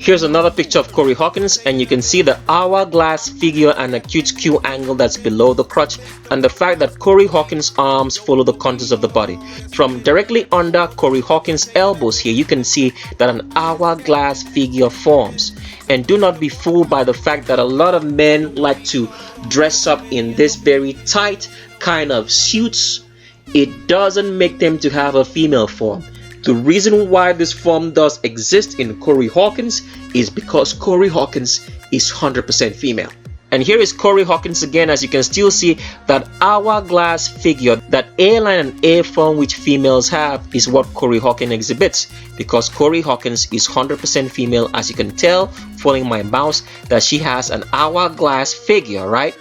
Here's another picture of Corey Hawkins, and you can see the hourglass figure and acute Q angle that's below the crotch, and the fact that Corey Hawkins' arms follow the contours of the body. From directly under Corey Hawkins' elbows here, you can see that an hourglass figure forms. And do not be fooled by the fact that a lot of men like to dress up in this very tight kind of suits. It doesn't make them to have a female form. The reason why this form does exist in Corey Hawkins is because Corey Hawkins is 100% female. And here is Corey Hawkins again. As you can still see, that hourglass figure, that A-line and A-form which females have, is what Corey Hawkins exhibits, because Corey Hawkins is 100% female. As you can tell, following my mouse, that she has an hourglass figure, right?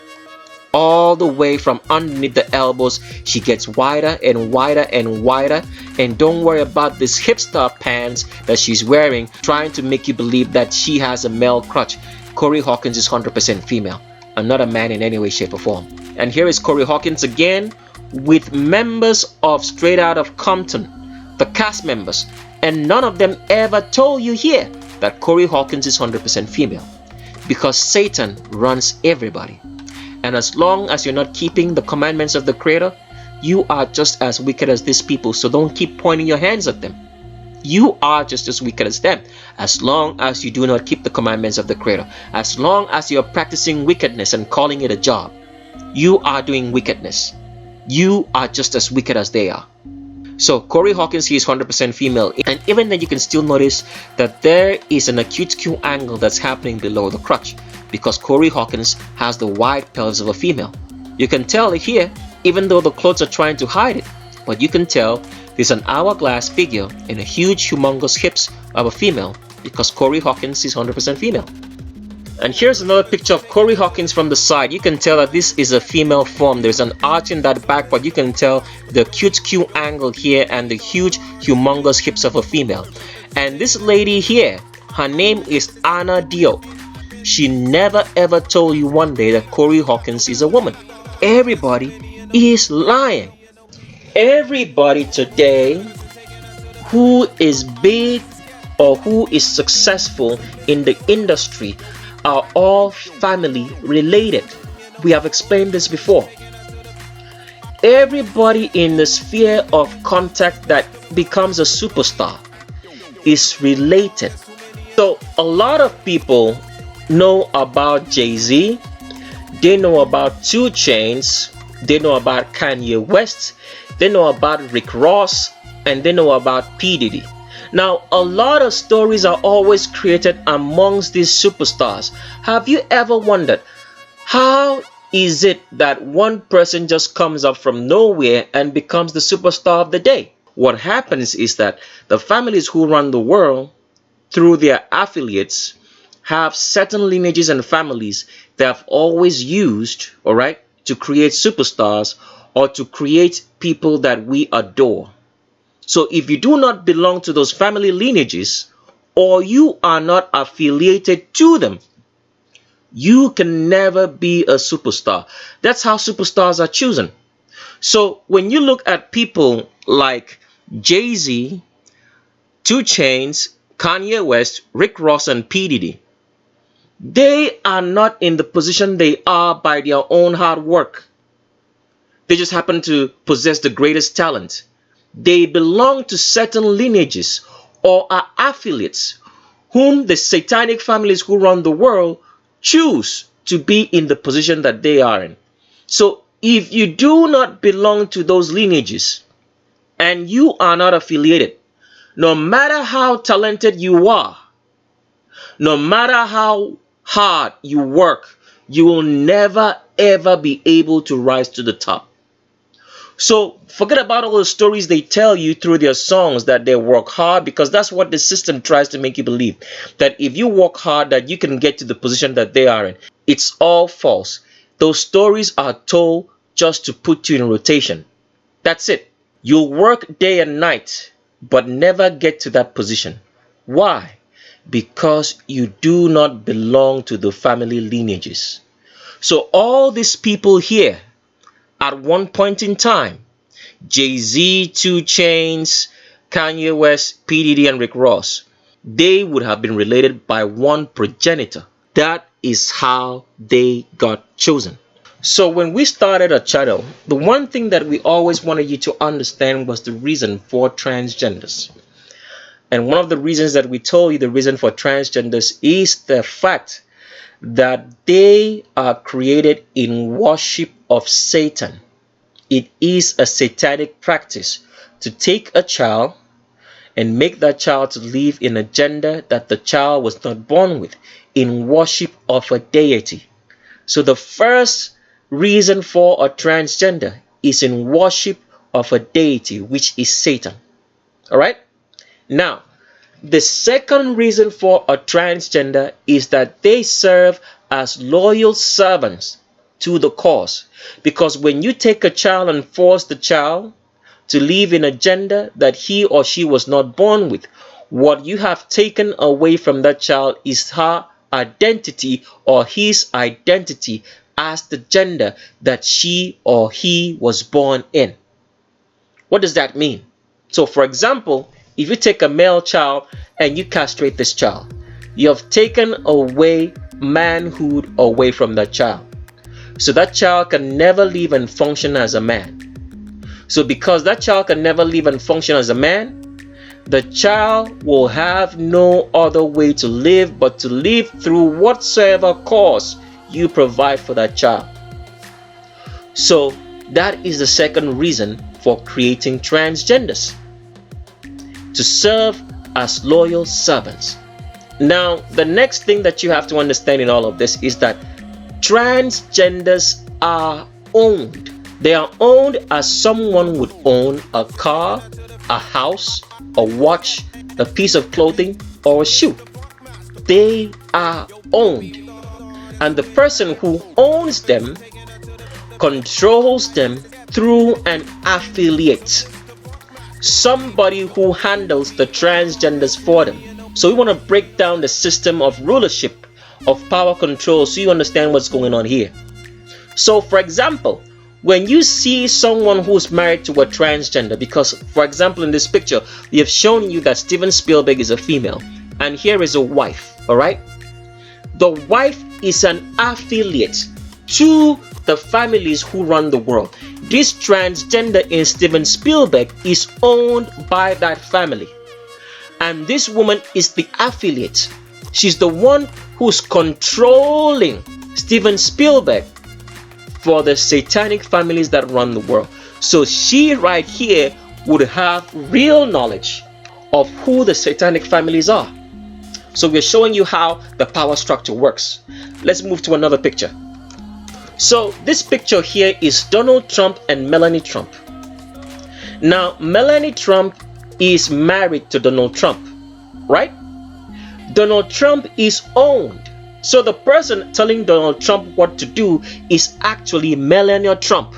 All the way from underneath the elbows, she gets wider and wider and wider. And don't worry about this hipster pants that she's wearing, trying to make you believe that she has a male crotch. Corey Hawkins is 100% female, and not a man in any way, shape, or form. And here is Corey Hawkins again with members of Straight Outta Compton, the cast members, and none of them ever told you here that Corey Hawkins is 100% female, because Satan runs everybody. And as long as you're not keeping the commandments of the Creator, you are just as wicked as these people. So don't keep pointing your hands at them. You are just as wicked as them. As long as you do not keep the commandments of the Creator, as long as you're practicing wickedness and calling it a job, you are doing wickedness. You are just as wicked as they are. So Corey Hawkins, he is 100% female, and even then you can still notice that there is an acute Q angle that's happening below the crotch, because Corey Hawkins has the wide pelvis of a female. You can tell it here, even though the clothes are trying to hide it, but you can tell there's an hourglass figure and a huge humongous hips of a female, because Corey Hawkins is 100% female. And here's another picture of Corey Hawkins from the side. You can tell that this is a female form. There's an arch in that back, but you can tell the cute Q angle here and the huge humongous hips of a female. And this lady here, her name is Anna Diop. She never ever told you one day that Corey Hawkins is a woman. Everybody is lying. Everybody today who is big or who is successful in the industry are all family related. We have explained this before. Everybody in the sphere of contact that becomes a superstar is related. So a lot of people know about Jay-Z, they know about 2chainz, they know about Kanye West, they know about Rick Ross, and they know about P. Diddy. Now, a lot of stories are always created amongst these superstars. Have you ever wondered, how is it that one person just comes up from nowhere and becomes the superstar of the day? What happens is that the families who run the world through their affiliates have certain lineages and families they have always used, all right, to create superstars or to create people that we adore. So if you do not belong to those family lineages, or you are not affiliated to them, you can never be a superstar. That's how superstars are chosen. So when you look at people like Jay-Z, 2chainz, Kanye West, Rick Ross, and P. Diddy, they are not in the position they are by their own hard work. They just happen to possess the greatest talent. They belong to certain lineages or are affiliates whom the satanic families who run the world choose to be in the position that they are in. So if you do not belong to those lineages and you are not affiliated, no matter how talented you are, no matter how hard you work, you will never ever be able to rise to the top. So forget about all the stories they tell you through their songs that they work hard, because that's what the system tries to make you believe, that if you work hard that you can get to the position that they are in. It's all false. Those stories are told just to put you in rotation. That's it. You'll work day and night but never get to that position. Why? Because you do not belong to the family lineages. So all these people here, at one point in time, Jay-Z, 2chainz, Kanye West, P. Diddy, and Rick Ross, they would have been related by one progenitor. That is how they got chosen. So when we started our channel, the one thing that we always wanted you to understand was the reason for transgenders. And one of the reasons that we told you the reason for transgenders is the fact that they are created in worship of Satan. It is a satanic practice to take a child and make that child to live in a gender that the child was not born with, in worship of a deity. So the first reason for a transgender is in worship of a deity, which is Satan. All right? Now, the second reason for a transgender is that they serve as loyal servants to the cause. Because when you take a child and force the child to live in a gender that he or she was not born with, what you have taken away from that child is her identity or his identity as the gender that she or he was born in. What does that mean? So for example, if you take a male child and you castrate this child, you have taken away manhood away from that child. So that child can never live and function as a man. So because that child can never live and function as a man, the child will have no other way to live but to live through whatsoever cause you provide for that child. So that is the second reason for creating transgenders, to serve as loyal servants. Now, the next thing that you have to understand in all of this is that transgenders are owned. They are owned as someone would own a car, a house, a watch, a piece of clothing, or a shoe. They are owned. And the person who owns them controls them through an affiliate, somebody who handles the transgenders for them. So we want to break down the system of rulership, of power control, so you understand what's going on here. So for example, when you see someone who's married to a transgender, because for example in this picture we have shown you that Steven Spielberg is a female and here is a wife, all right? The wife is an affiliate to the families who run the world. This transgender in Steven Spielberg is owned by that family, and this woman is the affiliate. She's the one who's controlling Steven Spielberg for the satanic families that run the world. So she right here would have real knowledge of who the satanic families are. So we're showing you how the power structure works. Let's move to another picture. So this picture here is Donald Trump and Melania Trump. Now Melania Trump is married to Donald Trump, right? Donald Trump is owned. So the person telling Donald Trump what to do is actually Melania Trump.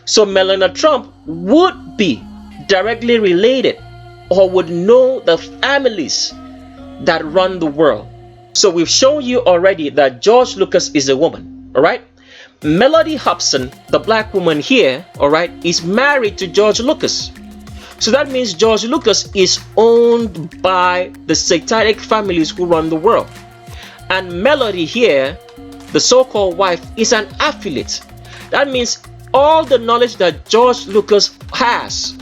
So Melania Trump would be directly related or would know the families that run the world. So we've shown you already that George Lucas is a woman, all right? Melody Hobson, the black woman here, all right, is married to George Lucas. So that means George Lucas is owned by the satanic families who run the world. And Melody here, the so-called wife, is an affiliate. That means all the knowledge that George Lucas has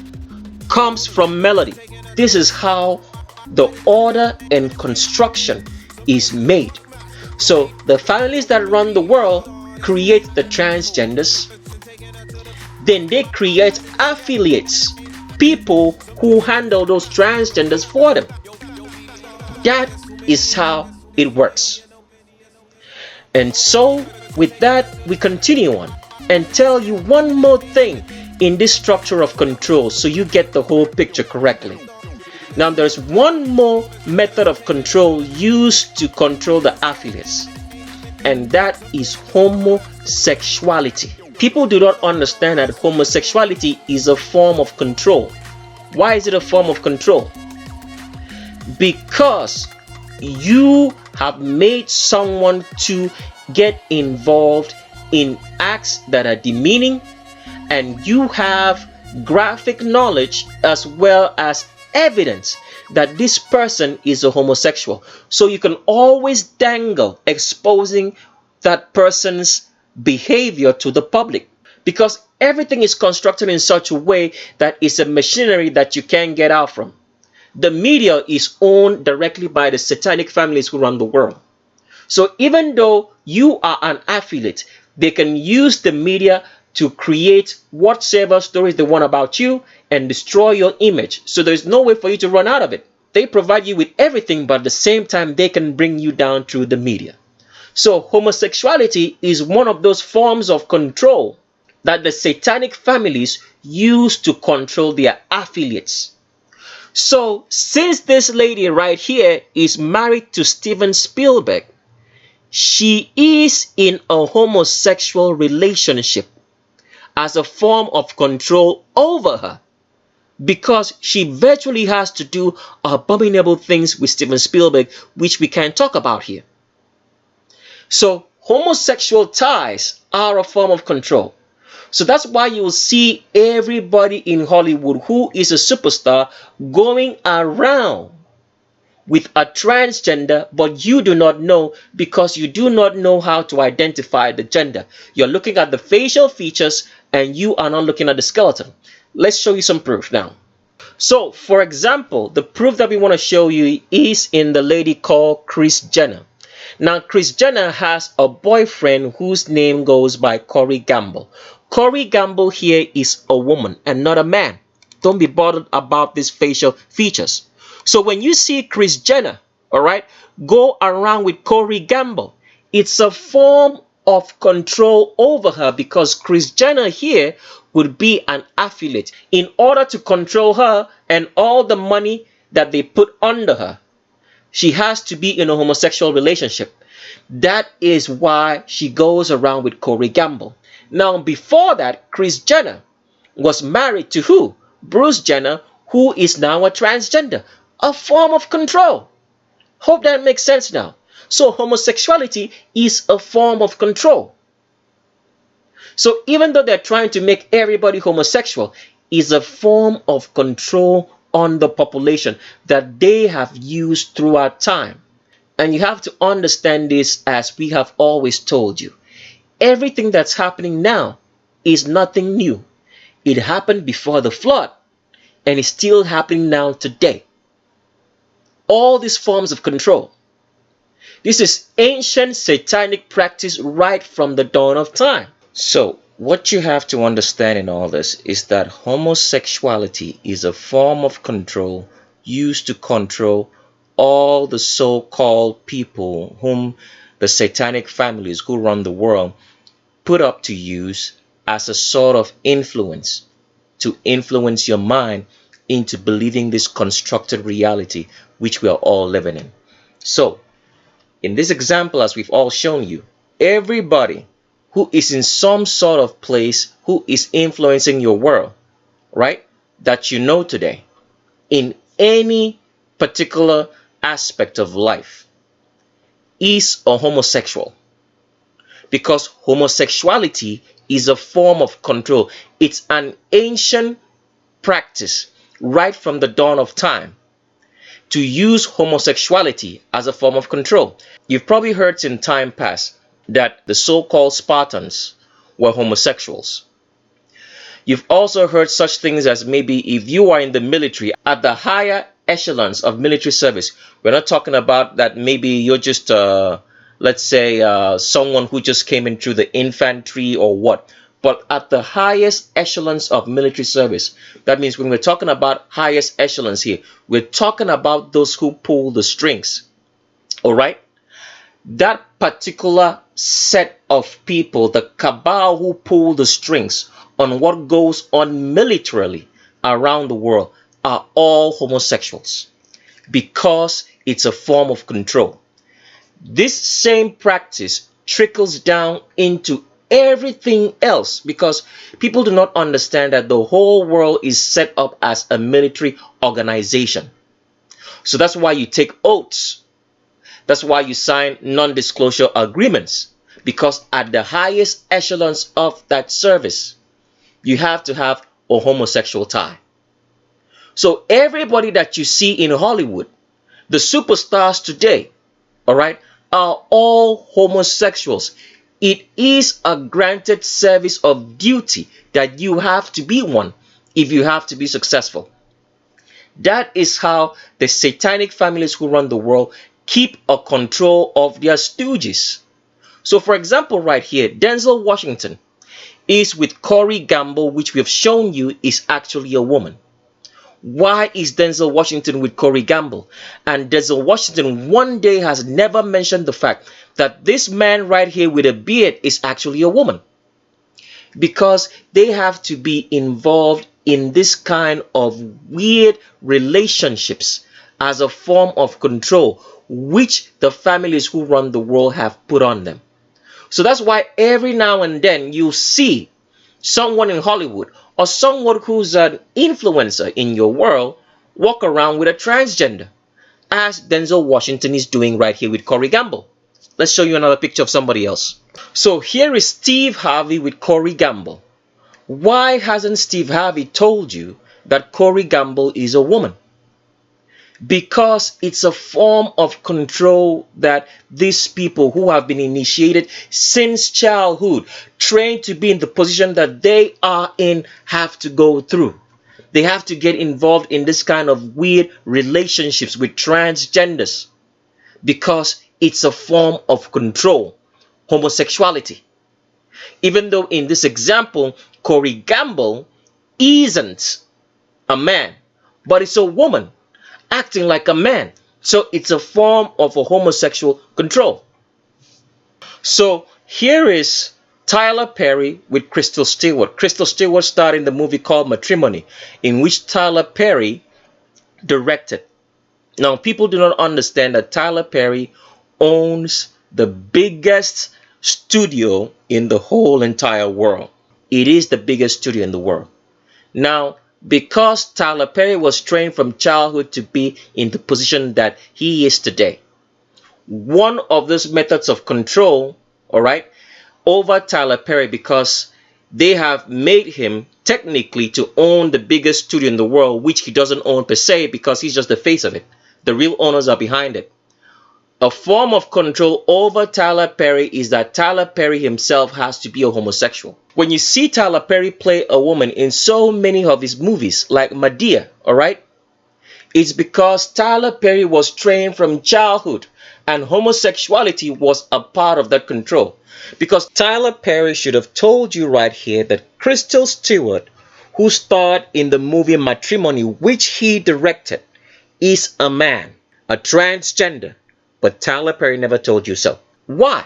comes from Melody. This is how the order and construction is made. So the families that run the world create the transgenders. Then they create affiliates, people who handle those transgenders for them. That is how it works. And so with that, we continue on and tell you one more thing in this structure of control so you get the whole picture correctly. Now there's one more method of control used to control the affiliates, and that is homosexuality. People do not understand that homosexuality is a form of control. Why is it a form of control? Because you have made someone to get involved in acts that are demeaning, and you have graphic knowledge as well as evidence that this person is a homosexual. So you can always dangle exposing that person's behavior to the public, because everything is constructed in such a way that it's a machinery that you can't get out from. The media is owned directly by the satanic families who run the world. So even though you are an affiliate, they can use the media to create whatsoever stories they want about you and destroy your image. So there's no way for you to run out of it. They provide you with everything, but at the same time, they can bring you down through the media. So homosexuality is one of those forms of control that the satanic families use to control their affiliates. So since this lady right here is married to Steven Spielberg, she is in a homosexual relationship as a form of control over her, because she virtually has to do abominable things with Steven Spielberg, which we can't talk about here. So homosexual ties are a form of control. So that's why you will see everybody in Hollywood who is a superstar going around with a transgender, but you do not know because you do not know how to identify the gender. You're looking at the facial features and you are not looking at the skeleton. Let's show you some proof now. So, for example, the proof that we want to show you is in the lady called Kris Jenner. Now, Kris Jenner has a boyfriend whose name goes by Corey Gamble. Corey Gamble here is a woman and not a man. Don't be bothered about these facial features. So when you see Kris Jenner, all right, go around with Corey Gamble, it's a form of control over her because Kris Jenner here would be an affiliate in order to control her and all the money that they put under her. She has to be in a homosexual relationship. That is why she goes around with Corey Gamble. Now, before that, Kris Jenner was married to who? Bruce Jenner, who is now a transgender. A form of control. Hope that makes sense now. So homosexuality is a form of control. So even though they're trying to make everybody homosexual, is a form of control on the population that they have used throughout time. And you have to understand this, as we have always told you. Everything that's happening now is nothing new. It happened before the flood and it's still happening now today. All these forms of control. This is ancient satanic practice right from the dawn of time. So what you have to understand in all this is that homosexuality is a form of control used to control all the so-called people whom the satanic families who run the world put up to use as a sort of influence to influence your mind into believing this constructed reality which we are all living in. So in this example, as we've all shown you, everybody who is in some sort of place who is influencing your world, right, that you know today, in any particular aspect of life, is a homosexual. Because homosexuality is a form of control. It's an ancient practice right from the dawn of time to use homosexuality as a form of control. You've probably heard in time past that the so-called Spartans were homosexuals. You've also heard such things as maybe if you are in the military, at the higher echelons of military service, we're not talking about that maybe you're just, let's say, someone who just came in through the infantry or what. But at the highest echelons of military service, that means when we're talking about highest echelons here, we're talking about those who pull the strings. All right? That particular set of people, the cabal who pull the strings on what goes on militarily around the world, are all homosexuals because it's a form of control. This same practice trickles down into everything else because people do not understand that the whole world is set up as a military organization. So that's why you take oaths. That's why you sign non-disclosure agreements, because at the highest echelons of that service, you have to have a homosexual tie. So everybody that you see in Hollywood, the superstars today, all right, are all homosexuals. It is a granted service of duty that you have to be one if you have to be successful. That is how the satanic families who run the world keep a control of their stooges. So for example, right here, Denzel Washington is with Corey Gamble, which we have shown you is actually a woman. Why is Denzel Washington with Corey Gamble? And Denzel Washington one day has never mentioned the fact that this man right here with a beard is actually a woman. Because they have to be involved in this kind of weird relationships as a form of control, which the families who run the world have put on them. So that's why every now and then you see someone in Hollywood or someone who's an influencer in your world walk around with a transgender, as Denzel Washington is doing right here with Corey Gamble. Let's show you another picture of somebody else. So here is Steve Harvey with Corey Gamble. Why hasn't Steve Harvey told you that Corey Gamble is a woman? because it's a form of control that these people who have been initiated since childhood, trained to be in the position that they are in, have to go through. They have to get involved in this kind of weird relationships with transgenders because it's a form of control, homosexuality. Even though in this example, Corey Gamble isn't a man, but it's a woman acting like a man. So it's a form of a homosexual control. So here is Tyler Perry with Crystal Stewart. Crystal Stewart starred in the movie called Matrimony, in which Tyler Perry directed. Now, people do not understand that Tyler Perry owns the biggest studio in the whole entire world. It is the biggest studio in the world. Now, because Tyler Perry was trained from childhood to be in the position that he is today, one of those methods of control, all right, over Tyler Perry, because they have made him technically to own the biggest studio in the world, which he doesn't own per se because he's just the face of it. The real owners are behind it. A form of control over Tyler Perry is that Tyler Perry himself has to be a homosexual. When you see Tyler Perry play a woman in so many of his movies, like Madea, all right, it's because Tyler Perry was trained from childhood and homosexuality was a part of that control. Because Tyler Perry should have told you right here that Crystal Stewart, who starred in the movie Matrimony, which he directed, is a man, a transgender. But Tyler Perry never told you so. Why?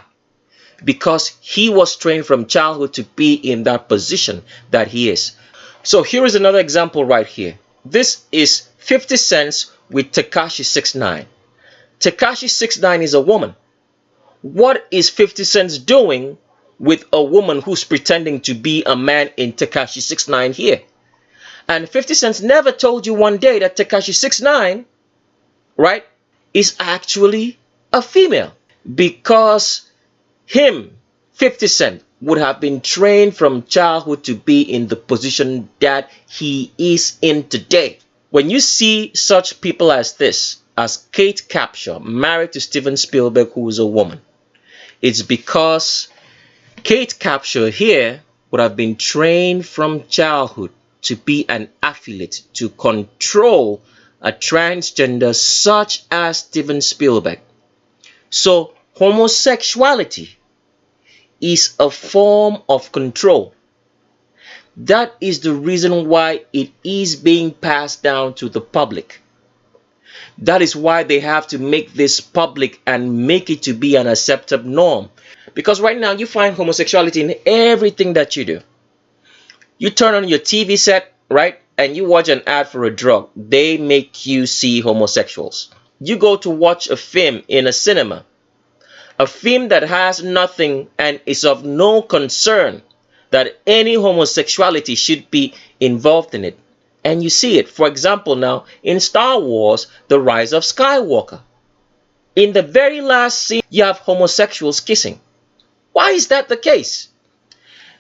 Because he was trained from childhood to be in that position that he is. So here is another example right here. This is 50 Cent with Tekashi 6ix9ine. Tekashi 6ix9ine is a woman. What is 50 Cent doing with a woman who's pretending to be a man in Tekashi 6ix9ine here? And 50 Cent never told you one day that Tekashi 6ix9ine, right, is actually a female, because him, 50 Cent, would have been trained from childhood to be in the position that he is in today. When you see such people as this, as Kate Capshaw, married to Steven Spielberg, who is a woman, it's because Kate Capshaw here would have been trained from childhood to be an affiliate, to control a transgender such as Steven Spielberg. So homosexuality is a form of control. That is the reason why it is being passed down to the public. That is why they have to make this public and make it to be an accepted norm. Because right now you find homosexuality in everything that you do. You turn on your TV set, right, and you watch an ad for a drug. They make you see homosexuals. You go to watch a film in a cinema, a film that has nothing and is of no concern that any homosexuality should be involved in it, and you see it. For example, now in Star Wars, The Rise of Skywalker, in the very last scene, you have homosexuals kissing. Why is that the case?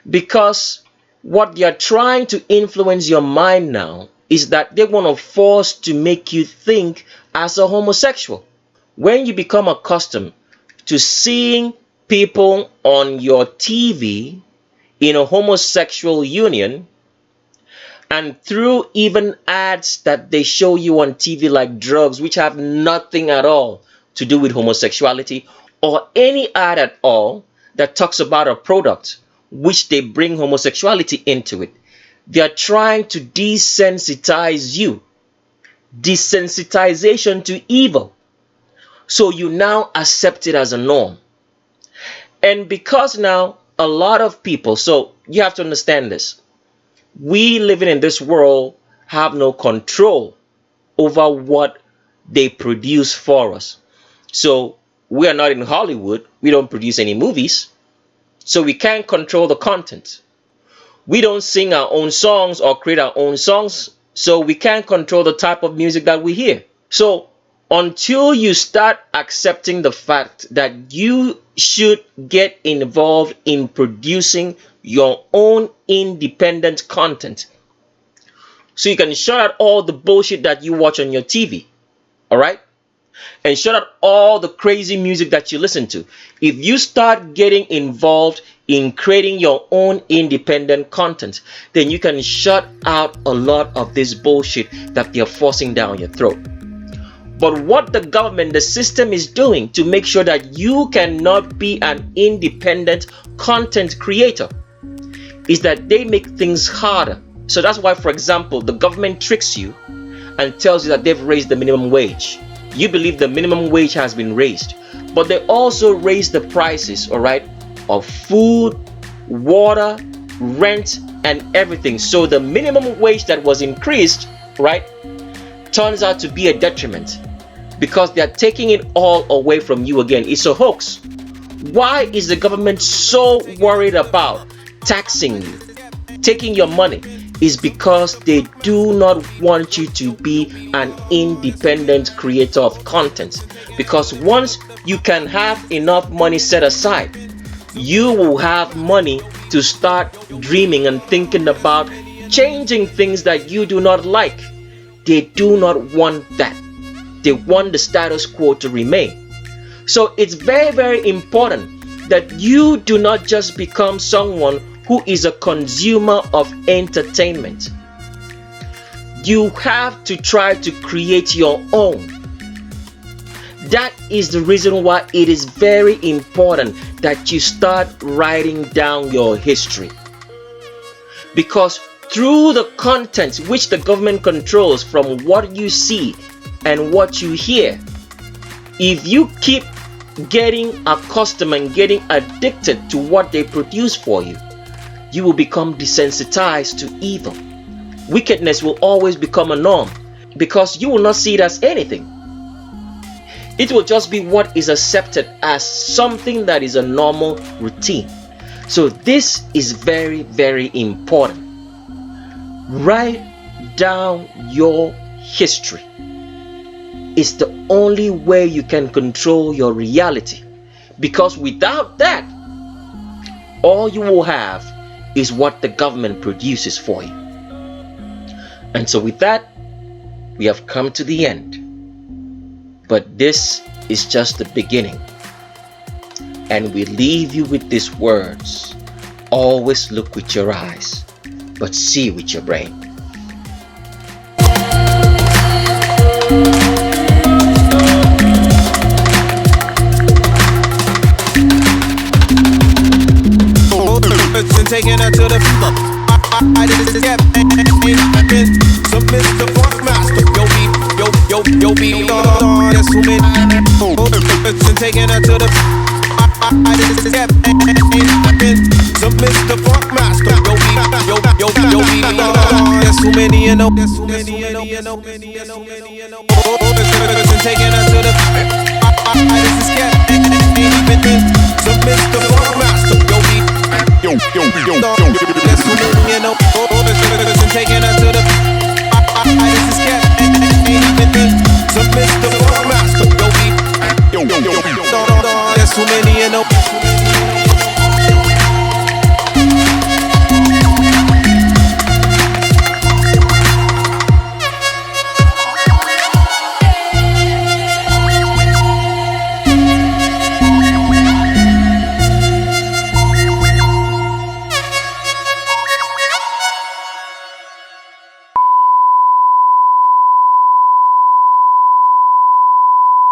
Because what they are trying to influence your mind now is that they want to force to make you think as a homosexual. When you become accustomed to seeing people on your TV in a homosexual union, and through even ads that they show you on TV like drugs, which have nothing at all to do with homosexuality, or any ad at all that talks about a product which they bring homosexuality into it, they are trying to desensitize you. Desensitization to evil. So you now accept it as a norm. And because now a lot of people, so you have to understand this, we living in this world have no control over what they produce for us. So we are not in Hollywood. We don't produce any movies. So we can't control the content. We don't sing our own songs or create our own songs. So we can't control the type of music that we hear. So until you start accepting the fact that you should get involved in producing your own independent content, so you can shut out all the bullshit that you watch on your TV, all right? And shut out all the crazy music that you listen to. If you start getting involved in creating your own independent content, then you can shut out a lot of this bullshit that they're forcing down your throat. But what the government, the system is doing to make sure that you cannot be an independent content creator is that they make things harder. So that's why, for example, the government tricks you and tells you that they've raised the minimum wage. You believe the minimum wage has been raised, but they also raise the prices, all right, of food, water, rent, and everything. So the minimum wage that was increased, right, turns out to be a detriment because they're taking it all away from you again. It's a hoax. Why is the government so worried about taxing you, taking your money? Is because they do not want you to be an independent creator of content. Because once you can have enough money set aside, you will have money to start dreaming and thinking about changing things that you do not like. They do not want that. They want the status quo to remain. So it's very, very important that you do not just become someone who is a consumer of entertainment. You have to try to create your own. That is the reason why it is very important that you start writing down your history. Because through the content which the government controls from what you see and what you hear, if you keep getting accustomed and getting addicted to what they produce for you, you will become desensitized to evil. Wickedness will always become a norm because you will not see it as anything. It will just be what is accepted as something that is a normal routine. So this is very, very important. Write down your history. It's the only way you can control your reality. Because without that, all you will have is what the government produces for you. And so with that, we have come to the end. But this is just the beginning. And we leave you with these words. Always look with your eyes, but see with your brain. Taking her to the floor. I did this step and some Mr. Funkmaster. Yo, be on. That's who made taking her to the I did this step and some Mr. Funkmaster. Yo, be on. That's who many you know. That's who many you know. Taking her to the I did this step and some Mr. Funkmaster. Yo, that's who you know. Taking her to the this is cat some Mr. Funkmaster. Yo, that's who many you know.